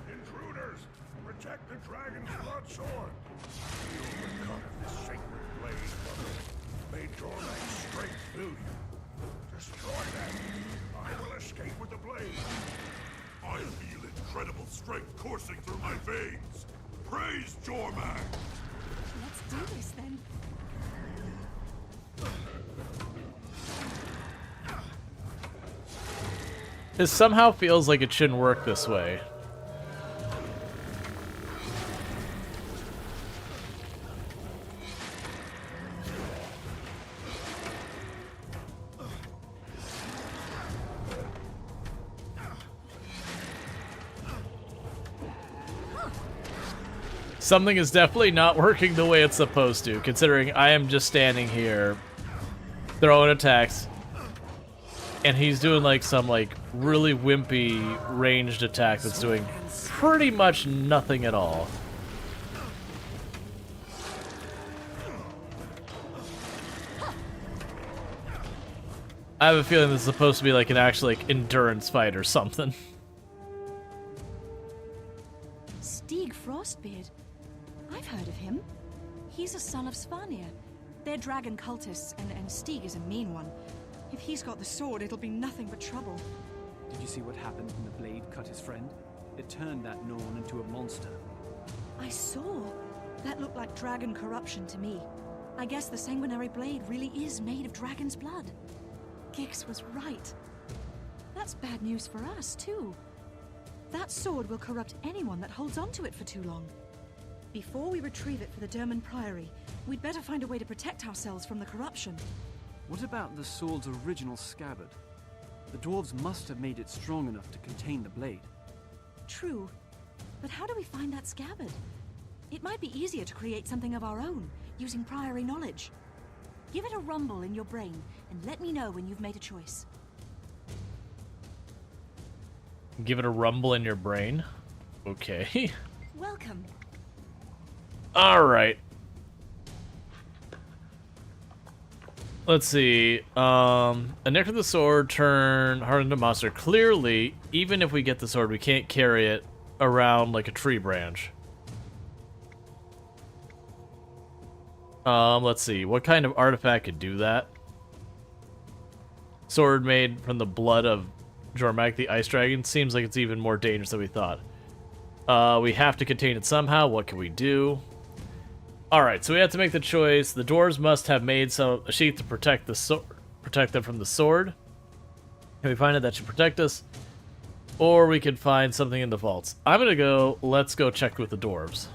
Intruders! Protect the dragon's broadsword! Feel the cut of this sacred blade, mother. May Jormung's strength fill you. Destroy them! I will escape with the blade. I feel incredible strength coursing through my veins. Praise Jormung! Let's do this then. This somehow feels like it shouldn't work this way. Something is definitely not working the way it's supposed to, considering I am just standing here throwing attacks. And he's doing like some like really wimpy ranged attack that's doing pretty much nothing at all. I have a feeling this is supposed to be like an actual like endurance fight or something. Stig Frostbeard. I've heard of him. He's a son of Svanir. They're dragon cultists, and Stig is a mean one. If he's got the sword, it'll be nothing but trouble. Did you see what happened when the blade cut his friend? It turned that Norn into a monster. I saw. That looked like dragon corruption to me. I guess the sanguinary blade really is made of dragon's blood. Gix was right. That's bad news for us, too. That sword will corrupt anyone that holds onto it for too long. Before we retrieve it for the Derman Priory, we'd better find a way to protect ourselves from the corruption. What about the sword's original scabbard? The dwarves must have made it strong enough to contain the blade. True. But how do we find that scabbard? It might be easier to create something of our own, using Priory knowledge. Give it a rumble in your brain, and let me know when you've made a choice. Give it a rumble in your brain? Okay. Welcome. Alright. Let's see. A nick of the sword, turn hardened to monster. Clearly, even if we get the sword, we can't carry it around like a tree branch. Let's see. What kind of artifact could do that? Sword made from the blood of Jormak the Ice Dragon. Seems like it's even more dangerous than we thought. We have to contain it somehow. What can we do? Alright, so we have to make the choice. The dwarves must have made a sheath to protect them from the sword. Can we find it that should protect us? Or we could find something in the vaults. I'm gonna go, let's go check with the dwarves.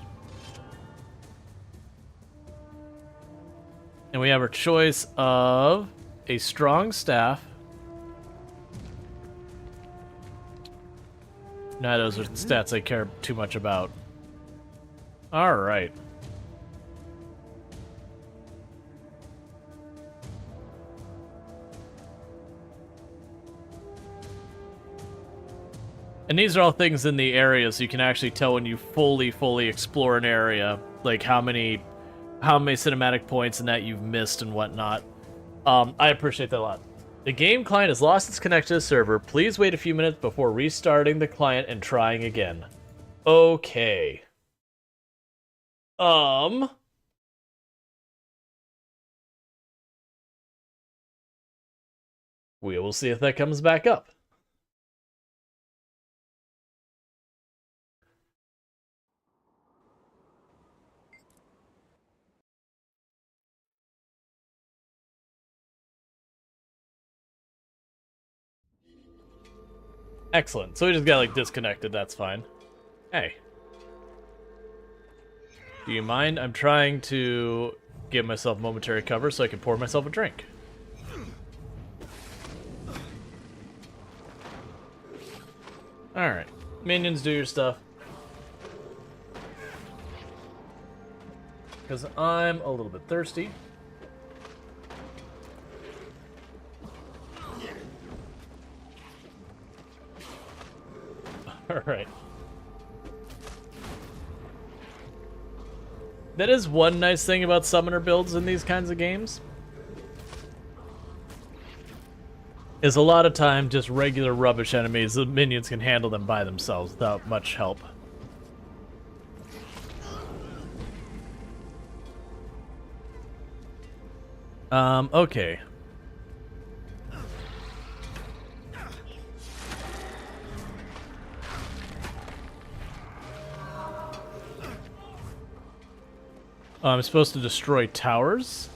And we have our choice of a strong staff. Nah, those are stats I care too much about. Alright. And these are all things in the area, so you can actually tell when you fully explore an area, like how many cinematic points and that you've missed and whatnot. I appreciate that a lot. The game client has lost its connection to the server. Please wait a few minutes before restarting the client and trying again. Okay. We will see if that comes back up. Excellent. So we just got, like, disconnected. That's fine. Hey. Do you mind? I'm trying to give myself momentary cover so I can pour myself a drink. Alright. Minions, do your stuff. Because I'm a little bit thirsty. Alright. That is one nice thing about summoner builds in these kinds of games. Is a lot of time just regular rubbish enemies, the minions can handle them by themselves without much help. Okay. I'm supposed to destroy towers?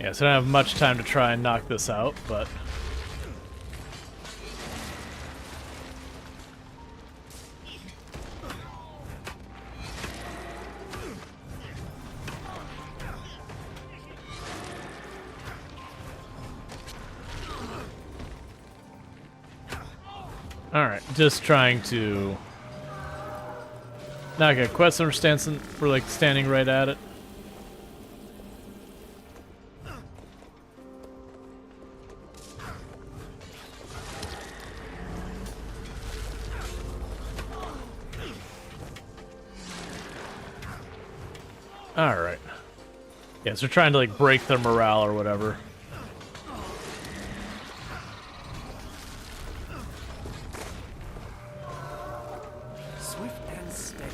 Yeah, so I don't have much time to try and knock this out, but... Alright, just trying to... Now I got quest understands for like standing right at it. Alright. Yeah, so they're trying to like break their morale or whatever. Swift and steady.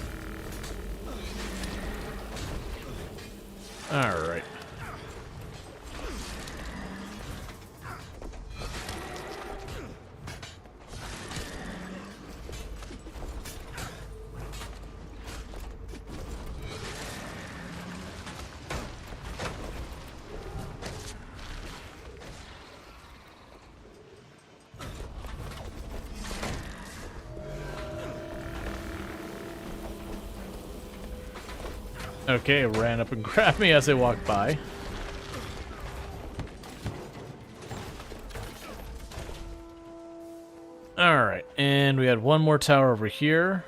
Alright. Okay, it ran up and grabbed me as I walked by. Alright, and we had one more tower over here.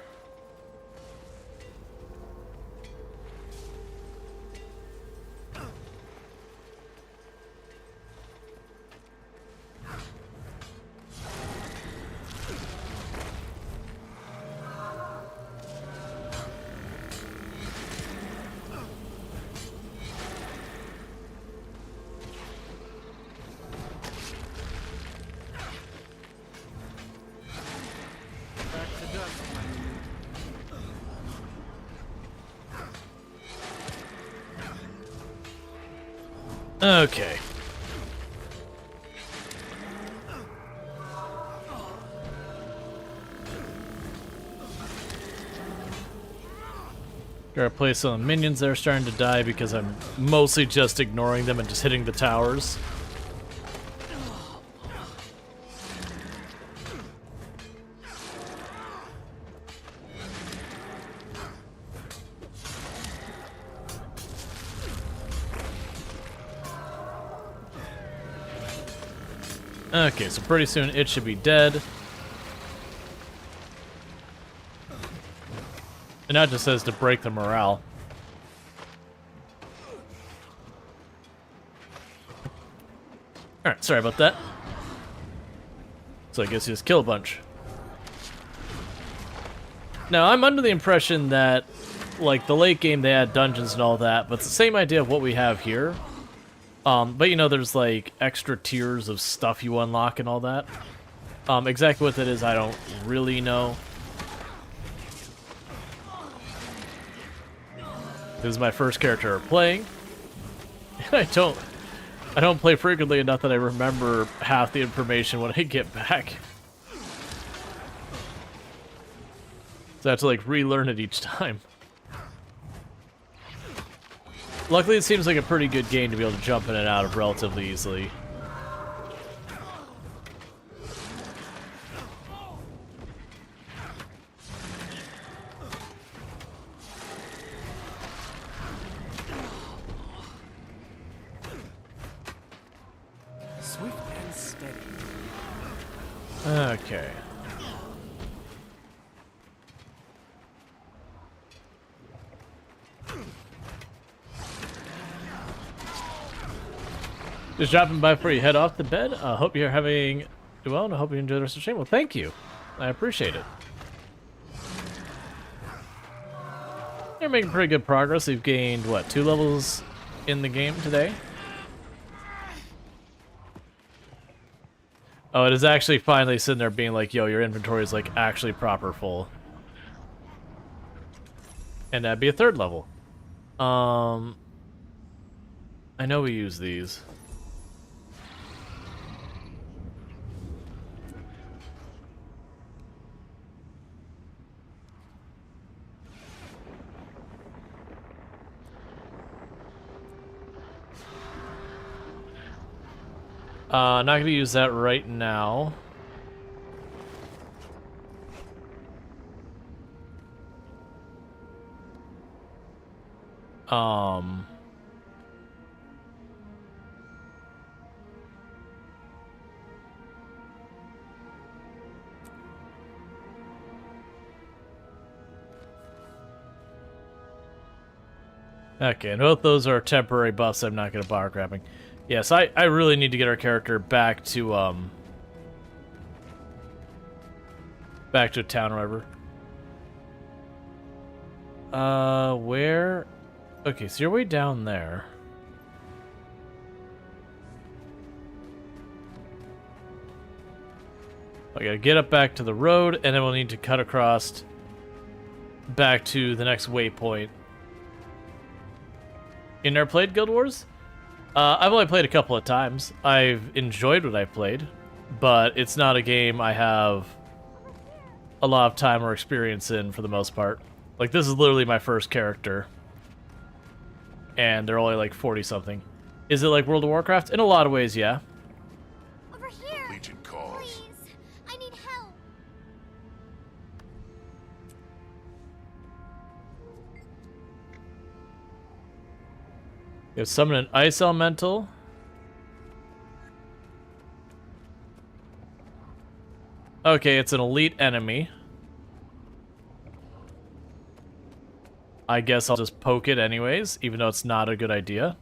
Okay. Gotta place some minions that are starting to die because I'm mostly just ignoring them and just hitting the towers. Okay, so pretty soon it should be dead. And now it just says to break the morale. Alright, sorry about that. So I guess you just kill a bunch. Now, I'm under the impression that, like, the late game they had dungeons and all that, but it's the same idea of what we have here. But you know, there's like extra tiers of stuff you unlock and all that. Exactly what that is, I don't really know. This is my first character playing. And I don't play frequently enough that I remember half the information when I get back. So I have to like relearn it each time. Luckily, it seems like a pretty good game to be able to jump in and out of relatively easily. Swift and steady. Okay. Just dropping by before you head off to bed. I hope you're having well, and I hope you enjoy the rest of the stream. Well, thank you. I appreciate it. You're making pretty good progress. You've gained, what, 2 levels in the game today? Oh, it is actually finally sitting there being like, yo, your inventory is like actually proper full. And that'd be a 3rd level. I know we use these. Not gonna use that right now. Okay, and both those are temporary buffs I'm not going to bother grabbing. Yes, I really need to get our character back to town or whatever. Where? Okay, so you're way down there. I gotta get up back to the road, and then we'll need to cut across back to the next waypoint. You never played Guild Wars? I've only played a couple of times. I've enjoyed what I've played, but it's not a game I have a lot of time or experience in for the most part. Like, this is literally my first character, and they're only like 40-something. Is it like World of Warcraft? In a lot of ways, yeah. Over here. Legion calls. Please, I need help. You have summon an ice elemental. Okay, it's an elite enemy. I guess I'll just poke it anyways, even though it's not a good idea.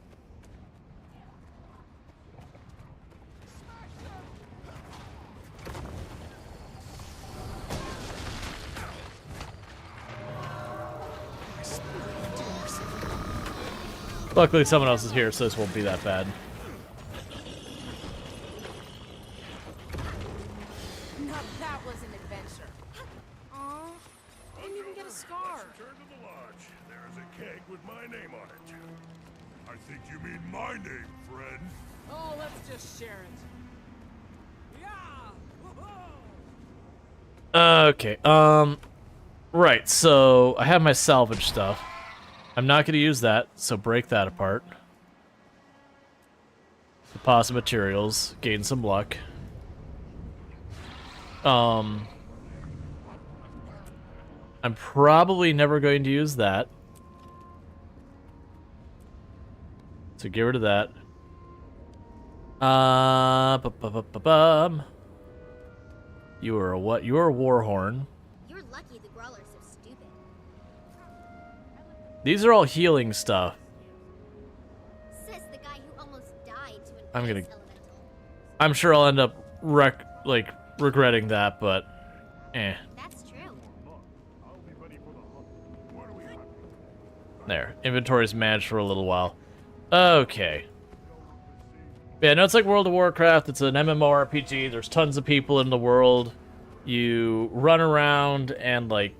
Luckily someone else is here, so this won't be that bad. Now that was an adventure. Aw, I didn't even get a scar. Turn to the lodge. There's a keg with my name on it. I think you mean my name, friend. Oh, let's just share it. Yeah! Okay, right, so I have my salvage stuff. I'm not going to use that, so break that apart. Deposit materials, gain some luck. I'm probably never going to use that. So get rid of that. You are a what? You are a warhorn. You're lucky the Growlers are so stupid. These are all healing stuff. Sis, the guy who almost died to an I'm gonna. ice elemental. I'm sure I'll end up regretting that, but That's true. There. Inventory's managed for a little while. Okay. Yeah, no, it's like World of Warcraft. It's an MMORPG. There's tons of people in the world. You run around and, like,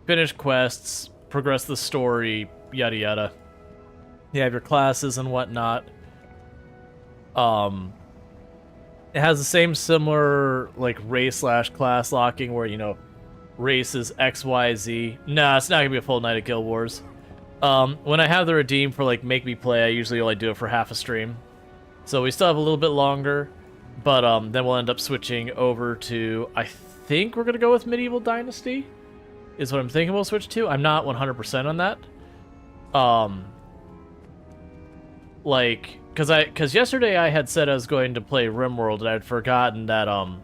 finish quests, progress the story, yada yada. You have your classes and whatnot. It has the same similar, like, race/class locking where, you know, race is X, Y, Z. Nah, it's not gonna be a full night of Guild Wars. When I have the redeem for, like, Make Me Play, I usually only do it for half a stream. So we still have a little bit longer, but then we'll end up switching over to, I think we're going to go with Medieval Dynasty, is what I'm thinking we'll switch to. I'm not 100% on that. Because yesterday I had said I was going to play RimWorld, and I had forgotten that I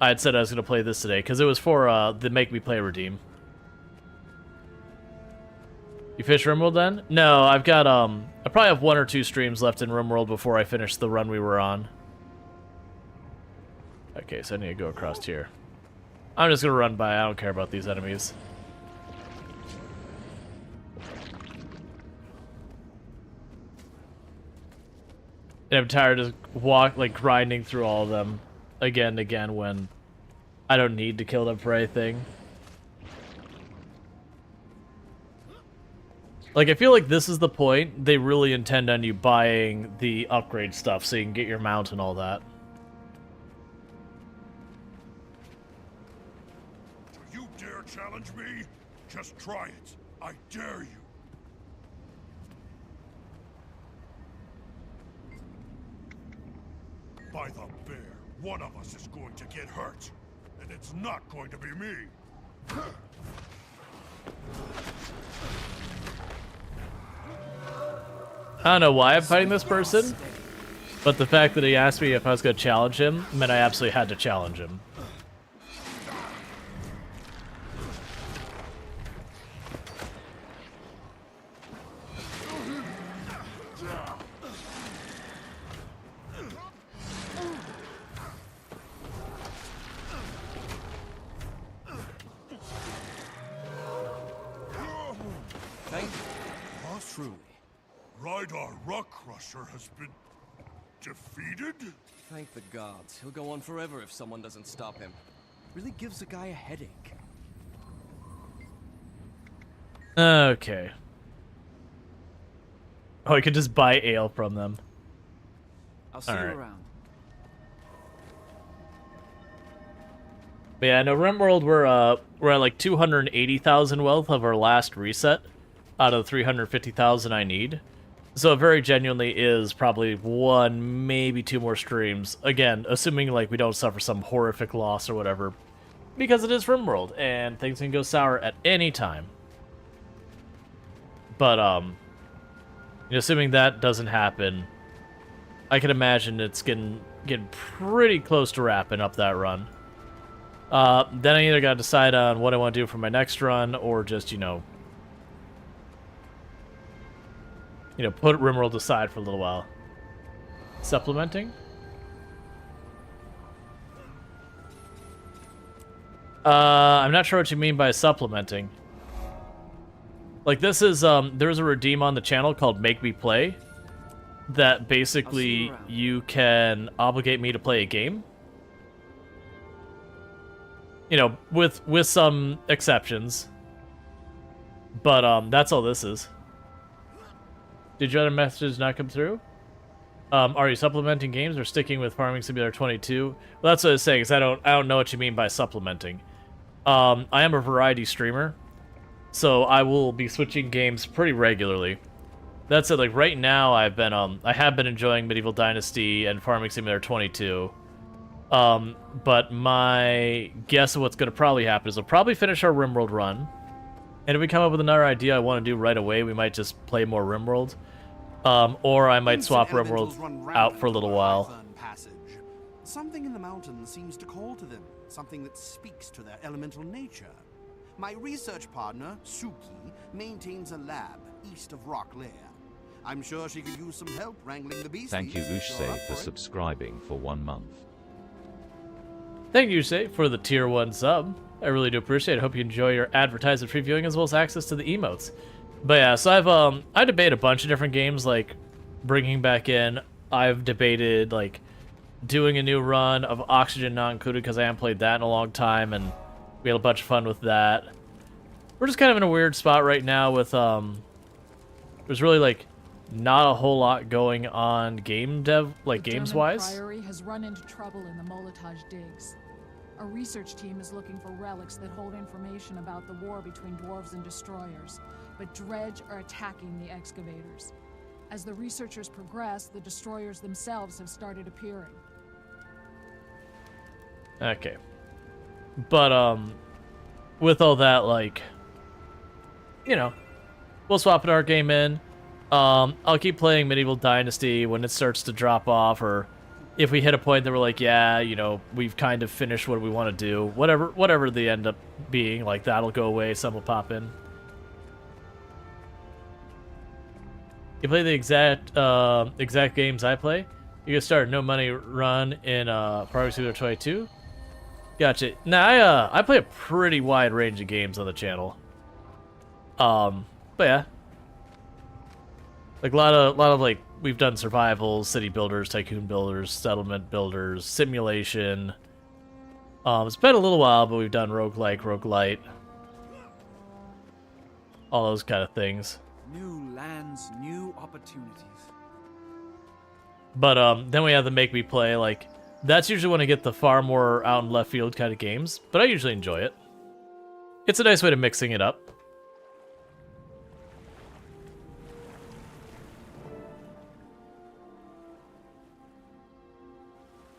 had said I was going to play this today, because it was for the Make Me Play redeem. You finished RimWorld then? No, I've got, I probably have 1 or 2 streams left in RimWorld before I finish the run we were on. Okay, so I need to go across here. I'm just gonna run by, I don't care about these enemies. And I'm tired of grinding through all of them again and again when I don't need to kill them for anything. Like, I feel like this is the point. They really intend on you buying the upgrade stuff so you can get your mount and all that. Do you dare challenge me? Just try it. I dare you. By the bear, one of us is going to get hurt. And it's not going to be me. I don't know why I'm fighting this person, but the fact that he asked me if I was going to challenge him meant I absolutely had to challenge him. Thank you. Oh, truly. Rydar Rock Crusher has been defeated? Thank the gods. He'll go on forever if someone doesn't stop him. Really gives a guy a headache. Okay. Oh, I could just buy ale from them. I'll see you around. But yeah, no, RimWorld, we're at like 280,000 wealth of our last reset out of the 350,000 I need. So it very genuinely is probably 1, maybe 2 more streams. Again, assuming like we don't suffer some horrific loss or whatever. Because it is RimWorld, and things can go sour at any time. But, Assuming that doesn't happen, I can imagine it's getting pretty close to wrapping up that run. Then I either got to decide on what I want to do for my next run, or just, put Rimworld aside for a little while. Supplementing? I'm not sure what you mean by supplementing. Like, this is, there's a redeem on the channel called Make Me Play that basically you can obligate me to play a game. With some exceptions. But, that's all this is. Did your other messages not come through? Are you supplementing games or sticking with Farming Simulator 22? Well, that's what I was saying, because I don't know what you mean by supplementing. I am a variety streamer, so I will be switching games pretty regularly. That's it. Like right now, I have been enjoying Medieval Dynasty and Farming Simulator 22. But my guess of what's going to probably happen is we'll probably finish our RimWorld run, and if we come up with another idea I want to do right away, we might just play more RimWorld, or I might swap RimWorld out for a little while. Something in the mountains seems to call to them, something that speaks to their elemental nature. My research partner, Suki, maintains a lab east of Rock Lair. I'm sure she could use some help wrangling the beasties. Thank you, Ushse, for subscribing for 1 month. Thank you, Ushse, for the tier 1 sub. I really do appreciate it. Hope you enjoy your advertisement previewing as well as access to the emotes. But yeah, so I debate a bunch of different games, like bringing back in. I've debated like doing a new run of Oxygen Not Included because I haven't played that in a long time, and we had a bunch of fun with that. We're just kind of in a weird spot right now with there's really like not a whole lot going on game dev, like games wise. Priory has run into trouble in the Molotage digs. A research team is looking for relics that hold information about the war between dwarves and destroyers, but Dredge are attacking the excavators. As the researchers progress, the destroyers themselves have started appearing. Okay. But, with all that, like, we'll swap our game in. I'll keep playing Medieval Dynasty when it starts to drop off, or if we hit a point that we're like, yeah, we've kind of finished what we want to do. Whatever they end up being, like, that'll go away, some will pop in. You play the exact games I play? You can start a no money run in Farming Simulator 22. Gotcha. Now I play a pretty wide range of games on the channel. But yeah, like a lot of like we've done survival, city builders, tycoon builders, settlement builders, simulation. It's been a little while, but we've done roguelike, roguelite, all those kind of things. New lands, new opportunities. But then we have the Make Me Play, like, that's usually when I get the far more out in left field kind of games, but I usually enjoy it. It's a nice way to mixing it up.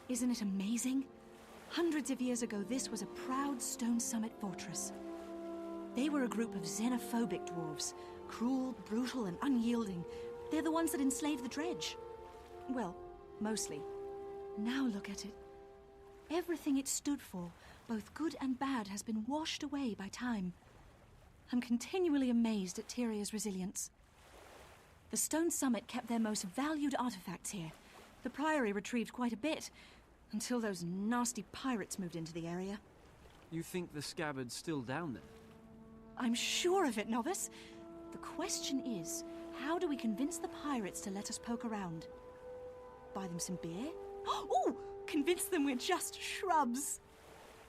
Isn't it amazing? Hundreds of years ago, this was a proud stone summit fortress. They were a group of xenophobic dwarves, cruel, brutal, and unyielding. They're the ones that enslaved the Dredge. Well, mostly. Now look at it. Everything it stood for, both good and bad, has been washed away by time. I'm continually amazed at Tyria's resilience. The Stone Summit kept their most valued artifacts here. The Priory retrieved quite a bit, until those nasty pirates moved into the area. You think the scabbard's still down there? I'm sure of it, Novice. The question is, how do we convince the pirates to let us poke around? Buy them some beer? Ooh! Convince them we're just shrubs!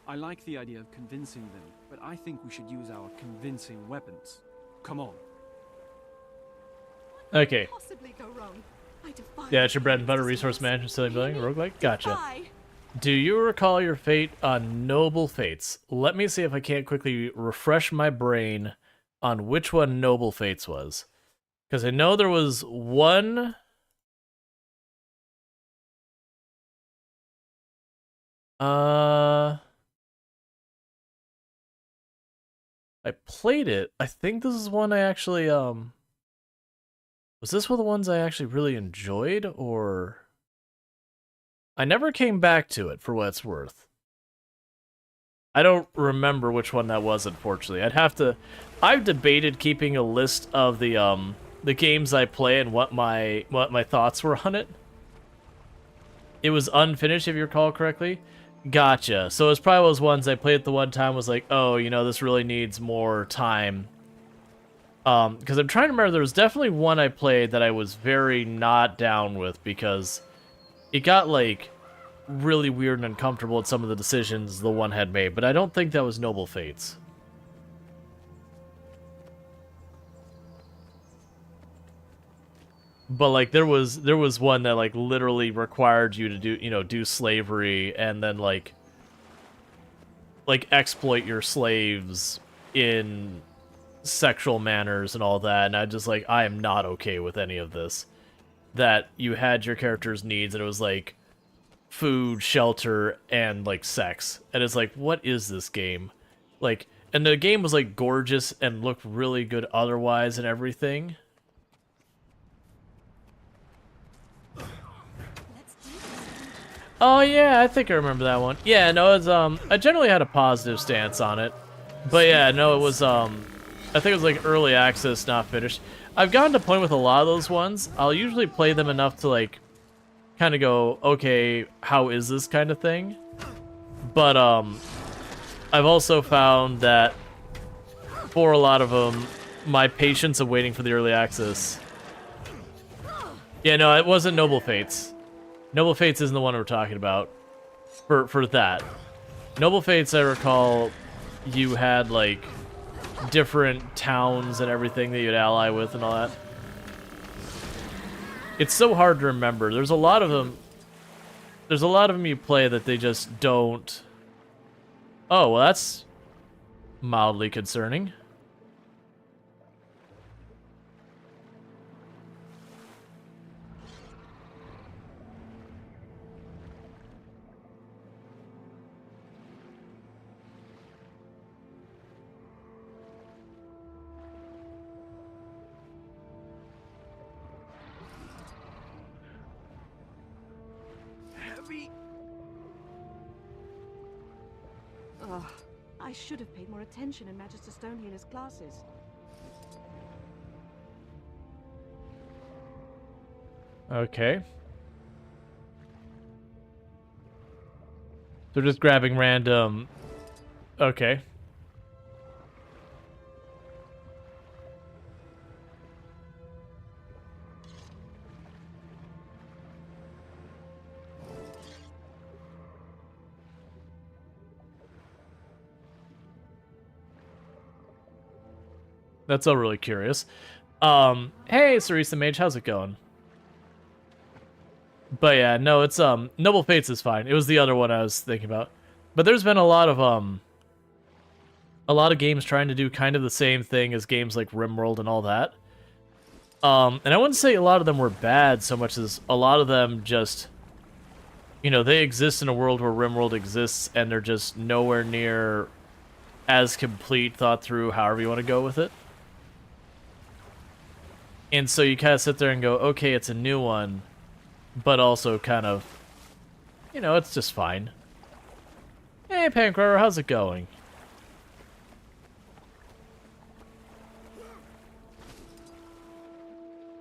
I like the idea of convincing them, but I think we should use our convincing weapons. Come on. Okay. Possibly go wrong. I defy Yeah, it's your bread and butter resource management, city building, roguelike? Gotcha. Do you recall your fate on Noble Fates? Let me see if I can't quickly refresh my brain on which one Noble Fates was. Because I know there was one... I played it. I think this is one I actually, was Was this one of the ones I actually really enjoyed, or... I never came back to it, for what it's worth. I don't remember which one that was, unfortunately. I'd have to... I've debated keeping a list of the games I play and what my thoughts were on it. It was unfinished, if you recall correctly. Gotcha. So it's probably those ones I played at the one time was like, oh, you know, this really needs more time. Because I'm trying to remember, there was definitely one I played that I was very not down with because it got, like, really weird and uncomfortable at some of the decisions the one had made, but I don't think that was Noble Fates. But, like, there was one that, like, literally required you to do, you know, do slavery and then, like exploit your slaves in sexual manners and all that, and I just, like, I am not okay with any of this. That you had your character's needs, and it was, like, food, shelter, and, like, sex. And it's like, what is this game? Like, and the game was, like, gorgeous and looked really good otherwise and everything. Oh, yeah, I think I remember that one. Yeah, no, it's, I generally had a positive stance on it. But, yeah, no, it was, I think it was, like, early access, not finished. I've gotten to a point with a lot of those ones. I'll usually play them enough to, like, kind of go, okay, how is this kind of thing? But, I've also found that for a lot of them, my patience of waiting for the early access... Yeah, no, it wasn't Noble Fates. Noble Fates isn't the one we're talking about for that. Noble Fates, I recall, you had, like, different towns and everything that you'd ally with and all that. It's so hard to remember. There's a lot of them. There's a lot of them you play that they just don't... Oh, well, that's mildly concerning. Ugh, I should have paid more attention in Magister Stonehier's classes. Okay. They're just grabbing random... Okay. That's all really curious. Hey, Sarisa Mage, how's it going? But yeah, no, it's, Noble Fates is fine. It was the other one I was thinking about. But there's been a lot of games trying to do kind of the same thing as games like RimWorld and all that. And I wouldn't say a lot of them were bad so much as a lot of them just, you know, they exist in a world where RimWorld exists and they're just nowhere near as complete, thought through, however you want to go with it. And so you kind of sit there and go, okay, it's a new one, but also kind of, you know, it's just fine. Hey, Pancrower, how's it going?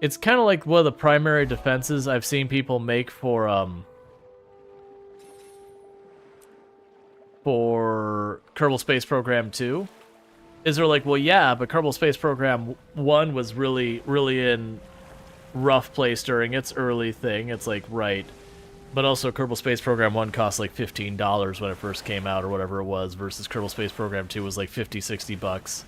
It's kind of like one of the primary defenses I've seen people make for Kerbal Space Program 2. Is they're like, well, yeah, but Kerbal Space Program 1 was really in rough place during its early thing. It's like, right. But also, Kerbal Space Program 1 cost like $15 when it first came out, or whatever it was, versus Kerbal Space Program 2 was like 50, 60 bucks.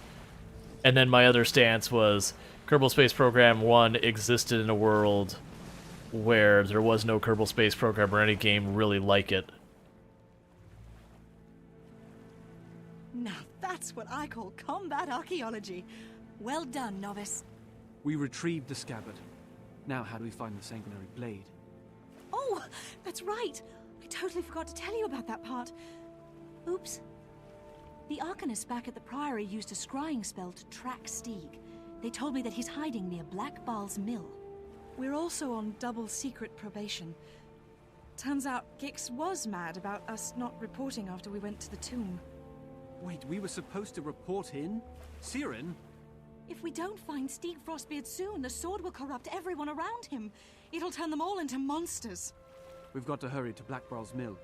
And then my other stance was, Kerbal Space Program 1 existed in a world where there was no Kerbal Space Program or any game really like it. Now that's what I call combat archaeology. Well done, novice. We retrieved the scabbard. Now how do we find the sanguinary blade? Oh, that's right. I totally forgot to tell you about that part. Oops. The Arcanist back at the Priory used a scrying spell to track Stieg. They told me that he's hiding near Black Baal's mill. We're also on double secret probation. Turns out Gix was mad about us not reporting after we went to the tomb. Wait, we were supposed to report in? Siren? If we don't find Stieg Frostbeard soon, the sword will corrupt everyone around him. It'll turn them all into monsters. We've got to hurry to Blackbrow's mill.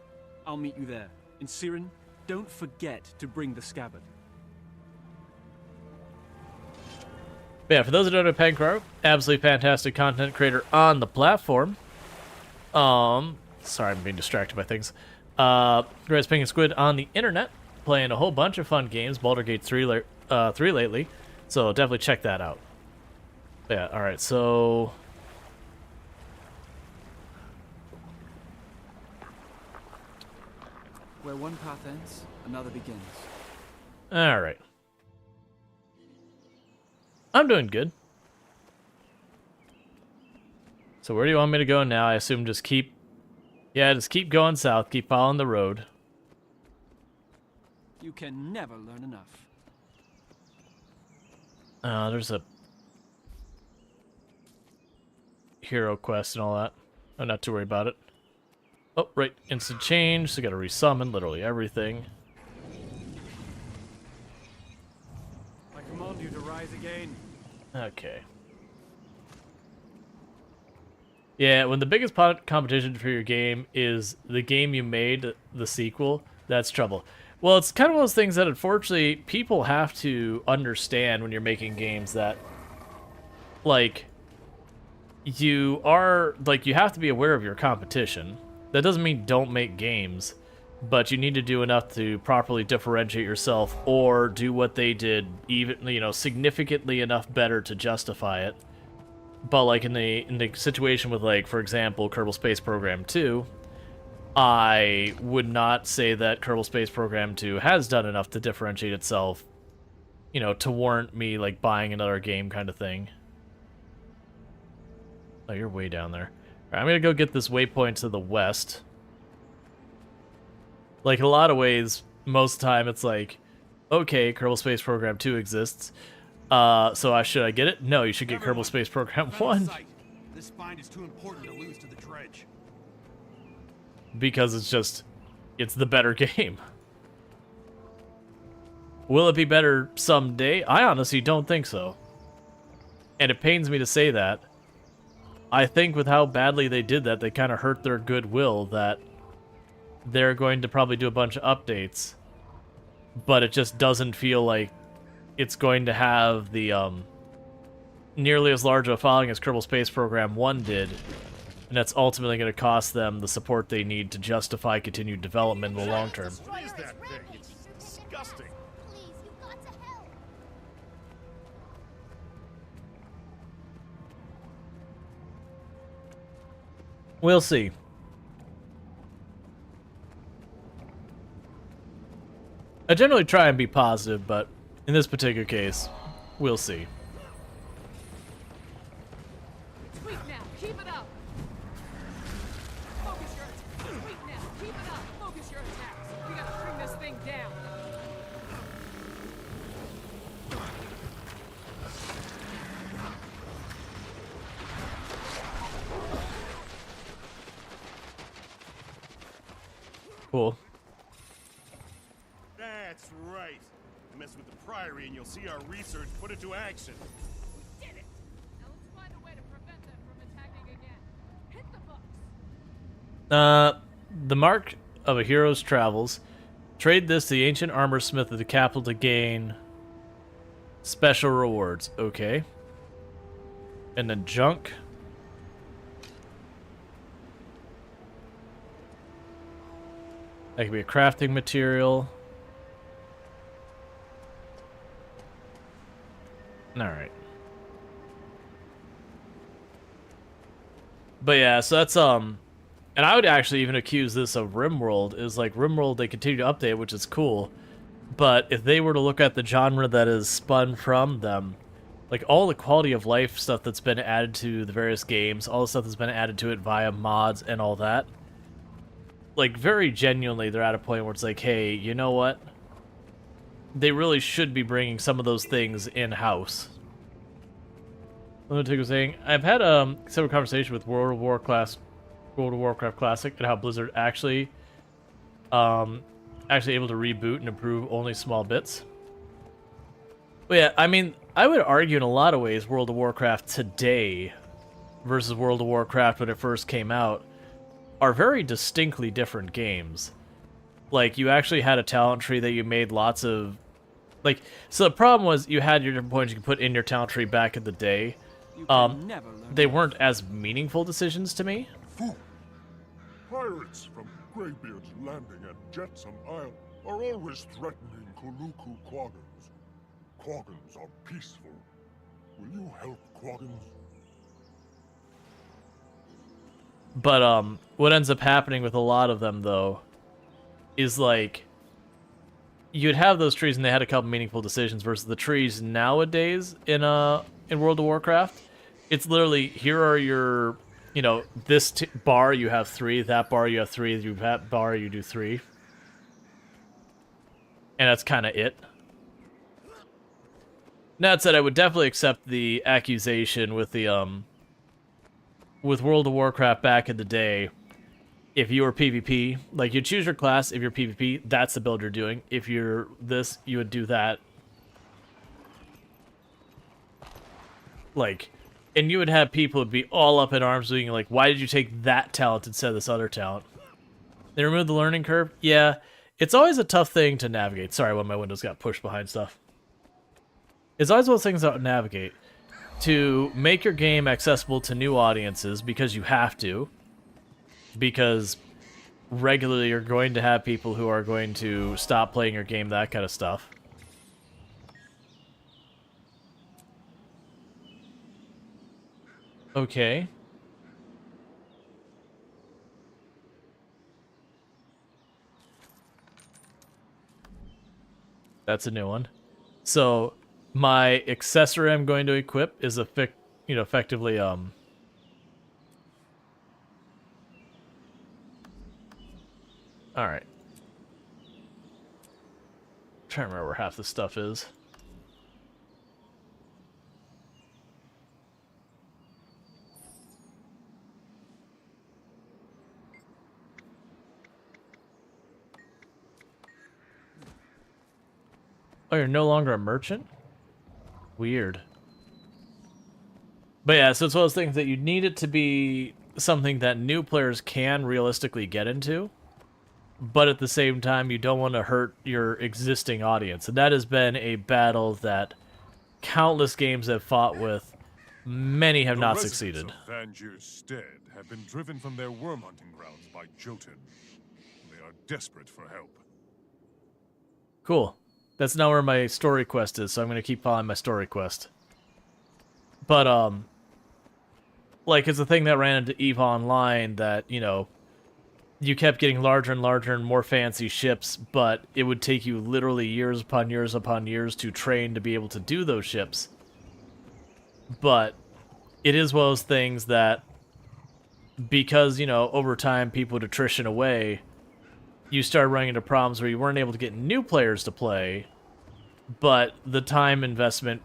I'll meet you there. And Siren, don't forget to bring the scabbard. But yeah, for those who don't know Pancro, absolutely fantastic content creator on the platform. Sorry, I'm being distracted by things. Greatest Pink and Squid on the internet, playing a whole bunch of fun games. Baldur's Gate 3 lately, so definitely check that out. But yeah, all right, so Where one path ends, another begins. all right. I'm doing good. So where do you want me to go now? I assume just keep going south, keep following the road. You can never learn enough. There's a hero quest and all that. I'm not too worried about it. Oh, right, instant change, so gotta resummon literally everything. I command you to rise again. Okay. Yeah, when the biggest competition for your game is the game you made, the sequel, that's trouble. Well, it's kind of one of those things that unfortunately people have to understand when you're making games that, like, you have to be aware of your competition. That doesn't mean don't make games, but you need to do enough to properly differentiate yourself or do what they did even, significantly enough better to justify it. But like in the situation with, like, for example, Kerbal Space Program 2, I would not say that Kerbal Space Program 2 has done enough to differentiate itself, to warrant me, like, buying another game kind of thing. Oh, you're way down there. All right, I'm gonna go get this waypoint to the west. Like, in a lot of ways, most of the time it's like, okay, Kerbal Space Program 2 exists. So should I get it? No, you should get Kerbal Space Program 1. This find is too important to lose to the dredge. Because it's the better game. Will it be better someday? I honestly don't think so. And it pains me to say that. I think with how badly they did that, they kind of hurt their goodwill that they're going to probably do a bunch of updates. But it just doesn't feel like it's going to have the nearly as large of a following as Kerbal Space Program 1 did. And that's ultimately going to cost them the support they need to justify continued development in the long term. What is that thing? It's disgusting. We'll see. I generally try and be positive, but in this particular case, we'll see. Sweet now, keep it up. Focus your attacks. Sweet now, keep it up. Focus your attacks. We gotta bring this thing down. Cool. That's right. Mess with the Priory and you'll see our research put it to action. We did it. Now let's find a way to prevent them from attacking again. Hit the books. The mark of a hero's travels. Trade this to the ancient armor smith of the capital to gain special rewards. Okay. And then junk. That could be a crafting material. Alright. But yeah, so that's, and I would actually even accuse this of RimWorld, is like, RimWorld, they continue to update, which is cool, but if they were to look at the genre that is spun from them, like, all the quality of life stuff that's been added to the various games, all the stuff that's been added to it via mods and all that, like, very genuinely, they're at a point where it's like, hey, you know what? They really should be bringing some of those things in-house. Lunatic was saying, I've had several conversations with World of Warcraft Classic and how Blizzard actually able to reboot and improve only small bits. But yeah, I mean, I would argue in a lot of ways World of Warcraft today versus World of Warcraft when it first came out are very distinctly different games. Like, you actually had a talent tree that you made lots of... Like, so the problem was you had your different points you could put in your talent tree back in the day. They weren't as meaningful decisions to me. Fool! Pirates from Greybeard's Landing and Jetsam Isle are always threatening Kuluku Quaggins. Quaggins are peaceful. Will you help Quaggins? But what ends up happening with a lot of them, though, is like you'd have those trees and they had a couple meaningful decisions versus the trees nowadays in World of Warcraft. It's literally, here are your, you know, this bar you have 3, that bar you have 3, that bar you do 3. And that's kind of it. That said, I would definitely accept the accusation with the with World of Warcraft back in the day. If you were PvP, like, you choose your class. If you're PvP, that's the build you're doing. If you're this, you would do that. Like, and you would have people would be all up in arms being like, why did you take that talent instead of this other talent? They removed the learning curve? Yeah, it's always a tough thing to navigate. Sorry, when my windows got pushed behind stuff. It's always one of those things to navigate. To make your game accessible to new audiences, because you have to. Because regularly you're going to have people who are going to stop playing your game, that kind of stuff. Okay. That's a new one. So, my accessory I'm going to equip is effectively Alright. Trying to remember where half the stuff is. Oh, you're no longer a merchant? Weird. But yeah, so it's one of those things that you need it to be something that new players can realistically get into. But at the same time, you don't want to hurt your existing audience. And that has been a battle that countless games have fought with. Many have not succeeded. The residents of Vangier's Stead have been driven from their worm hunting grounds by Jotun. They are desperate for help. Cool. That's not where my story quest is, so I'm going to keep following my story quest. But, like, it's a thing that ran into EVE Online that, you know, you kept getting larger and larger and more fancy ships, but it would take you literally years upon years upon years to train to be able to do those ships. But it is one of those things that, because, you know, over time people would attrition away, you started running into problems where you weren't able to get new players to play, but the time investment,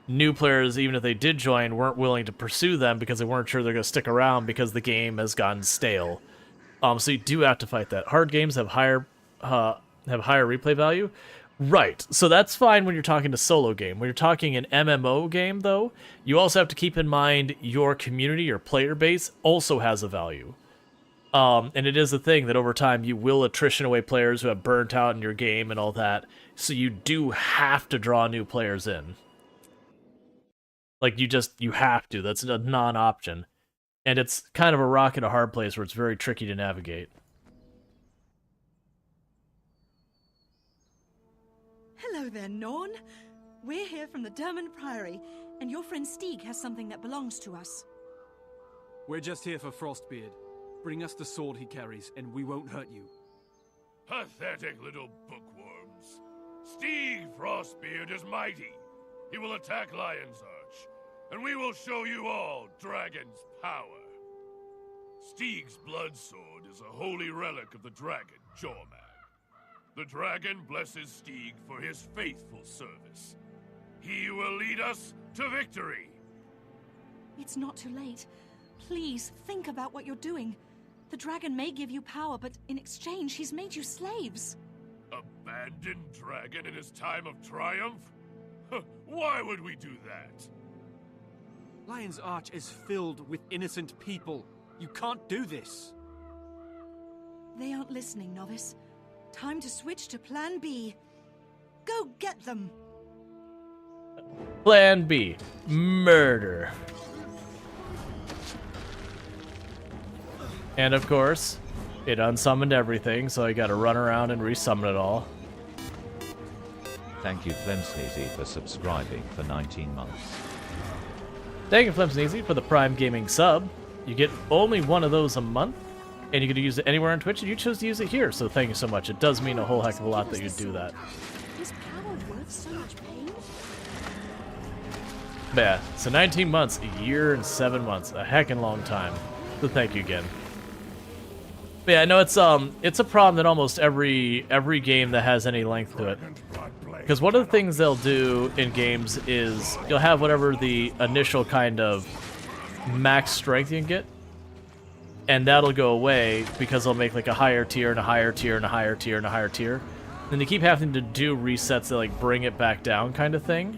new players, even if they did join, weren't willing to pursue them because they weren't sure they're going to stick around because the game has gotten stale. So you do have to fight that. Hard games have higher replay value. Right, so that's fine when you're talking a solo game. When you're talking an MMO game, though, you also have to keep in mind your community, your player base, also has a value. And it is a thing that over time you will attrition away players who have burnt out in your game and all that, so you do have to draw new players in. Like, you have to. That's a non-option. And it's kind of a rock and a hard place where it's very tricky to navigate. Hello there, Norn. We're here from the Derman Priory, and your friend Stieg has something that belongs to us. We're just here for Frostbeard. Bring us the sword he carries, and we won't hurt you. Pathetic little bookworms. Stieg Frostbeard is mighty. He will attack Lion's Arch, and we will show you all Dragon's power. Stieg's blood sword is a holy relic of the dragon, Jormag. The dragon blesses Stieg for his faithful service. He will lead us to victory. It's not too late. Please, think about what you're doing. The dragon may give you power, but in exchange, he's made you slaves. Abandoned dragon in his time of triumph? Why would we do that? Lion's Arch is filled with innocent people. You can't do this. They aren't listening, Novice. Time to switch to Plan B. Go get them! Plan B. Murder. And of course, it unsummoned everything, so I gotta run around and resummon it all. Thank you Flemsneezy for subscribing for 19 months. Thank you Flemsneezy for the Prime Gaming sub. You get only one of those a month, and you can use it anywhere on Twitch, and you chose to use it here, so thank you so much. It does mean a whole heck of a lot that you do that. Is power worth so much pain? Yeah, so 19 months, a year and 7 months, a heckin' long time. So thank you again. But yeah, I know it's a problem in almost every game that has any length to it. Because one of the things they'll do in games is you'll have whatever the initial kind of max strength you can get, and that'll go away because they'll make like a higher tier and a higher tier and a higher tier and a higher tier. And they keep having to do resets that like bring it back down kind of thing.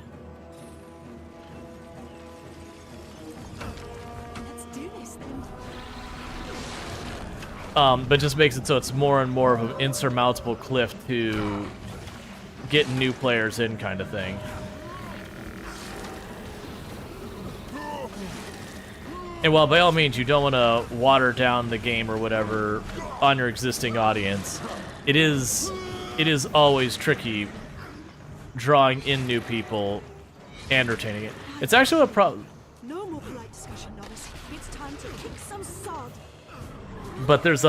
But just makes it so it's more and more of an insurmountable cliff to get new players in kind of thing. And while by all means you don't want to water down the game or whatever on your existing audience, it is always tricky drawing in new people and retaining it. It's actually a problem. No more polite discussion, Novice. It's time to kick some sod. But there's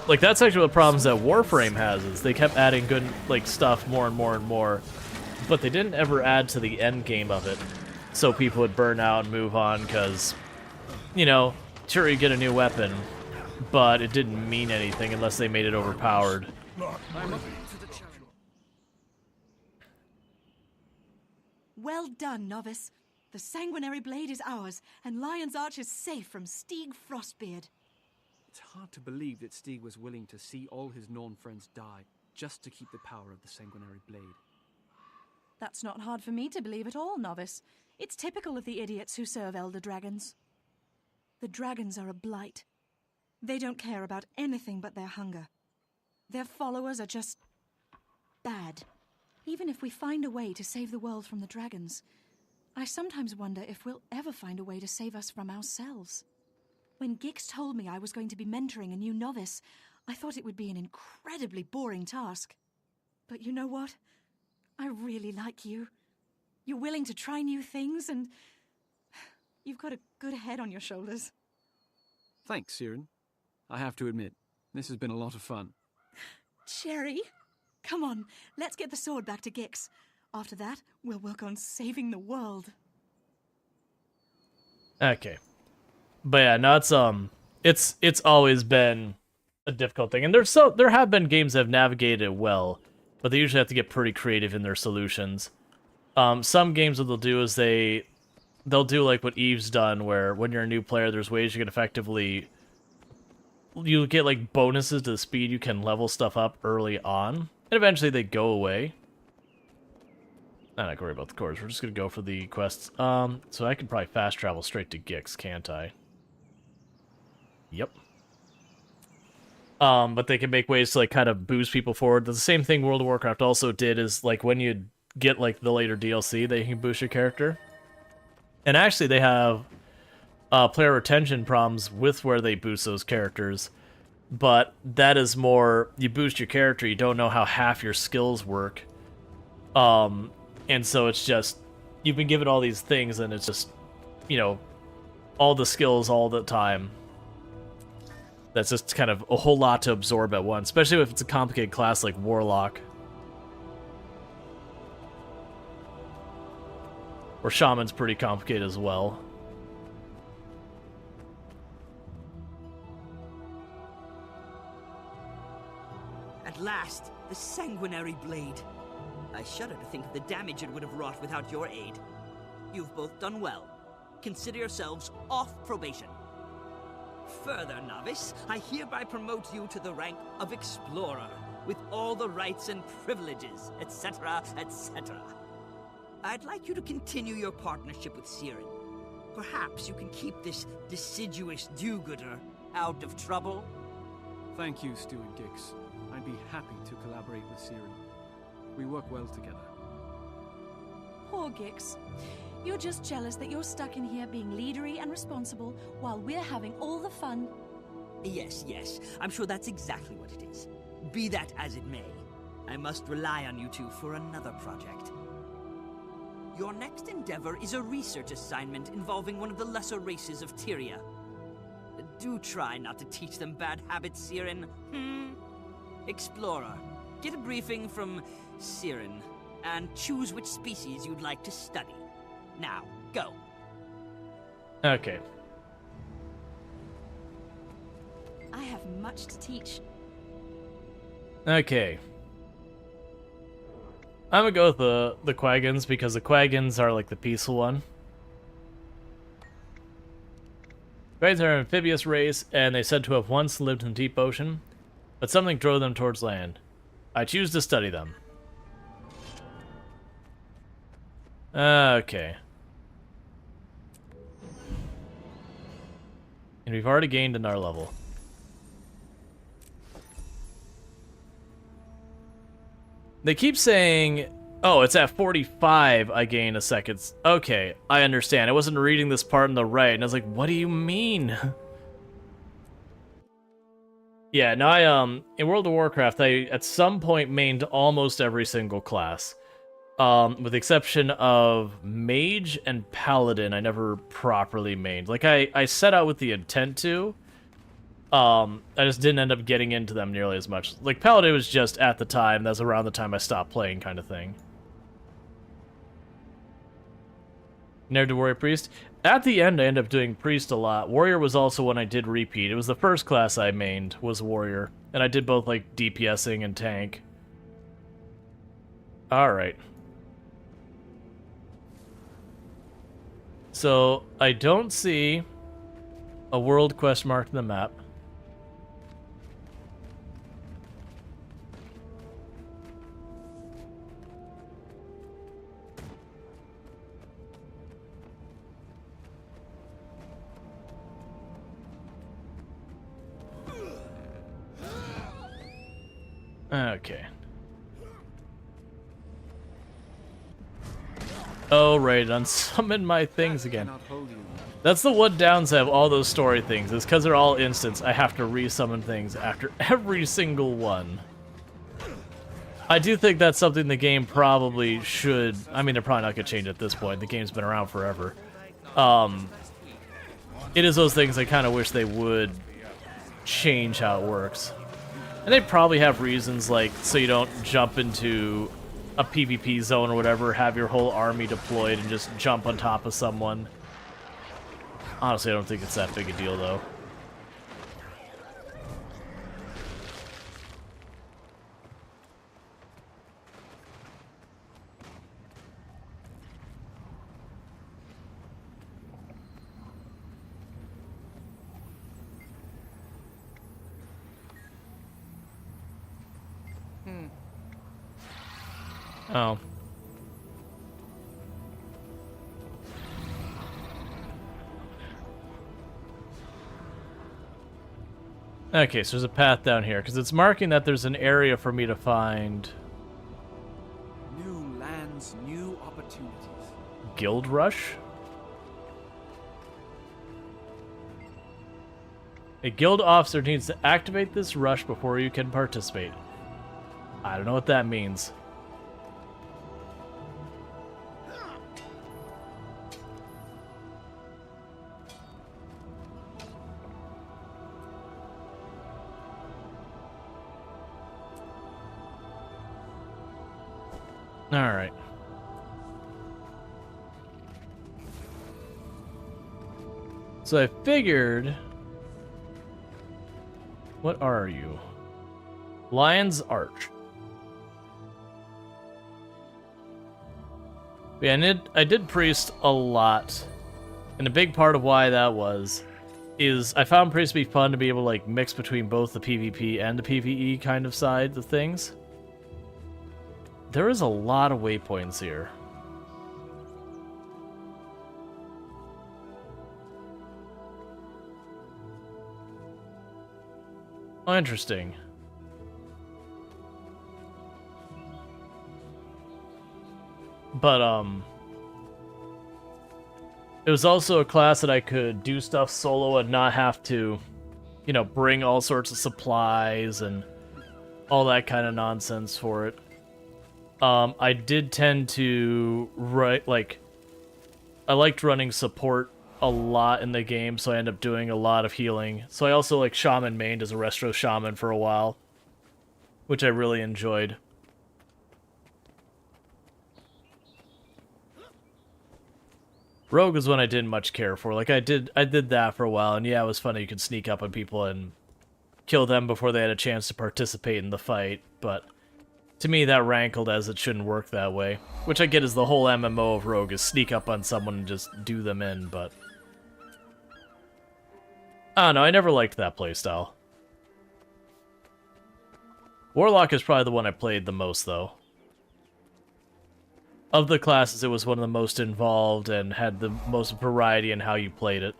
like that's actually what problems that Warframe has is they kept adding good like stuff more and more and more, but they didn't ever add to the end game of it, so people would burn out and move on because, you know, sure you get a new weapon, but it didn't mean anything unless they made it overpowered. Well done, Novice. The sanguinary blade is ours, and Lion's Arch is safe from Stieg Frostbeard. It's hard to believe that Stieg was willing to see all his Norn friends die just to keep the power of the sanguinary blade. That's not hard for me to believe at all, Novice. It's typical of the idiots who serve Elder Dragons. The dragons are a blight. They don't care about anything but their hunger. Their followers are just bad. Even if we find a way to save the world from the dragons, I sometimes wonder if we'll ever find a way to save us from ourselves. When Gix told me I was going to be mentoring a new novice, I thought it would be an incredibly boring task. But you know what? I really like you. You're willing to try new things, and you've got a good head on your shoulders. Thanks, Siren. I have to admit, this has been a lot of fun. Cherry, come on, let's get the sword back to Gix. After that, we'll work on saving the world. Okay. But yeah, no, it's always been a difficult thing, and there have been games that have navigated it well, but they usually have to get pretty creative in their solutions. Some games what they'll do is they'll do like what Eve's done, where when you're a new player, there's ways you can effectively you get like bonuses to the speed you can level stuff up early on, and eventually they go away. I'm not gonna worry about the cores. We're just gonna go for the quests. So I can probably fast travel straight to Gix, can't I? Yep. But they can make ways to like kind of boost people forward. The same thing World of Warcraft also did is like when you get like the later DLC, they can boost your character. And actually they have player retention problems with where they boost those characters. But that is more, you boost your character, you don't know how half your skills work. And so it's just, you've been given all these things and it's just, you know, all the skills all the time. That's just kind of a whole lot to absorb at once, especially if it's a complicated class like Warlock. Or Shaman's pretty complicated as well. At last, the sanguinary blade. I shudder to think of the damage it would have wrought without your aid. You've both done well. consider yourselves off probation. Further, novice, I hereby promote you to the rank of Explorer, with all the rights and privileges, etc., etc. I'd like you to continue your partnership with Siren. Perhaps you can keep this deciduous do-gooder out of trouble. Thank you, Steward Gix. I'd be happy to collaborate with Siren. We work well together. Poor Gix. You're just jealous that you're stuck in here being leadery and responsible while we're having all the fun. Yes, yes. I'm sure that's exactly what it is. Be that as it may, I must rely on you two for another project. Your next endeavor is a research assignment involving one of the lesser races of Tyria. Do try not to teach them bad habits, Siren. Explorer, get a briefing from Siren, and choose which species you'd like to study. Now, go. Okay. I have much to teach. Okay. I'm gonna go with the Quagons, because the Quagons are like the peaceful one. Quagons are an amphibious race, and they said to have once lived in the deep ocean, but something drove them towards land. I choose to study them. Okay. And we've already gained another level. They keep saying, oh, it's at 45 I gain a second. Okay, I understand. I wasn't reading this part on the right, and I was like, what do you mean? Yeah, no, in World of Warcraft, I, at some point, mained almost every single class. With the exception of Mage and Paladin, I never properly mained. Like, I set out with the intent to. I just didn't end up getting into them nearly as much. Like, Paladin was just at the time, that's around the time I stopped playing kind of thing. Never did Warrior Priest. At the end, I ended up doing Priest a lot. Warrior was also one I did repeat. It was the first class I mained, was Warrior. And I did both, like, DPSing and tank. Alright. So, I don't see a world quest marked in the map. Okay. Oh, right, unsummon my things again. That's the one downside of all those story things, is because they're all instants, I have to resummon things after every single one. I do think that's something the game probably should... I mean, they're probably not going to change at this point. The game's been around forever. It is those things I kind of wish they would change how it works. And they probably have reasons, like, so you don't jump into a PvP zone or whatever, have your whole army deployed and just jump on top of someone. Honestly, I don't think it's that big a deal, though. Oh. Okay, so there's a path down here, because it's marking that there's an area for me to find... New lands, new opportunities. Guild Rush? A guild officer needs to activate this rush before you can participate. I don't know what that means. Alright. So I figured... What are you? Lion's Arch. Yeah, I did Priest a lot And a big part of why that was is I found it to be fun to be able to like mix between both the PvP and the PvE kind of side of things. There is a lot of waypoints here. Oh, interesting. But, it was also a class that I could do stuff solo and not have to, you know, bring all sorts of supplies and all that kind of nonsense for it. I did tend to I liked running support a lot in the game, so I ended up doing a lot of healing. So I also like Shaman mained as a Restro Shaman for a while, which I really enjoyed. Rogue was one I didn't much care for. Like I did that for a while, and yeah, it was funny. You could sneak up on people and kill them before they had a chance to participate in the fight, but to me that rankled as it shouldn't work that way. Which I get is the whole MMO of Rogue is sneak up on someone and just do them in, but I don't know, I never liked that playstyle. Warlock is probably the one I played the most, though. Of the classes, it was one of the most involved and had the most variety in how you played it.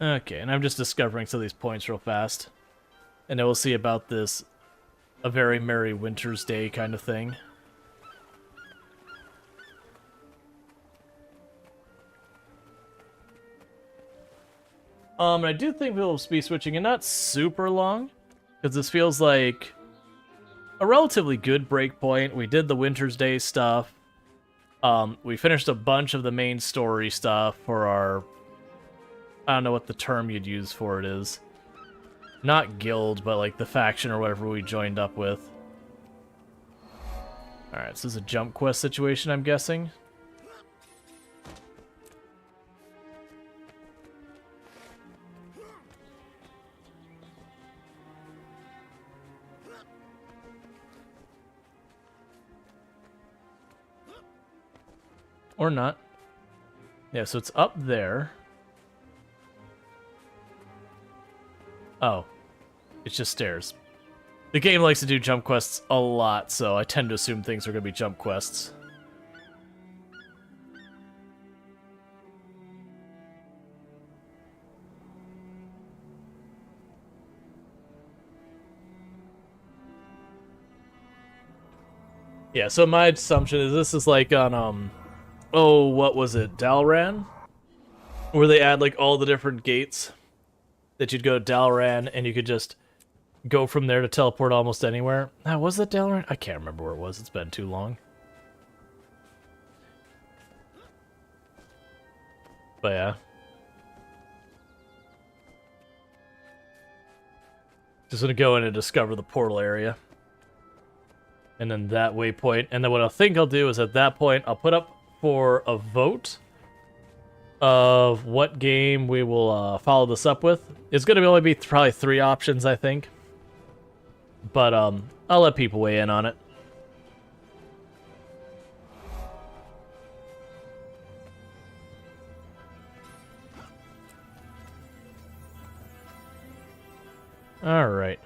Okay, and I'm just discovering some of these points real fast. And then we'll see about this A Very Merry Winter's Day kind of thing. I do think we'll be switching, and not super long, because this feels like a relatively good breakpoint. We did the Winter's Day stuff. We finished a bunch of the main story stuff for our... I don't know what the term you'd use for it is. Not guild, but like the faction or whatever we joined up with. Alright, so this is a jump quest situation, I'm guessing. Or not. Yeah, so it's up there. Oh. It's just stairs. The game likes to do jump quests a lot, so I tend to assume things are going to be jump quests. Yeah, so my assumption is this is like on, oh, what was it, Dalran? Where they add, like, all the different gates that you'd go to Dalran, and you could just go from there to teleport almost anywhere. Now, was that Dalran? I can't remember where it was. It's been too long. But yeah. Just gonna go in and discover the portal area. And then that waypoint. And then what I think I'll do is at that point, I'll put up for a vote of what game we will follow this up with. It's going to only be probably 3 options, I think. But I'll let people weigh in on it. Alright.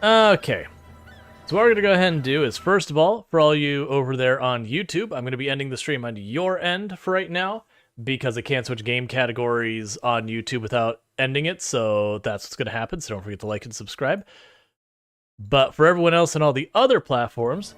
Okay. So what we're going to go ahead and do is, first of all, for all you over there on YouTube, I'm going to be ending the stream on your end for right now, because I can't switch game categories on YouTube without ending it, so that's what's going to happen, so don't forget to like and subscribe. But for everyone else on all the other platforms,